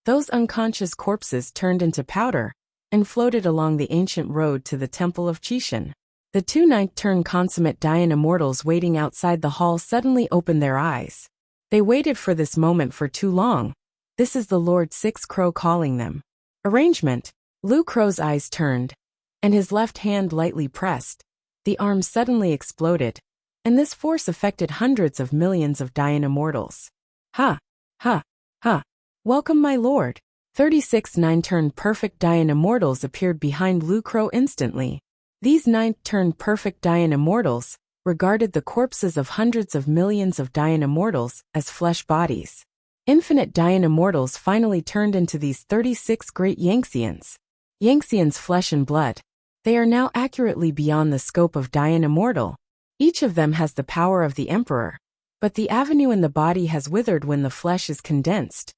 those unconscious corpses turned into powder and floated along the ancient road to the temple of Qixin. The two ninth-turn consummate Dayan immortals waiting outside the hall suddenly opened their eyes. They waited for this moment for too long. This is the Lord Six Crow calling them. Arrangement. Lu Crow's eyes turned, and his left hand lightly pressed. The arm suddenly exploded, and this force affected hundreds of millions of Dayan immortals. Ha! Ha! Ha! Welcome, my lord. 36 nine-turn perfect Dayan immortals appeared behind Lu Crow instantly. These ninth-turn perfect Dayan immortals regarded the corpses of hundreds of millions of Dayan immortals as flesh bodies. Infinite Dayan immortals finally turned into these 36 great Yangxians. Yangxians flesh and blood. They are now accurately beyond the scope of Dayan immortal. Each of them has the power of the emperor, but the avenue in the body has withered when the flesh is condensed,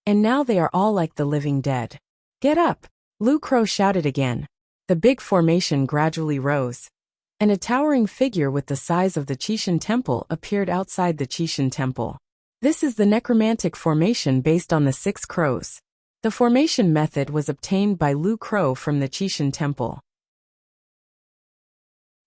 and now they are all like the living dead. Get up! Lu Crow shouted again. The big formation gradually rose, and a towering figure with the size of the Qixin temple appeared outside the Qixin temple. This is the necromantic formation based on the 6 crows. The formation method was obtained by Lu Crow from the Qixin temple.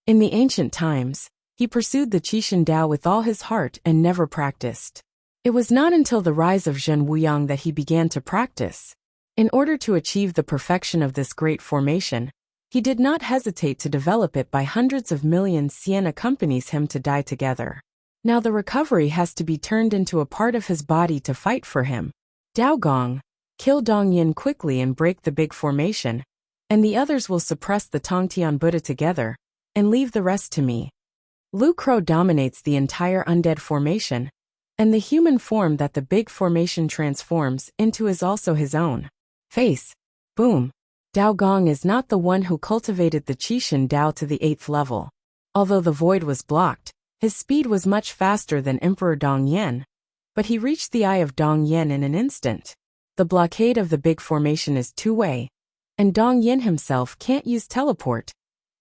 In the ancient times, he pursued the Qixin Dao with all his heart and never practiced. It was not until the rise of Zhen Wuyang that he began to practice. In order to achieve the perfection of this great formation, he did not hesitate to develop it by hundreds of millions Xian accompanies him to die together. Now the recovery has to be turned into a part of his body to fight for him. Dao Gong, kill Dong Yin quickly and break the big formation, and the others will suppress the Tongtian Buddha together, and leave the rest to me. Lu Crow dominates the entire undead formation, and the human form that the big formation transforms into is also his own. Face. Boom. Dao Gong is not the one who cultivated the Qixin Dao to the 8th level. Although the void was blocked, his speed was much faster than Emperor Dong Yen, but he reached the eye of Dong Yen in an instant. The blockade of the big formation is two-way, and Dong Yen himself can't use teleport,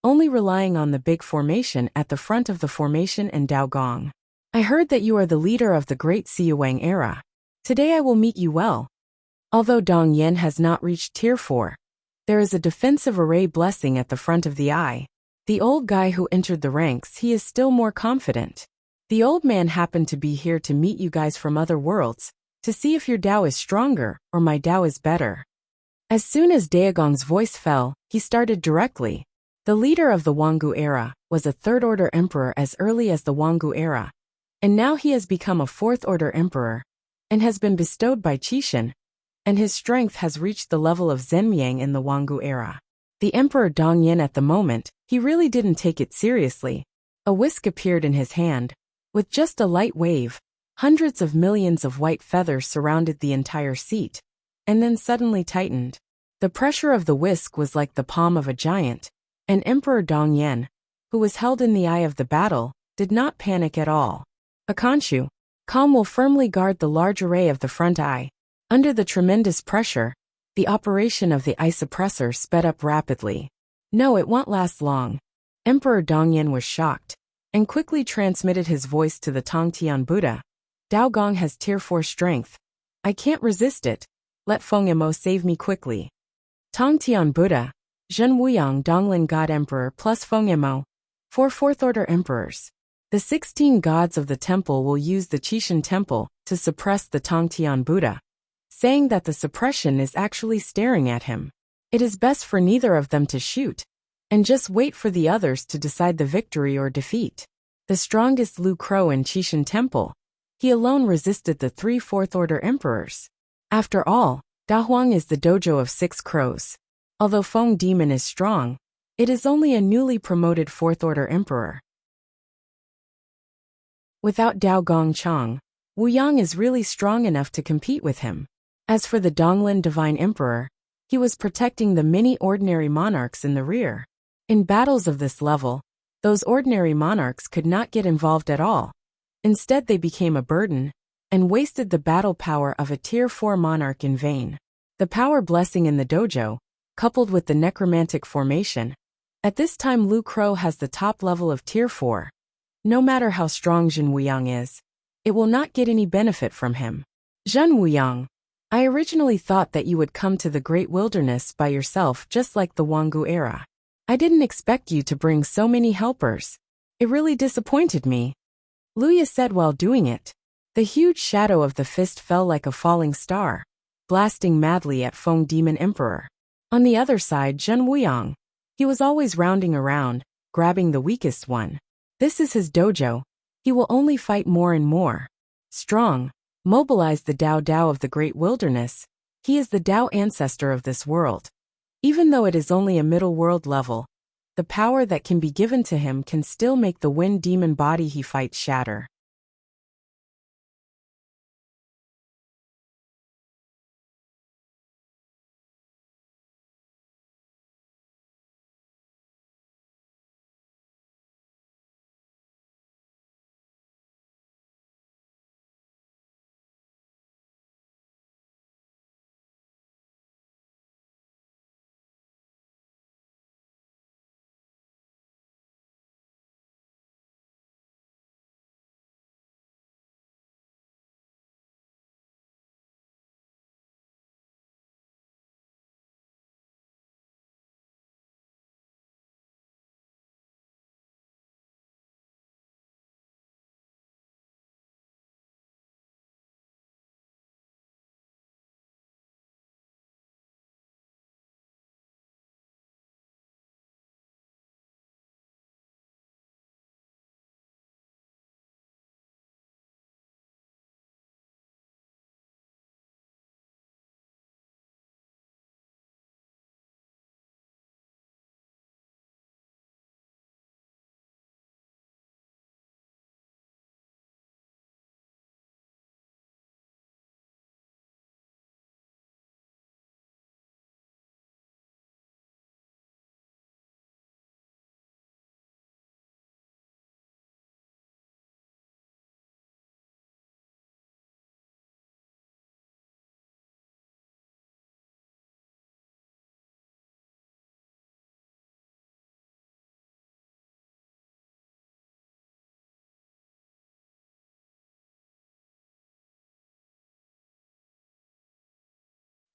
only relying on the big formation at the front of the formation and Dao Gong. I heard that you are the leader of the great Siyuwang era. Today I will meet you well. Although Dong Yen has not reached Tier 4, there is a defensive array blessing at the front of the eye. The old guy who entered the ranks, he is still more confident. The old man happened to be here to meet you guys from other worlds, to see if your Dao is stronger or my Dao is better. As soon as Daogong's voice fell, he started directly. The leader of the Wangu era was a 3rd-order emperor as early as the Wangu era, and now he has become a 4th-order emperor. and has been bestowed by Qixin, and his strength has reached the level of Zhenmiang in the Wangu era. The Emperor Dongyan at the moment, he really didn't take it seriously. A whisk appeared in his hand. With just a light wave, hundreds of millions of white feathers surrounded the entire seat, and then suddenly tightened. The pressure of the whisk was like the palm of a giant, and Emperor Dongyan, who was held in the eye of the battle, did not panic at all. Akanshu, calm, will firmly guard the large array of the front eye. Under the tremendous pressure, the operation of the eye suppressor sped up rapidly. No, it won't last long. Emperor Dongyan was shocked, and quickly transmitted his voice to the Tongtian Buddha. Dao Gong has tier 4 strength. I can't resist it. Let Feng Emo save me quickly. Tongtian Buddha, Zhen Wuyang Donglin God Emperor plus Feng Emo, 4 fourth-order emperors. The 16 gods of the temple will use the Qixin temple to suppress the Tongtian Buddha, saying that the suppression is actually staring at him. It is best for neither of them to shoot, and just wait for the others to decide the victory or defeat. The strongest Lu Crow in Qixin temple, he alone resisted the 3 fourth-order emperors. After all, Dahuang is the dojo of 6 crows. Although Feng Demon is strong, it is only a newly promoted 4th-order emperor. Without Dao Gong Chang, Wu Yang is really strong enough to compete with him. As for the Donglin Divine Emperor, he was protecting the many ordinary monarchs in the rear. In battles of this level, those ordinary monarchs could not get involved at all. Instead, they became a burden, and wasted the battle power of a tier 4 monarch in vain. The power blessing in the dojo, coupled with the necromantic formation, at this time Lu Crow has the top level of tier 4. No matter how strong Zhen Wuyang is, it will not get any benefit from him. Zhen Wuyang, I originally thought that you would come to the great wilderness by yourself just like the Wangu era. I didn't expect you to bring so many helpers. It really disappointed me. Luya said while doing it. The huge shadow of the fist fell like a falling star, blasting madly at Feng Demon Emperor. On the other side, Zhen Wuyang. He was always rounding around, grabbing the weakest one. This is his dojo. He will only fight more and more. Strong. Mobilize the Dao Dao of the great wilderness. He is the Dao ancestor of this world. Even though it is only a middle world level, the power that can be given to him can still make the wind demon body he fights shatter.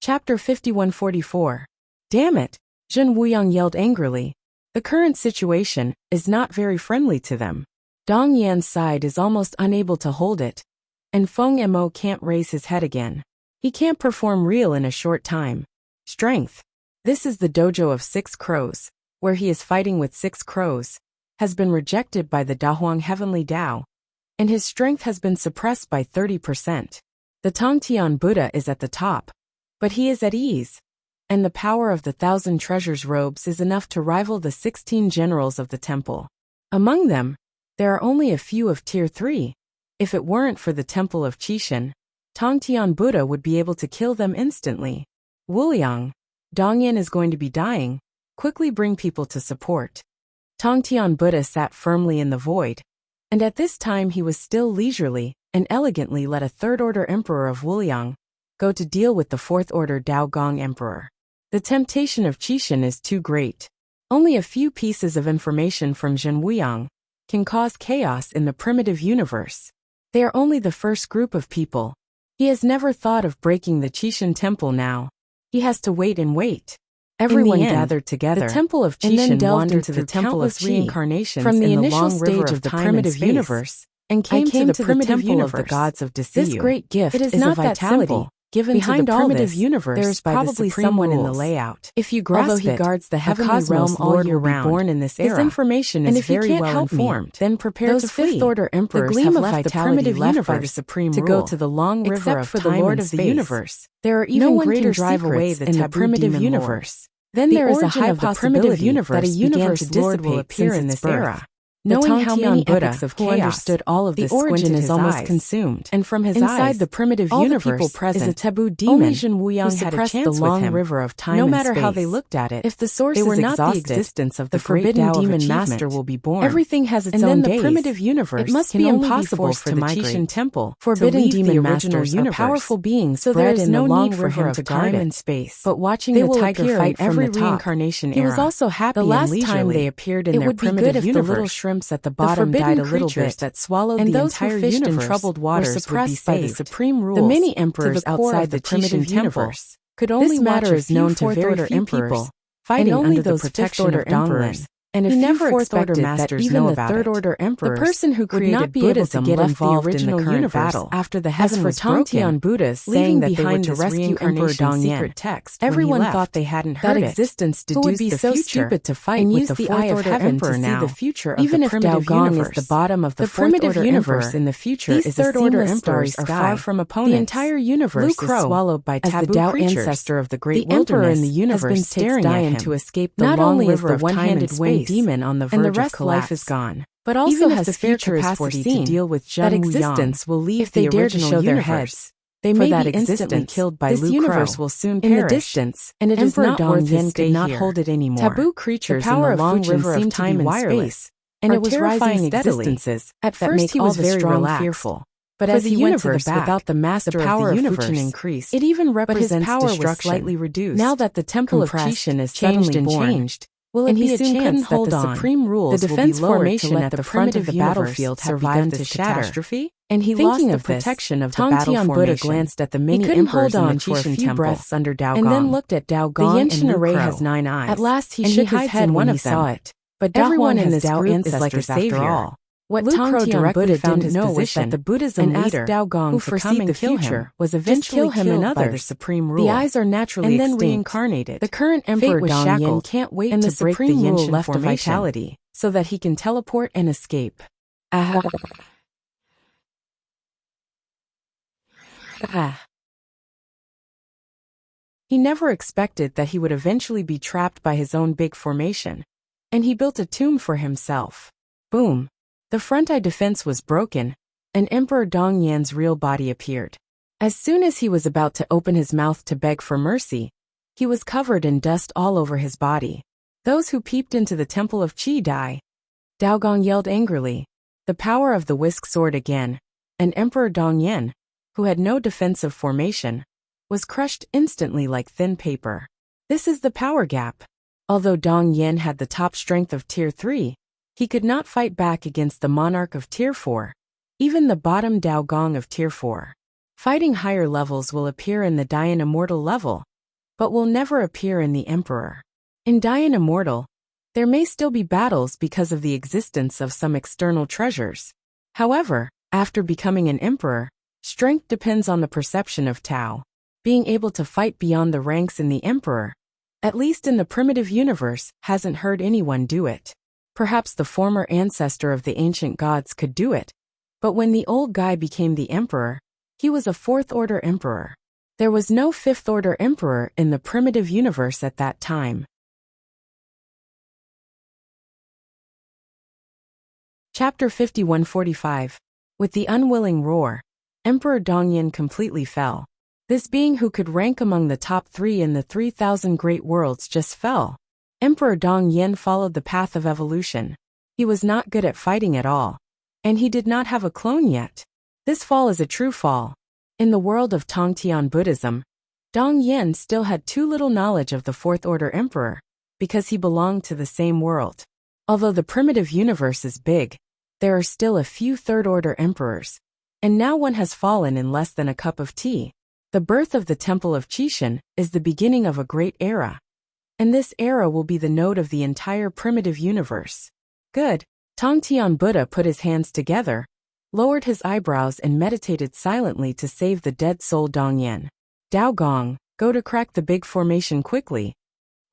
Chapter 5144. Damn it! Zhen Wuyang yelled angrily. The current situation is not very friendly to them. Dong Yan's side is almost unable to hold it, and Feng Mo can't raise his head again. He can't perform real in a short time. Strength. This is the dojo of 6 crows, where he is fighting with 6 crows, has been rejected by the Dahuang Heavenly Dao, and his strength has been suppressed by 30%. The Tongtian Buddha is at the top, but he is at ease, and the power of the 1,000 treasures robes is enough to rival the 16 generals of the temple. Among them, there are only a few of Tier 3. If it weren't for the Temple of Qixin, Tongtian Buddha would be able to kill them instantly. Wuliang, Dongyan is going to be dying. Quickly bring people to support. Tongtian Buddha sat firmly in the void, and at this time he was still leisurely and elegantly let a third-order emperor of Wuliang go to deal with the fourth-order Dao Gong emperor. The temptation of Qixin is too great. Only a few pieces of information from Zhen Wuyang can cause chaos in the primitive universe. They are only the first group of people. He has never thought of breaking the Qixin temple now. He has to wait and wait. Everyone gathered together. The Temple of Qixin wandered to the Temple of Reincarnations from the initial stage of the primitive universe and came to the primitive universe of the gods of Desiyu. This great gift is not that simple. Given behind to the primitive universe, there is probably someone in the layout. If you grasp although he guards the heavenly realm all year round, born in this era, his information is very well informed. Then prepare to flee. Fifth-order emperors have left the primitive universe the supreme to go to the long river of time and space. The Lord of the universe, there are even greater secrets in the primitive universe. Then there is a high possibility that a universe lord will appear in this era. Knowing how many Buddha who understood all of this, the origin is almost consumed, and from his inside the primitive universe is a taboo demon. Only Zhen Wuyang had a chance the long river of time no matter how they looked at it. If the source is not the existence of the forbidden demon master will be born. Everything has its own days. And then the primitive universe, it must be impossible for the Qixin temple. Forbidden demon masters are powerful beings, so there is no need for him to guard in space. But watching the tiger fight every reincarnation era, he was also happy. The last time they appeared in their primitive universe, at the bottom died a little bit that swallowed and the entire universe in troubled waters were suppressed by the supreme rules. The many emperors outside the primitive universe could only matter is known to very few people, fighting only those fifth-order emperors. And he never expected that even the third-order emperors, the person who created not be able to get involved in the current battle after the heaven was broken, Buddhas saying that they were to rescue Emperor Dongyan. Text, everyone thought they hadn't heard that existence deduced would be the so stupid to fight with the eye of heaven to see the future of even the primitive universe. Is the bottom of the primitive universe in the future is third-order emperors are far from opponents. The entire universe is swallowed by taboo creatures. Ancestor of the great wilderness in the universe has been staring at him to escape the long river of one-handed space. Demon on the verge and the rest of life is gone, but also even has the fair capacity to deal with Zhen that existence will leave if they dare to show their heads. They may be instantly killed by this universe will soon perish in the distance, and it is not worth his stay not hold it anymore. Taboo creatures the power in the long river of time and space, and it was rising steadily. At first he was very fearful. But as he went to the back, without the master the power of the universe increased. It even represents but his power destruction. Was slightly reduced. Now that the Temple of Qixin is changed and changed, will it be a chance that the supreme rules the defense formation at the front of the battlefield survived this catastrophe? And he lost the protection of the battle formation. Buddha glanced at the many emperors in the Qixin temple under Dao Gong, and then looked at Dao Gong and Wu array has 9 eyes. At last he shook his head when he saw it. But everyone in this group is like a savior. What Tongtian Buddha didn't know was that the Buddhism leader Dao Gong who foreseed the future was eventually killed by the supreme rule. The eyes are naturally and then reincarnated. The current emperor Dongyan can't wait and to break the ancient left of vitality so that he can teleport and escape. He never expected that he would eventually be trapped by his own big formation, and he built a tomb for himself. Boom. The front eye defense was broken, and Emperor Dongyan's real body appeared. As soon as he was about to open his mouth to beg for mercy, he was covered in dust all over his body. Those who peeped into the Temple of Qi die. Dao Gong yelled angrily. The power of the whisk sword again, and Emperor Dongyan, who had no defensive formation, was crushed instantly like thin paper. This is the power gap. Although Dongyan had the top strength of Tier 3, he could not fight back against the monarch of Tier 4, even the bottom Dao Gong of Tier 4. Fighting higher levels will appear in the Dian Immortal level, but will never appear in the Emperor. In Dian Immortal, there may still be battles because of the existence of some external treasures. However, after becoming an Emperor, strength depends on the perception of Tao. Being able to fight beyond the ranks in the Emperor, at least in the primitive universe, hasn't heard anyone do it. Perhaps the former ancestor of the ancient gods could do it, but when the old guy became the emperor, He was a fourth-order emperor. There was no fifth-order emperor in the primitive universe at that time. Chapter 5145. With the unwilling roar, Emperor Dongyin completely fell. This being who could rank among the top 3 in the 3,000 great worlds just fell. Emperor Dongyin followed the path of evolution. He was not good at fighting at all. And he did not have a clone yet. This fall is a true fall. In the world of Tongtian Buddhism, Dongyin still had too little knowledge of the fourth-order emperor, because he belonged to the same world. Although the primitive universe is big, there are still a few third-order emperors. And now one has fallen in less than a cup of tea. The birth of the Temple of Qixin is the beginning of a great era. And this era will be the node of the entire primitive universe. Good. Tongtian Buddha put his hands together, lowered his eyebrows and meditated silently to save the dead soul Dongyin. Dao Gong, go to crack the big formation quickly.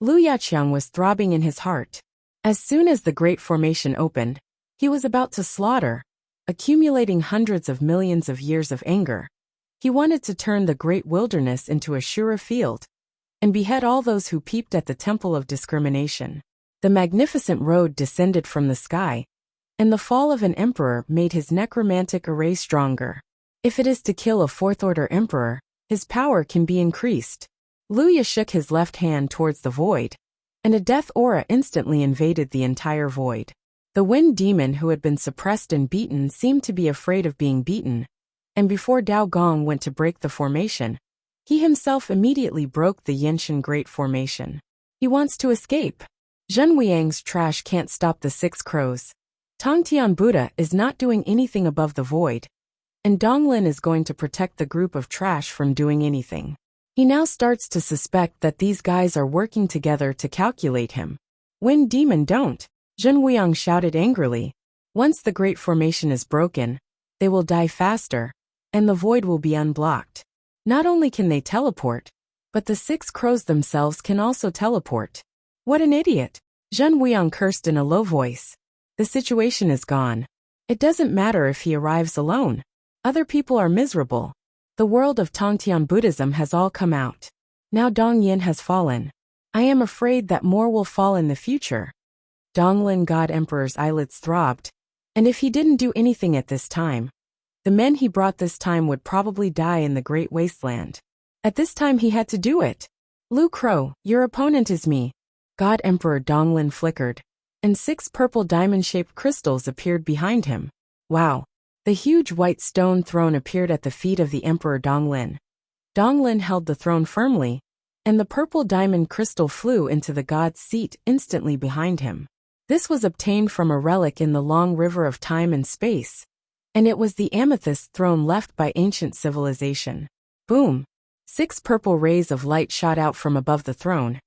Lu Yaqiang was throbbing in his heart. As soon as the great formation opened, he was about to slaughter, accumulating hundreds of millions of years of anger. He wanted to turn the great wilderness into a Shura field, and behead all those who peeped at the temple of discrimination. The magnificent road descended from the sky, and the fall of an emperor made his necromantic array stronger. If it is to kill a fourth-order emperor, his power can be increased. Luya shook his left hand towards the void, and a death aura instantly invaded the entire void. The wind demon who had been suppressed and beaten seemed to be afraid of being beaten, and before Dao Gong went to break the formation, he himself immediately broke the Yenshin Great Formation. He wants to escape. Zhenwiang's trash can't stop the 6 crows. Tongtian Buddha is not doing anything above the void, and Donglin is going to protect the group of trash from doing anything. He now starts to suspect that these guys are working together to calculate him. Wind demon, don't! Zhenwiang shouted angrily. Once the great formation is broken, they will die faster, and the void will be unblocked. Not only can they teleport, but the 6 crows themselves can also teleport. What an idiot! Zhenwiang cursed in a low voice. The situation is gone. It doesn't matter if he arrives alone. Other people are miserable. The world of Tongtian Buddhism has all come out. Now Dongyin has fallen. I am afraid that more will fall in the future. Donglin God Emperor's eyelids throbbed, and if he didn't do anything at this time, the men he brought this time would probably die in the Great Wasteland. At this time he had to do it. Lu Crow, your opponent is me. God Emperor Donglin flickered, and 6 purple diamond-shaped crystals appeared behind him. Wow! The huge white stone throne appeared at the feet of the Emperor Donglin. Donglin held the throne firmly, and the purple diamond crystal flew into the god's seat instantly behind him. This was obtained from a relic in the long river of time and space, and it was the amethyst throne left by ancient civilization. Boom! 6 purple rays of light shot out from above the throne,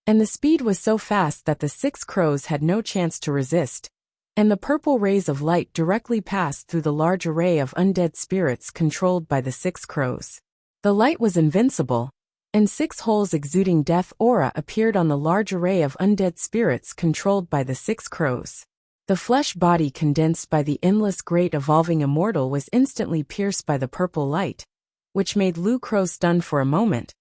and the speed was so fast that the 6 crows had no chance to resist, and the purple rays of light directly passed through the large array of undead spirits controlled by the 6 crows. The light was invincible, and 6 holes exuding death aura appeared on the large array of undead spirits controlled by the 6 crows. The flesh body condensed by the endless great evolving immortal was instantly pierced by the purple light, which made Lu Crow stunned for a moment.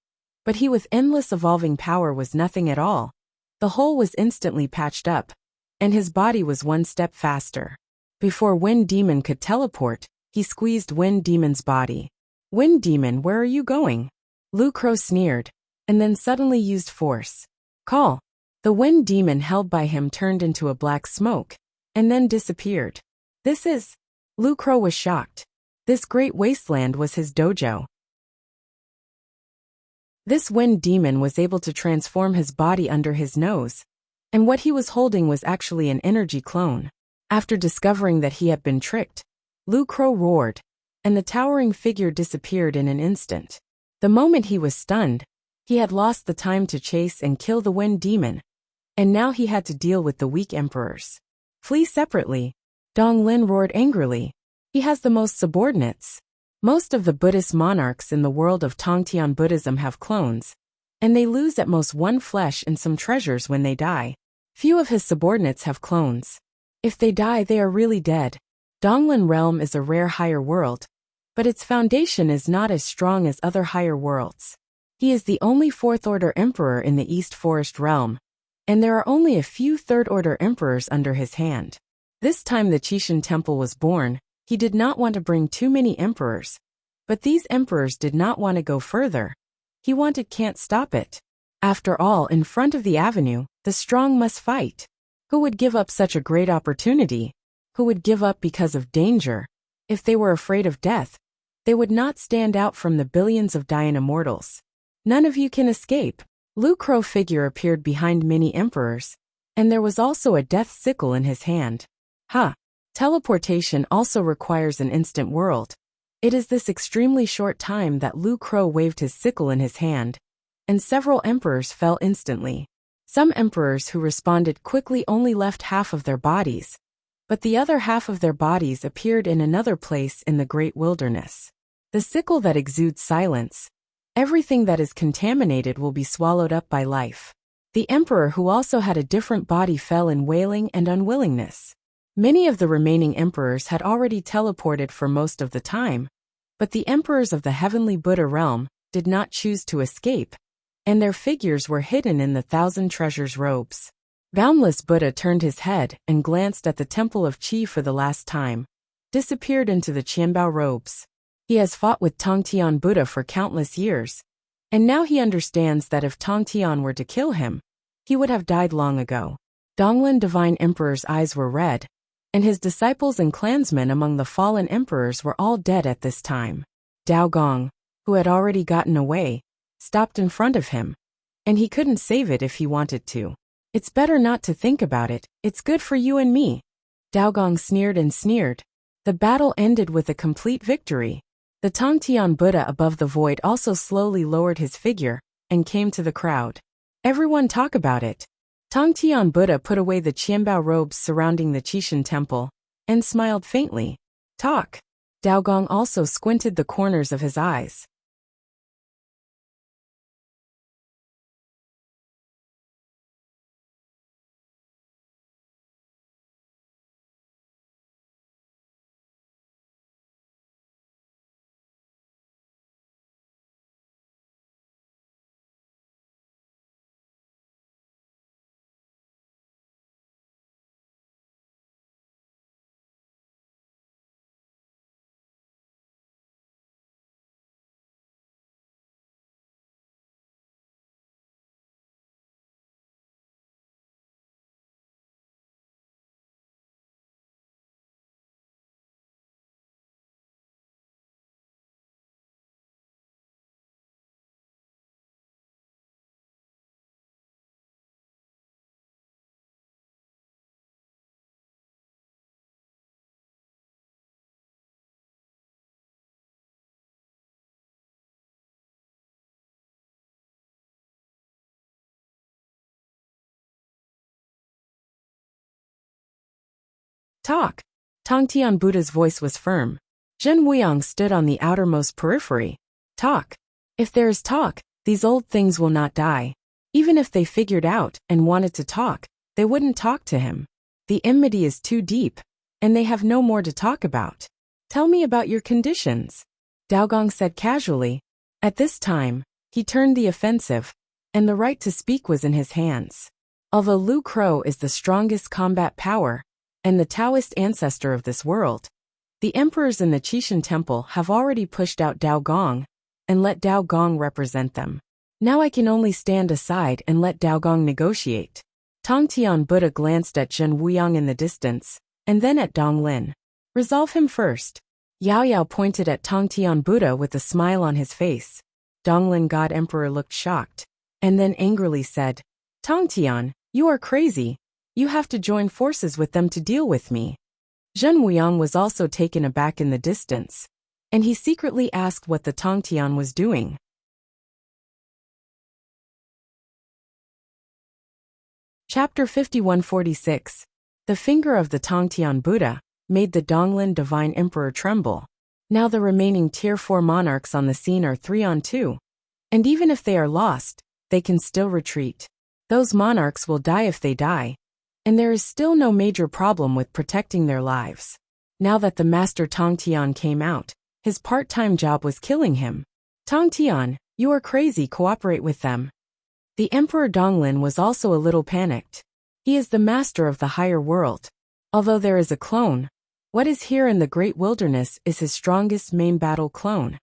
But he with endless evolving power was nothing at all. The hole was instantly patched up, and his body was 1 step faster. Before Wind Demon could teleport, he squeezed Wind Demon's body. Wind Demon, where are you going? Lu Crow sneered, and then suddenly used force. Call! The Wind Demon held by him turned into a black smoke, and then disappeared. This is... Lu Crow was shocked. This great wasteland was his dojo. This Wind Demon was able to transform his body under his nose, and what he was holding was actually an energy clone. After discovering that he had been tricked, Lu Crow roared, and the towering figure disappeared in an instant. The moment he was stunned, he had lost the time to chase and kill the Wind Demon, and now he had to deal with the weak emperors. Flee separately. Donglin roared angrily. He has the most subordinates. Most of the Buddhist monarchs in the world of Tongtian Buddhism have clones, and they lose at most 1 flesh and some treasures when they die. Few of his subordinates have clones. If they die, they are really dead. Donglin Realm is a rare higher world, but its foundation is not as strong as other higher worlds. He is the only fourth-order emperor in the East Forest realm, and there are only a few third-order emperors under his hand. This time the Qixin Temple was born, he did not want to bring too many emperors. But these emperors did not want to go further. He wanted can't stop it. After all, in front of the avenue, the strong must fight. Who would give up such a great opportunity? Who would give up because of danger? If they were afraid of death, they would not stand out from the billions of dying immortals. None of you can escape. Lu Crow figure appeared behind many emperors, and there was also a death sickle in his hand. Teleportation also requires an instant world. It is this extremely short time that Lu Crow waved his sickle in his hand, and several emperors fell instantly. Some emperors who responded quickly only left half of their bodies, but the other half of their bodies appeared in another place in the great wilderness. The sickle that exudes silence. Everything that is contaminated will be swallowed up by life. The emperor who also had a different body fell in wailing and unwillingness. Many of the remaining emperors had already teleported for most of the time, but the emperors of the heavenly Buddha realm did not choose to escape, and their figures were hidden in the thousand treasures robes. Boundless Buddha turned his head and glanced at the temple of Qi for the last time, disappeared into the Qianbao robes. He has fought with Tongtian Buddha for countless years, and now he understands that if Tongtian were to kill him, he would have died long ago. Donglin Divine Emperor's eyes were red, and his disciples and clansmen among the fallen emperors were all dead at this time. Dao Gong, who had already gotten away, stopped in front of him, and he couldn't save it if he wanted to. It's better not to think about it, it's good for you and me. Dao Gong sneered and sneered. The battle ended with a complete victory. The Tongtian Buddha above the void also slowly lowered his figure and came to the crowd. Everyone talk about it. Tongtian Buddha put away the Qianbao robes surrounding the Qixin Temple and smiled faintly. Talk. Dao Gong also squinted the corners of his eyes. Talk. Tongtian Buddha's voice was firm. Zhen Wuyang stood on the outermost periphery. Talk. If there is talk, these old things will not die. Even if they figured out and wanted to talk, they wouldn't talk to him. The enmity is too deep, and they have no more to talk about. Tell me about your conditions. Dao Gong said casually. At this time, he turned the offensive, and the right to speak was in his hands. Although Lu Crow is the strongest combat power, and the Taoist ancestor of this world, the emperors in the Qixin Temple have already pushed out Dao Gong and let Dao Gong represent them. Now I can only stand aside and let Dao Gong negotiate. Tongtian Buddha glanced at Zhen Wuyang in the distance, and then at Donglin. Resolve him first. Yao Yao pointed at Tongtian Buddha with a smile on his face. Donglin God Emperor looked shocked, and then angrily said, Tongtian, you are crazy. You have to join forces with them to deal with me. Zhen Wuyang was also taken aback in the distance, and he secretly asked what the Tongtian was doing. Chapter 5146. The finger of the Tongtian Buddha made the Donglin Divine Emperor tremble. Now the remaining Tier 4 monarchs on the scene are 3-on-2, and even if they are lost, they can still retreat. Those monarchs will die if they die, and there is still no major problem with protecting their lives. Now that the Master Tongtian came out, His part-time job was killing him. Tang Tian, you are crazy, cooperate with them. The Emperor Donglin was also a little panicked. He is the master of the higher world. Although there is a clone, what is here in the great wilderness is his strongest main battle clone.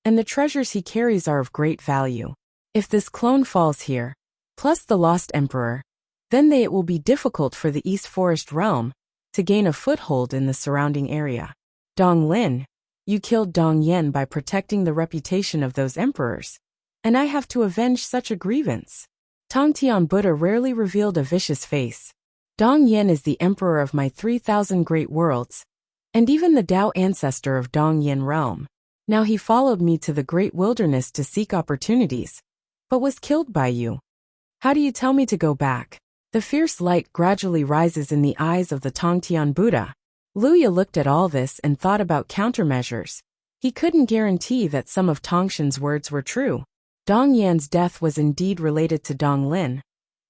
And the treasures he carries are of great value. If this clone falls here, plus the lost emperor, then it will be difficult for the East Forest realm to gain a foothold in the surrounding area. Dong Lin, you killed Dong Yen by protecting the reputation of those emperors, and I have to avenge such a grievance. Tang Tian Buddha rarely revealed a vicious face. Dong Yen is the emperor of my 3,000 great worlds, and even the Tao ancestor of Dong Yen realm. Now he followed me to the great wilderness to seek opportunities, but was killed by you. How do you tell me to go back? The fierce light gradually rises in the eyes of the Tang Tian Buddha. Luya looked at all this and thought about countermeasures. He couldn't guarantee that some of Tongshan's words were true. Dong Yan's death was indeed related to Dong Lin,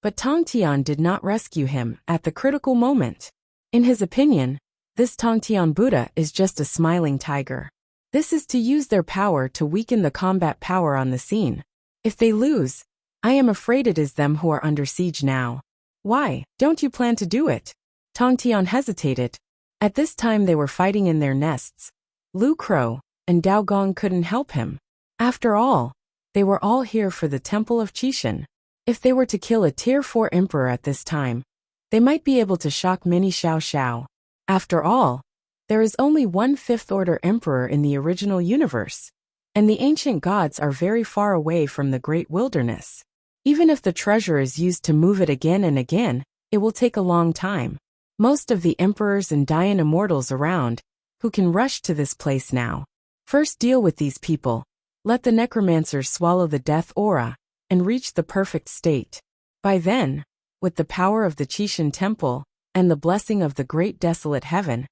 but Tang Tian did not rescue him at the critical moment. In his opinion, this Tang Tian Buddha is just a smiling tiger. This is to use their power to weaken the combat power on the scene. If they lose, I am afraid it is them who are under siege now. Why don't you plan to do it? Tang Tian hesitated. At this time they were fighting in their nests. Lu Crow and Dao Gong couldn't help him. After all, they were all here for the Temple of Qixin. If they were to kill a Tier 4 emperor at this time, they might be able to shock mini Xiao Xiao. After all, there is only one fifth-order emperor in the original universe, and the ancient gods are very far away from the great wilderness. Even if the treasure is used to move it again and again, it will take a long time. Most of the emperors and Dayan immortals around, who can rush to this place now. First deal with these people. Let the necromancers swallow the death aura, and reach the perfect state. By then, with the power of the Qixin Temple, and the blessing of the great desolate heaven,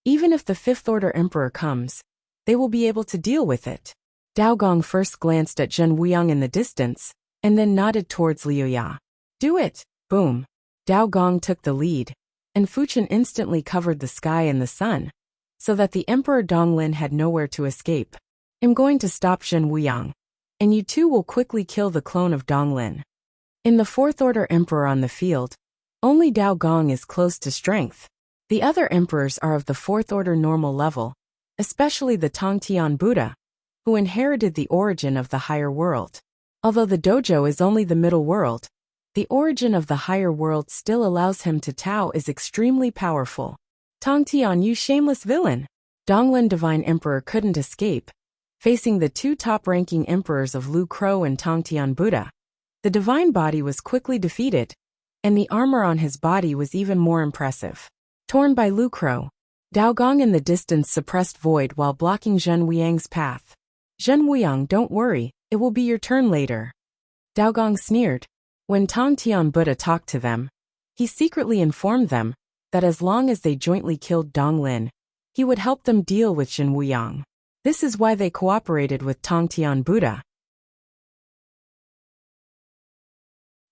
even if the fifth-order emperor comes, they will be able to deal with it. Dao Gong first glanced at Zhen Wuyang in the distance, and then nodded towards Liu Ya. Do it! Boom! Dao Gong took the lead, and Fuchen instantly covered the sky and the sun, so that the Emperor Donglin had nowhere to escape. I'm going to stop Zhen Wuyang, and you two will quickly kill the clone of Donglin. In the fourth-order emperor on the field, only Dao Gong is close to strength. The other emperors are of the fourth-order normal level, especially the Tang Tian Buddha, who inherited the origin of the higher world. Although the dojo is only the middle world, the origin of the higher world still allows him to Tao is extremely powerful. Tang Tian, you shameless villain! Donglin Divine Emperor couldn't escape, facing the two top-ranking emperors of Lu Crow and Tang Tian Buddha. The divine body was quickly defeated, and the armor on his body was even more impressive. Torn by Lu Crow, Dao Gong in the distance suppressed void while blocking Zhen Wuyang's path. Zhen Wuyang, don't worry, it will be your turn later. Dao Gong sneered. When Tang Tian Buddha talked to them, he secretly informed them that as long as they jointly killed Donglin, he would help them deal with Zhen Wuyang. This is why they cooperated with Tang Tian Buddha.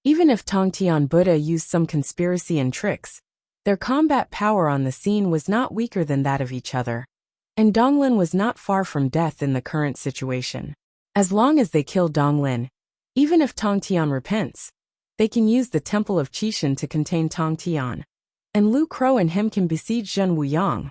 Even if Tang Tian Buddha used some conspiracy and tricks, their combat power on the scene was not weaker than that of each other, and Donglin was not far from death in the current situation. As long as they kill Donglin, even if Tang Tian repents, they can use the Temple of Qixin to contain Tang Tian, and Lu Crow and him can besiege Zhen Wuyang,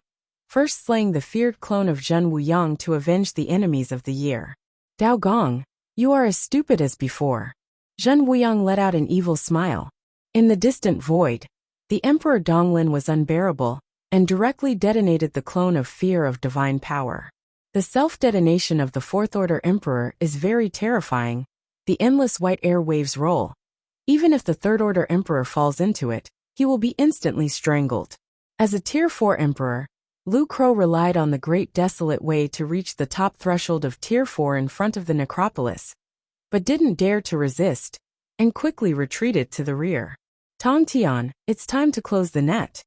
first slaying the feared clone of Zhen Wuyang to avenge the enemies of the year. Dao Gong, you are as stupid as before. Zhen Wuyang let out an evil smile. In the distant void, the Emperor Donglin was unbearable, and directly detonated the clone of fear of divine power. The self-detonation of the fourth-order emperor is very terrifying. The endless white air waves roll. Even if the third-order emperor falls into it, he will be instantly strangled. As a Tier 4 emperor, Lu Crow relied on the Great Desolate Way to reach the top threshold of Tier 4 in front of the necropolis, but didn't dare to resist, and quickly retreated to the rear. Tang Tian, it's time to close the net.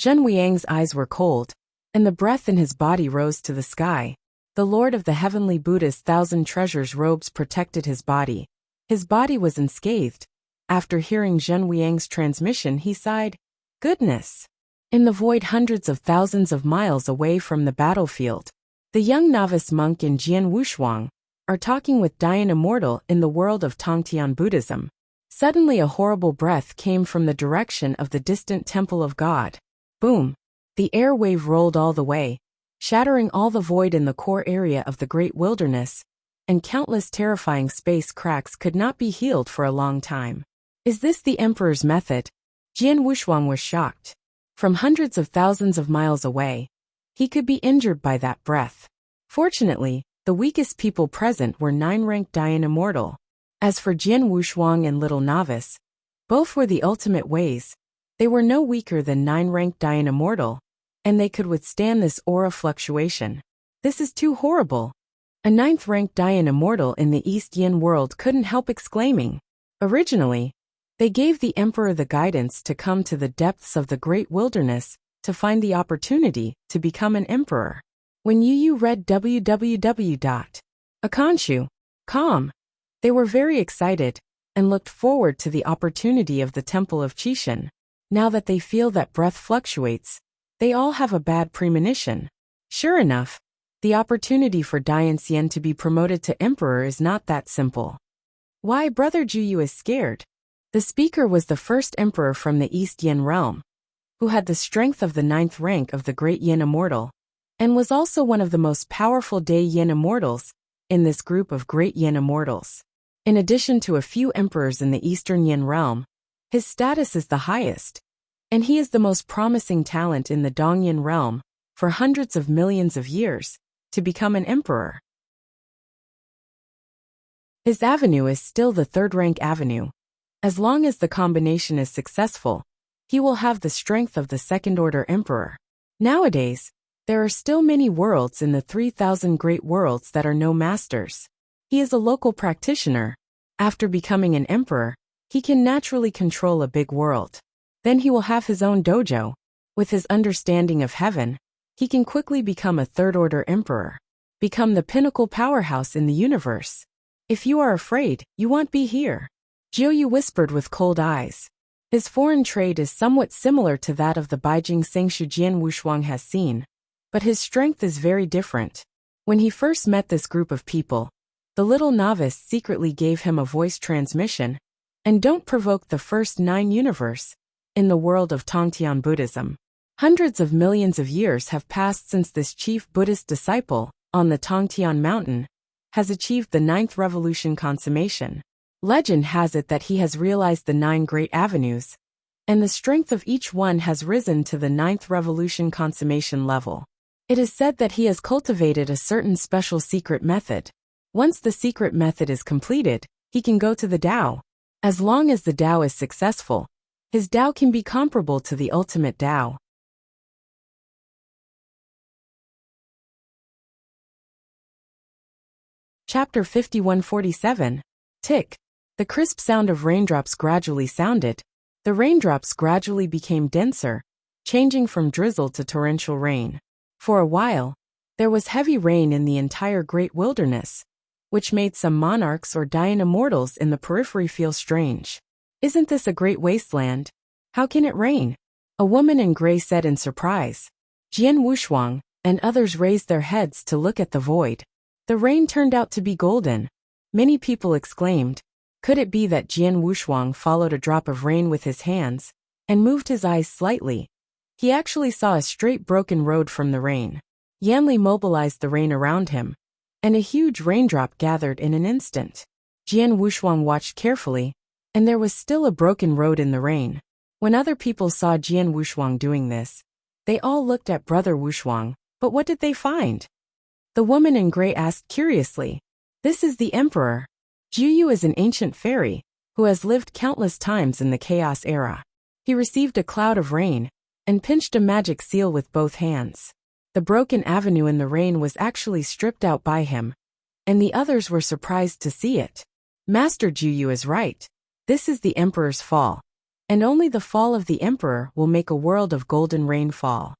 Zhen Wuyang's eyes were cold, and the breath in his body rose to the sky. The Lord of the Heavenly Buddha's 1,000 treasures robes protected his body. His body was unscathed. After hearing Zhen Wuyang's transmission, he sighed. Goodness! In the void hundreds of thousands of miles away from the battlefield, The young novice monk and Jian Wushuang are talking with Dian Immortal in the world of Tongtian Buddhism. Suddenly a horrible breath came from the direction of the distant temple of God. Boom! The air wave rolled all the way, shattering all the void in the core area of the great wilderness, and countless terrifying space cracks could not be healed for a long time. Is this the Emperor's method? Jian Wushuang was shocked. From hundreds of thousands of miles away, he could be injured by that breath. Fortunately, the weakest people present were 9-ranked Dian Immortal. As for Jian Wushuang and Little Novice, both were the ultimate ways. They were no weaker than 9-ranked Dian Immortal, and they could withstand this aura fluctuation. This is too horrible. A 9th-ranked Dian Immortal in the East Yin world couldn't help exclaiming. Originally, they gave the Emperor the guidance to come to the depths of the great wilderness to find the opportunity to become an emperor. When Yu read www.akanshu.com, they were very excited and looked forward to the opportunity of the Temple of Qixin. Now that they feel that breath fluctuates, they all have a bad premonition. Sure enough, the opportunity for Dian Xian to be promoted to emperor is not that simple. Why Brother Juyu is scared? The speaker was the first emperor from the East Yin realm, who had the strength of the 9th rank of the Great Yin Immortal, and was also one of the most powerful Day Yin Immortals in this group of Great Yin Immortals. In addition to a few emperors in the Eastern Yin realm, his status is the highest, and he is the most promising talent in the Dongyin realm for hundreds of millions of years to become an emperor. His avenue is still the 3rd-rank avenue. As long as the combination is successful, he will have the strength of the 2nd-order emperor. Nowadays, there are still many worlds in the 3,000 great worlds that are no masters. He is a local practitioner. After becoming an emperor, he can naturally control a big world. Then he will have his own dojo. With his understanding of heaven, he can quickly become a 3rd-order emperor, become the pinnacle powerhouse in the universe. If you are afraid, you won't be here. Jiu whispered with cold eyes. His foreign trade is somewhat similar to that of the Beijing Sengshu Jian Wushuang has seen, but his strength is very different. When he first met this group of people, the little novice secretly gave him a voice transmission, and don't provoke the first 9 universe in the world of Tongtian Buddhism. Hundreds of millions of years have passed since this chief Buddhist disciple on the Tongtian mountain has achieved the 9th revolution consummation. Legend has it that he has realized the 9 great avenues, and the strength of each one has risen to the 9th revolution consummation level. It is said that he has cultivated a certain special secret method. Once the secret method is completed, he can go to the Tao. As long as the Tao is successful, his Tao can be comparable to the ultimate Tao. Chapter 5147. Tick. The crisp sound of raindrops gradually sounded. The raindrops gradually became denser, changing from drizzle to torrential rain. For a while, there was heavy rain in the entire great wilderness, which made some monarchs or Dian Immortals in the periphery feel strange. Isn't this a great wasteland? How can it rain? A woman in gray said in surprise. Jian Wushuang and others raised their heads to look at the void. The rain turned out to be golden. Many people exclaimed. Could it be that Jian Wushuang followed a drop of rain with his hands and moved his eyes slightly? He actually saw a straight broken road from the rain. Yanli mobilized the rain around him, and a huge raindrop gathered in an instant. Jian Wushuang watched carefully, and there was still a broken road in the rain. When other people saw Jian Wushuang doing this, they all looked at Brother Wushuang, but what did they find? The woman in gray asked curiously. This is the Emperor. Juyu is an ancient fairy, who has lived countless times in the chaos era. He received a cloud of rain, and pinched a magic seal with both hands. The broken avenue in the rain was actually stripped out by him, and the others were surprised to see it. Master Juyu is right. This is the Emperor's fall, and only the fall of the Emperor will make a world of golden rain fall.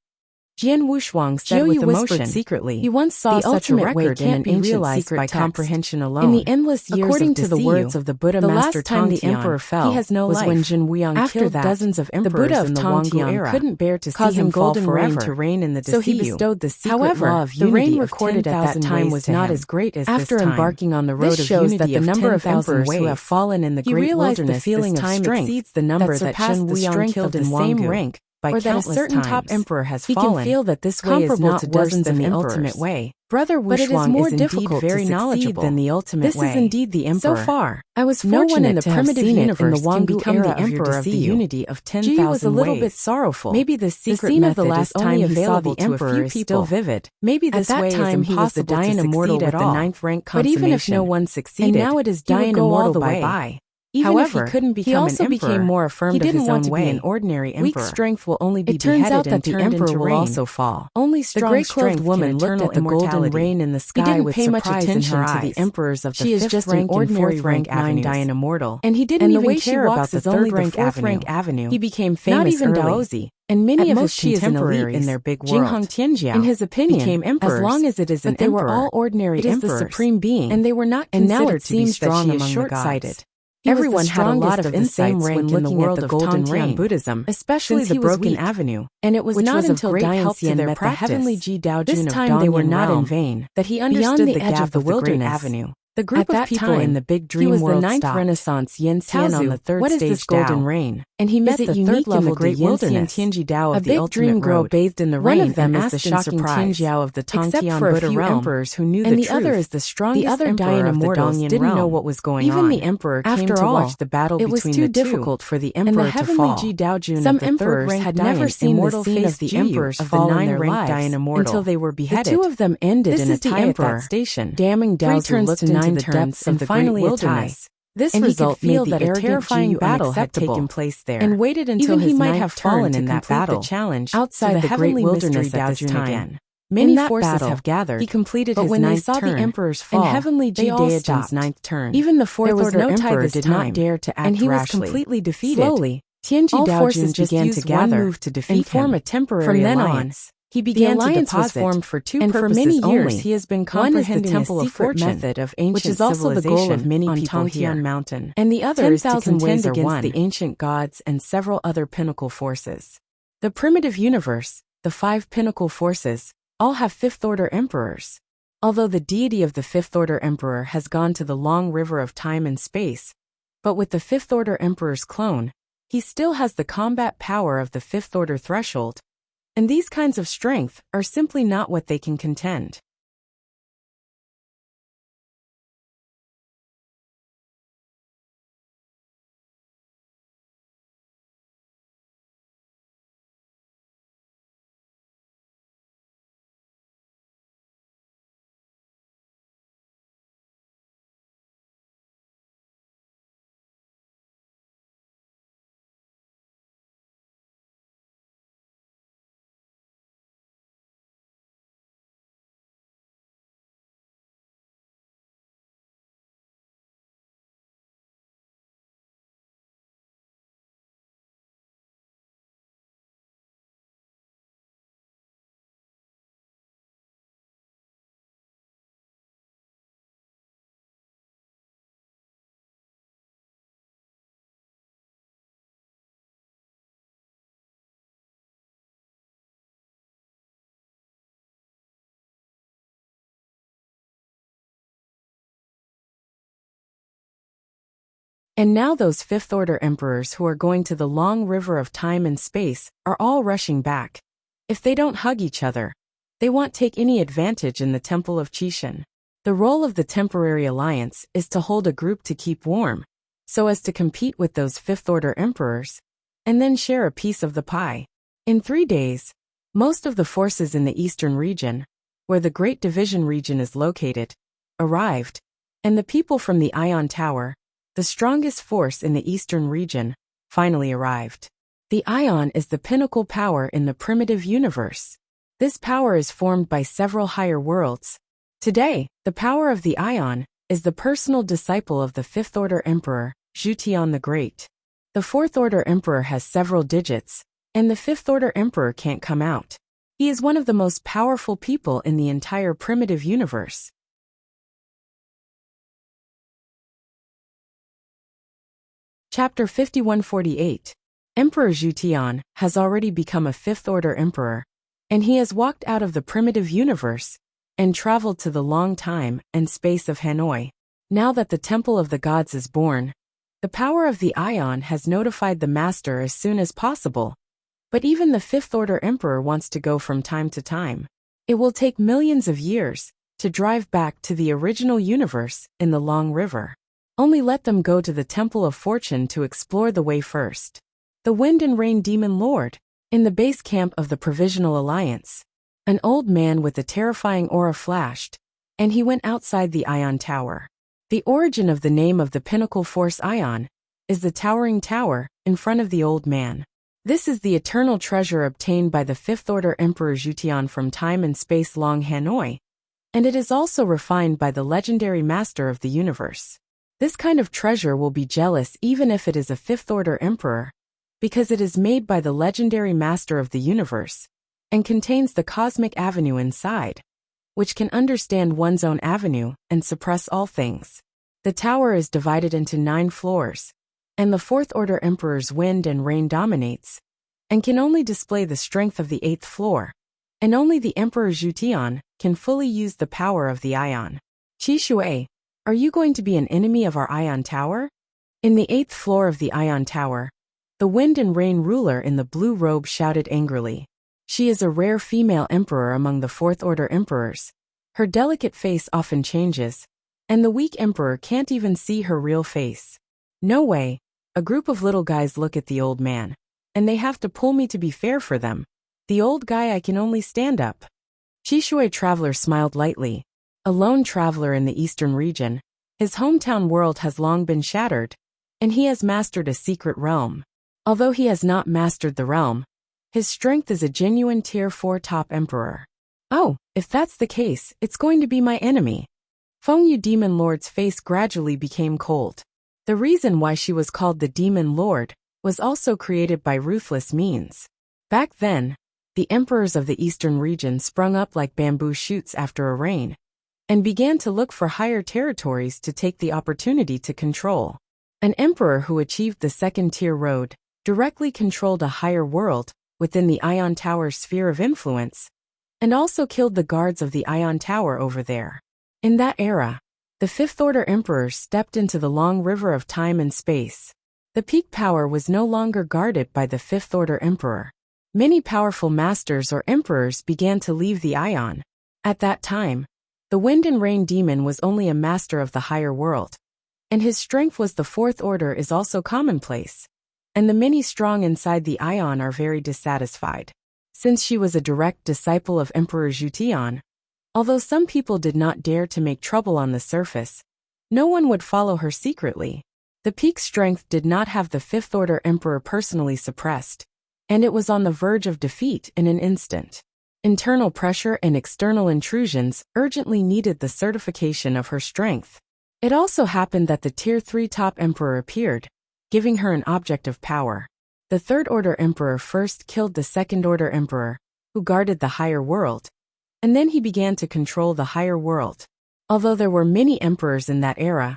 Jian Wushuang said Jiu with Yu emotion. whispered secretly. He once saw The such a ultimate way record in can't an be ancient realized secret by text. comprehension alone. In the endless years According of to the Desiyu, words of the Buddha the Master last time the Tongtian, emperor fell he has no was life. when Jin Wuyang After killed that, dozens of the emperors Buddha of in the Wangu Tongtian era, couldn't bear to see causing him fall golden forever. rain to reign in the So he Desiyu. bestowed the secret However, law of the reign unity of recorded at that 10,000 time ways was to not him. as great as After this time. embarking on the road This of shows unity that the of number of 10,000 emperors ways who have fallen in the he great realized the wilderness feeling this of time strength exceeds the number that that surpassed Shen the Wuyang strength killed of the in same Wangu, rank by or that a countless certain top times. emperor has He fallen, can feel that this way is comparable not to worse dozens than of the emperors. ultimate way. Brother But it is Wushuang more is indeed difficult very to succeed knowledgeable than the ultimate This way. is indeed the emperor. So far, I was no one in fortunate the to have primitive seen it universe in the can Wangu become era the of your emperor of the Desiyu. unity of Ji 10,000 was a little ways. bit sorrowful. Maybe the The secret scene of the method last is time only he saw available the to a emperor few is people. still vivid. Maybe At this that way time is he was the impossible to Dayan Immortal succeed with at the all. 9th rank But consummation. even if no one succeeded, And now it is he would Dayan go all Immortal the bye way. bye. Even However, if he couldn't he become also an emperor, became more affirmed he of didn't his want own to way. be an ordinary emperor. Weak strength will only be It turns beheaded out that and the turned emperor into will rain. also fall. Only The strong gray-clothed strength woman can looked eternal at the golden immortality. rain in the He sky didn't with pay much surprise in attention her to the eyes. emperors of the She is 5th just an rank and ordinary 4th rank rank 9 avenues. Dayan Immortal. And he didn't And the even way she care walks about the is only third rank the 4th avenue. rank avenue. He became famous Not even early. Daozi. And many At of most his she is an elite contemporaries, in their big Jinghong world. Tianjiao, In his opinion, became emperors, as long as it is an but they were emperor, all ordinary it is emperors, the supreme being, and they were not and now considered it to be seems that strong she is among the short-sighted. gods. Everyone had a lot of the same insights rank when in the looking world at the of Golden Tongtian Rain, Buddhism, especially since the he was Broken weak. Avenue, And it was which not was of until great Dayan help to Xian their met the heavenly Ji Daojun This of time they were Dongyan not in realm, vain, that he beyond understood the the edge gap of the of the Great wilderness. Avenue. The group At of that people in time, the big he dream was the world 9th stopped. Renaissance Yin Xian on the third What is stage this golden Dao. rain? And he met Is it the unique third in the level great Yin Xian wilderness? Tianji Dao A of the big ultimate dream girl road. bathed in the One rain of them and is asked the in shocking surprise. Tianjiao of the Except Tongtian for a Buddha few realm, emperors who knew and the the other truth. is the strongest The other emperor Dayan of the immortals Dongyan didn't know realm. what was going Even on. the emperor came After to all, watch the battle it was between too the two, difficult for the and emperor the to heavenly fall. Ji Daojun Some of the emperors third rank had never Dayan seen the immortal scene face of the Jiyu emperors of the fall in 9 their rank lives Dayan immortal until they were beheaded. The two of them ended This in a is the tie at emperor, that station. damning 3 Daozi turns looked to 9 into the turns depths and of the finally great a tie. wilderness. This And he result could feel made that the a arrogant terrifying Jiyu battle had unacceptable, taken place there, and waited until even his he might ninth have turn fallen to in that complete battle. the challenge Outside to the the heavenly great mystery wilderness at this Daojun time. again. Many In that forces battle, have gathered. he completed But his when they ninth saw turn, the emperors fall, and heavenly they Ji all Daojun's stopped. ninth turn, Even the fourth there was order no tie emperor this did time, not dare to act and he was rashly. completely defeated. Slowly, Tianji All Daojun forces began used to gather one move to defeat and form him. a temporary From then alliance. He The began to alliance was deposit, formed for two and for purposes many years only. he has been One is the comprehending temple a of secret fortune, method of ancient which is also the goal of many on people Tongtian here. Mountain, And the other is to 10,000 contend ways are against one. the ancient gods and several other pinnacle forces. The primitive universe, the 5 pinnacle forces, all have fifth-order emperors. Although the deity of the fifth-order emperor has gone to the long river of time and space, but with the fifth-order emperor's clone, he still has the combat power of the fifth-order threshold, and these kinds of strength are simply not what they can contend. And now those fifth-order emperors who are going to the long river of time and space are all rushing back. If they don't hug each other, they won't take any advantage in the Temple of Qixin. The role of the temporary alliance is to hold a group to keep warm, so as to compete with those fifth-order emperors, and then share a piece of the pie. In 3 days, most of the forces in the eastern region, where the Great Division region is located, arrived, and the people from the Ion Tower, the strongest force in the eastern region, finally arrived. The Ion is the pinnacle power in the primitive universe. This power is formed by several higher worlds. Today, the power of the Ion is the personal disciple of the fifth-order emperor, Zhutian the Great. The fourth-order emperor has several digits, and the fifth-order emperor can't come out. He is one of the most powerful people in the entire primitive universe. Chapter 5148. Emperor Zhu Tian has already become a fifth-order emperor, and he has walked out of the primitive universe and traveled to the long time and space of Hanoi. Now that the Temple of the Gods is born, the power of the Ion has notified the Master as soon as possible. But even the fifth-order emperor wants to go from time to time. It will take millions of years to drive back to the original universe in the Long River. Only let them go to the Temple of Fortune to explore the way first. The Wind and Rain Demon Lord. In the base camp of the Provisional Alliance, an old man with a terrifying aura flashed, and he went outside the Ion Tower. The origin of the name of the Pinnacle Force Ion is the towering tower in front of the old man. This is the eternal treasure obtained by the fifth-order Emperor Zhu Tian from time and space Long Hanoi, and it is also refined by the legendary Master of the Universe. This kind of treasure will be jealous even if it is a fifth-order emperor, because it is made by the legendary Master of the Universe, and contains the cosmic avenue inside, which can understand one's own avenue and suppress all things. The tower is divided into 9 floors, and the fourth-order emperor's wind and rain dominates, and can only display the strength of the 8th floor, and only the Emperor Zhu Tian can fully use the power of the Ion. Qi Shui, are you going to be an enemy of our Ion Tower? In the 8th floor of the Ion Tower, the wind and rain ruler in the blue robe shouted angrily. She is a rare female emperor among the fourth-order emperors. Her delicate face often changes, and the weak emperor can't even see her real face. No way. A group of little guys look at the old man, and they have to pull me to be fair for them. The old guy, I can only stand up. Qi Shui Traveler smiled lightly. A lone traveler in the eastern region, his hometown world has long been shattered, and he has mastered a secret realm. Although he has not mastered the realm, his strength is a genuine Tier 4 top emperor. Oh, if that's the case, it's going to be my enemy. Feng Yu Demon Lord's face gradually became cold. The reason why she was called the Demon Lord was also created by ruthless means. Back then, the emperors of the eastern region sprung up like bamboo shoots after a rain, and began to look for higher territories to take the opportunity to control. An emperor who achieved the second-tier road directly controlled a higher world within the Ion Tower's sphere of influence, and also killed the guards of the Ion Tower over there. In that era, the fifth-order emperors stepped into the long river of time and space. The peak power was no longer guarded by the fifth-order emperor. Many powerful masters or emperors began to leave the Ion. At that time, the Wind and Rain Demon was only a master of the higher world, and his strength was the fourth order is also commonplace, and the many strong inside the Ion are very dissatisfied. Since she was a direct disciple of Emperor Zhu Tian, although some people did not dare to make trouble on the surface, no one would follow her secretly. The peak strength did not have the fifth-order emperor personally suppressed, and it was on the verge of defeat in an instant. Internal pressure and external intrusions urgently needed the certification of her strength. It also happened that the Tier 3 top emperor appeared, giving her an object of power. The third-order emperor first killed the second-order emperor, who guarded the higher world, and then he began to control the higher world. Although there were many emperors in that era,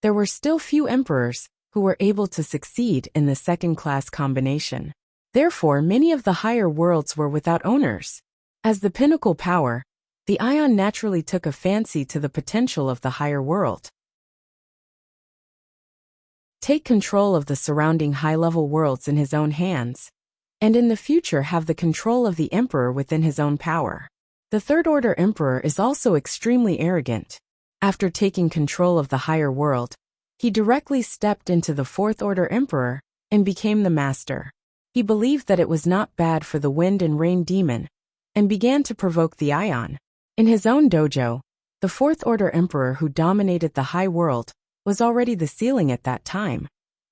there were still few emperors who were able to succeed in the second-class combination. Therefore, many of the higher worlds were without owners. As the pinnacle power, the Ion naturally took a fancy to the potential of the higher world. Take control of the surrounding high-level worlds in his own hands, and in the future have the control of the emperor within his own power. The third-order emperor is also extremely arrogant. After taking control of the higher world, he directly stepped into the fourth-order emperor and became the master. He believed that it was not bad for the Wind and Rain Demon, and began to provoke the Ion. In his own dojo, the fourth-order emperor who dominated the high world was already the ceiling at that time,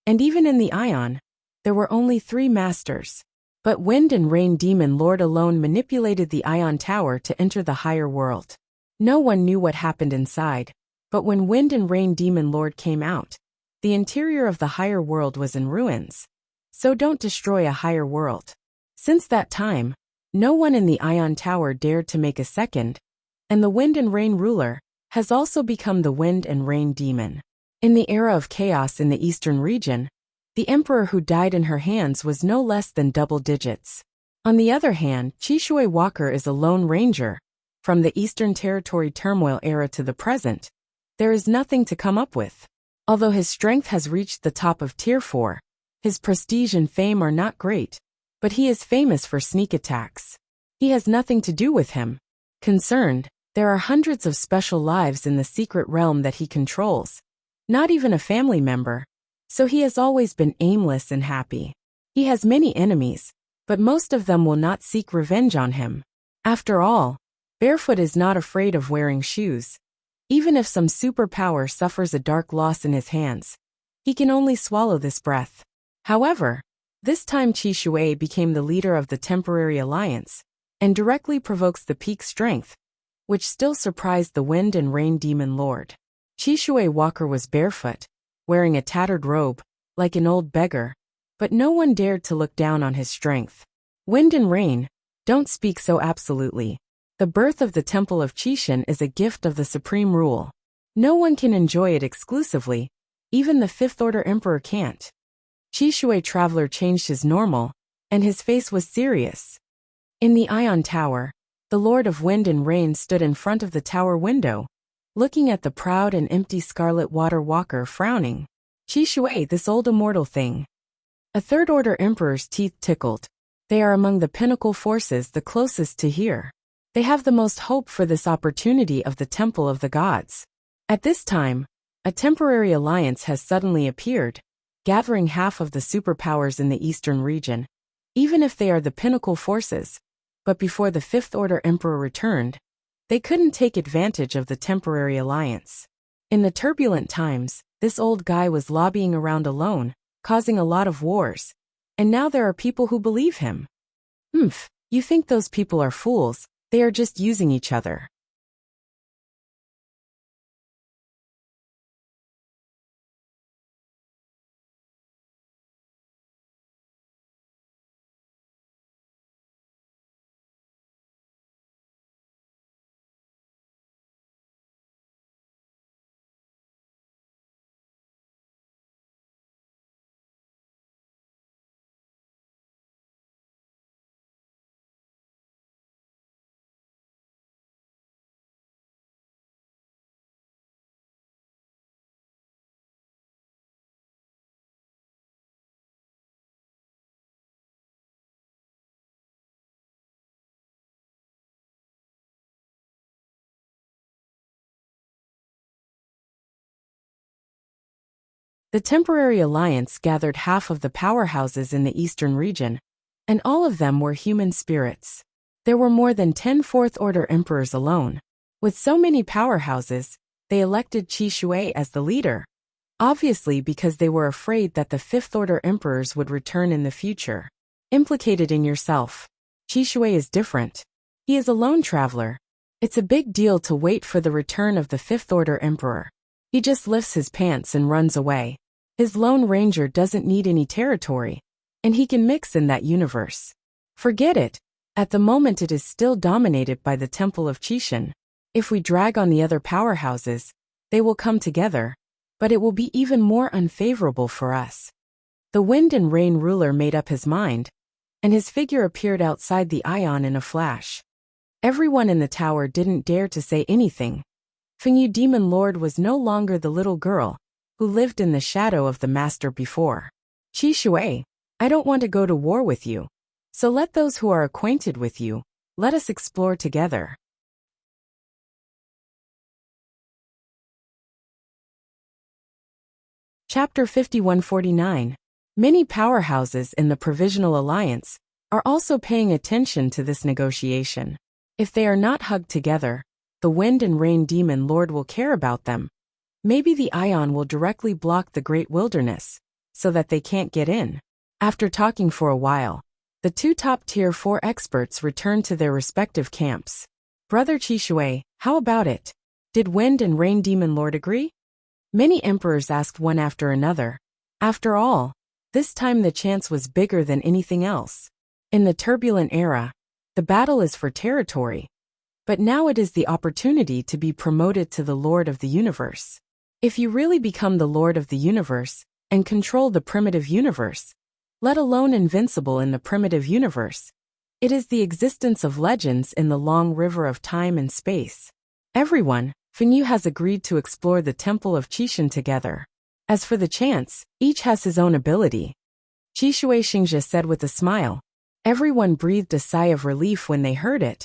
and even in the Ion, there were only 3 masters. But Wind and Rain Demon Lord alone manipulated the Ion Tower to enter the higher world. No one knew what happened inside, but when Wind and Rain Demon Lord came out, the interior of the higher world was in ruins. So don't destroy a higher world. Since that time, No one in the Ion Tower dared to make a second, and the Wind and Rain ruler has also become the Wind and Rain demon. In the era of chaos in the eastern region, the emperor who died in her hands was no less than double digits. On the other hand, Qishui Walker is a lone ranger. From the Eastern Territory turmoil era to the present, there is nothing to come up with. Although his strength has reached the top of Tier 4, his prestige and fame are not great, but he is famous for sneak attacks. He has nothing to do with him. Concerned, there are hundreds of special lives in the secret realm that he controls, not even a family member, so he has always been aimless and happy. He has many enemies, but most of them will not seek revenge on him. After all, Barefoot is not afraid of wearing shoes. Even if some superpower suffers a dark loss in his hands, he can only swallow this breath. However, this time Qishui became the leader of the temporary alliance, and directly provokes the peak strength, which still surprised the Wind and Rain demon lord. Qishui Walker was barefoot, wearing a tattered robe, like an old beggar, but no one dared to look down on his strength. Wind and Rain, don't speak so absolutely. The birth of the Temple of Qishan is a gift of the supreme rule. No one can enjoy it exclusively, even the Fifth Order Emperor can't. Qishui Traveler changed his normal, and his face was serious. In the Ion Tower, the Lord of Wind and Rain stood in front of the tower window, looking at the proud and empty Scarlet Water Walker frowning. Qishui, this old immortal thing. A Third Order Emperor's teeth tickled. They are among the pinnacle forces, the closest to here. They have the most hope for this opportunity of the Temple of the Gods. At this time, a temporary alliance has suddenly appeared, gathering half of the superpowers in the eastern region, even if they are the pinnacle forces. But before the Fifth Order Emperor returned, they couldn't take advantage of the temporary alliance. In the turbulent times, this old guy was lobbying around alone, causing a lot of wars, and now there are people who believe him. You think those people are fools? They are just using each other. The temporary alliance gathered half of the powerhouses in the eastern region, and all of them were human spirits. There were more than 10 Fourth Order Emperors alone. With so many powerhouses, they elected Qishui as the leader, obviously because they were afraid that the Fifth Order Emperors would return in the future. Implicated in yourself. Qishui is different. He is a lone traveler. It's a big deal to wait for the return of the Fifth Order Emperor. He just lifts his pants and runs away. His Lone Ranger doesn't need any territory, and he can mix in that universe. Forget it. At the moment it is still dominated by the Temple of Qishan. If we drag on the other powerhouses, they will come together, but it will be even more unfavorable for us. The Wind and Rain ruler made up his mind, and his figure appeared outside the Ion in a flash. Everyone in the tower didn't dare to say anything. Fengyu Demon Lord was no longer the little girl who lived in the shadow of the master before. Qishui, I don't want to go to war with you, so let those who are acquainted with you, let us explore together. Chapter 5149. Many powerhouses in the Provisional Alliance are also paying attention to this negotiation. If they are not hugged together, the Wind and Rain Demon Lord will care about them. Maybe the Ion will directly block the Great Wilderness, so that they can't get in. After talking for a while, the two top Tier 4 experts returned to their respective camps. Brother Qishui, how about it? Did Wind and Rain Demon Lord agree? Many emperors asked one after another. After all, this time the chance was bigger than anything else. In the turbulent era, The battle is for territory. But now it is the opportunity to be promoted to the Lord of the Universe. If you really become the Lord of the Universe and control the primitive universe, let alone invincible in the primitive universe, it is the existence of legends in the long river of time and space. Everyone, Fengyu has agreed to explore the Temple of Qixin together. As for the chance, each has his own ability. Qishui Xingzhe said with a smile. Everyone breathed a sigh of relief when they heard it.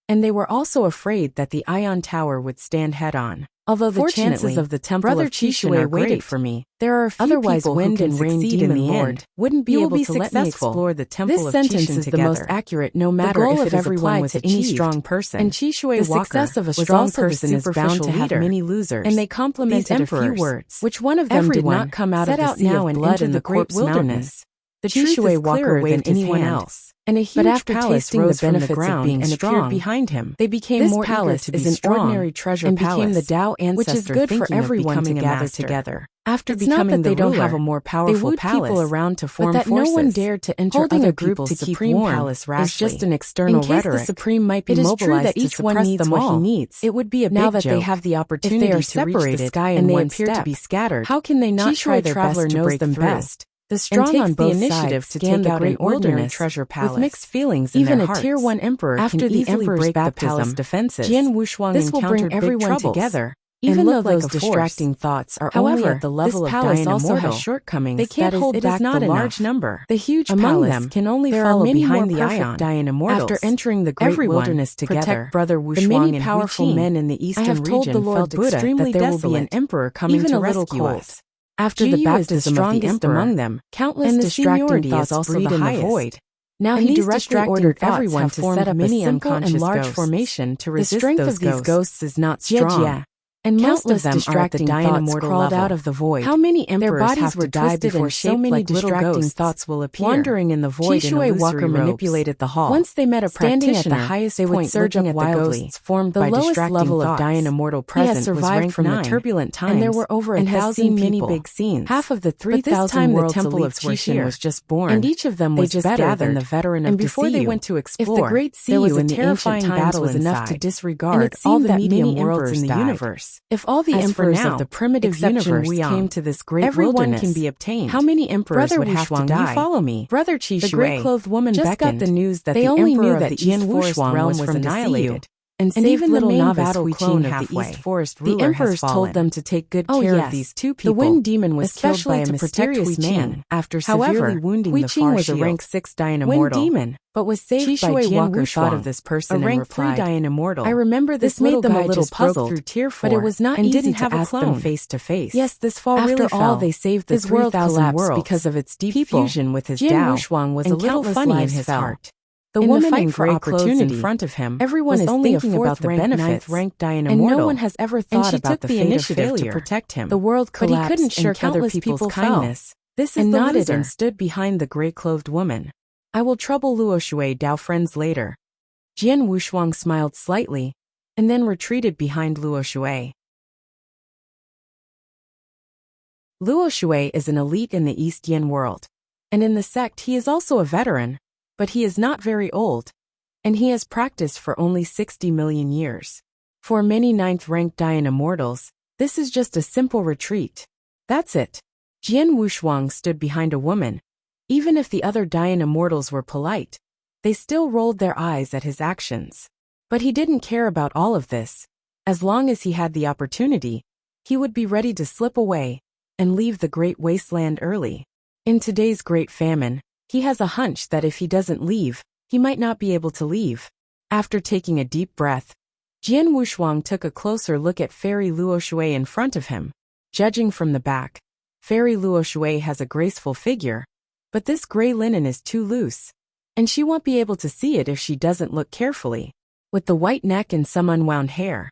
And they were also afraid that the Ion Tower would stand head-on. Although the chances of the Temple of Qixin are waited for me, there are a few otherwise people wind and rain demon in the end wouldn't be able to let me explore the Temple of Qixin together. This sentence is the most accurate no matter if it is applied to any strong person. And Qishui Walker, the success of a strong person is bound to have many losers. And they complimented a few words, which one of them did not come out of the sea of blood in the great wilderness. The Qishui Walker waved anyone else. And a huge palace rose from the ground and appeared behind him. They became more eager to be strong, ordinary treasure and became the Tao ancestor, which is good for everyone to gather together. After becoming the ruler, they don't have a more powerful palace, people around to form forces. But that no one dared to enter other people's supreme palace rashly is just an external rhetoric. The supreme might be mobilized to suppress them all. What he needs. It would be a big joke. Now that they have the opportunity to reach the sky and they appear to be scattered, how can they not try their best to break through? The strong on both sides to take out an ordinary treasure palace with mixed feelings in their hearts. Even a Tier 1 emperor after the emperor's break the palace defenses. Jian Wuxuang this will bring everyone together. Even though those distracting thoughts are only at the level of Diana also has shortcomings, they can't hold back the large number. The huge palace can only follow behind the Ion. Diana mortals. After entering the great wilderness together, protect Brother Wuxuang and powerful men in the eastern region felt extremely that there will be an emperor coming to rescue us. After the baptism of the emperor, among them, countless distracting thoughts also breed in the void. Now he directly ordered everyone to set up a simple and large formation to resist those ghosts. The strength of these ghosts is not strong. And most of them are at the thoughts crawled out of the void. How many emperors have to die before so many distracting thoughts will appear? Wandering in the void in illusory Walker manipulated the hall. Once they met a practitioner, at the highest they would surge up wildly, formed the by lowest level of Diana mortal present was ranked from the turbulent times, and there were over 1,000 many big scenes. Half of the 3,000 worlds the Temple of Qixin was just born, and each of them was just better than the veteran of before they went to explore. If the great Siyu in the ancient times was enough to disregard all the medium worlds in the universe. If all the emperors of the primitive universe came to this great wilderness, can be obtained. How many emperors would have to die? You follow me. Brother Qishui, the great-clothed woman just got the news that the emperor of the East Forest realm was annihilated. And even the main battle clone of the East Forest ruler, the emperors told them to take good care of these two people. The wind demon was killed by a mysterious man after severely wounding the far was a rank 6 Diana mortal. Wind demon, but was saved by Jian Wuxuang. Thought of this person a rank 3 Diana mortal. I remember this made them a little puzzled through Tier 4, but it was not easy to ask them face to face. Yes, this fall really fell. After all, they saved the 3,000 worlds because of its deep fusion with his Tao. Jian Wuxuang was a little funny in his heart. The woman in gray clothes in front of him, everyone is only thinking about the benefits, and no one has ever thought about the fate of failure to protect him. The world collapsed, but he couldn't shirk countless people's kindness. This is the nodded and stood behind the gray-clothed woman. I will trouble Luo Shui Dao friends later. Jian Wuxuang smiled slightly, and then retreated behind Luo Shui. Luo Shui is an elite in the East Yin world, and in the sect he is also a veteran. But he is not very old, and he has practiced for only 60 million years. For many 9th-ranked Diana mortals, this is just a simple retreat. That's it. Jian Wuxuang stood behind a woman. Even if the other Diana mortals were polite, they still rolled their eyes at his actions. But he didn't care about all of this. As long as he had the opportunity, he would be ready to slip away and leave the great wasteland early. In today's great famine, he has a hunch that if he doesn't leave, he might not be able to leave. After taking a deep breath, Jian Wuxuang took a closer look at Fairy Luo Shui in front of him. Judging from the back, Fairy Luo Shui has a graceful figure, but this gray linen is too loose, and she won't be able to see it if she doesn't look carefully. With the white neck and some unwound hair,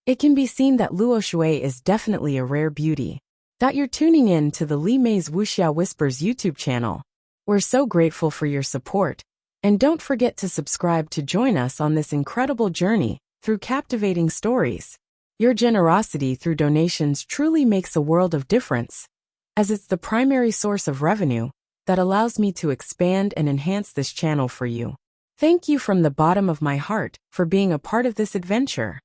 it can be seen that Luo Shui is definitely a rare beauty. You're tuning in to the Li Mei's Wuxia Whispers YouTube channel. We're so grateful for your support, and don't forget to subscribe to join us on this incredible journey through captivating stories. Your generosity through donations truly makes a world of difference, as it's the primary source of revenue that allows me to expand and enhance this channel for you. Thank you from the bottom of my heart for being a part of this adventure.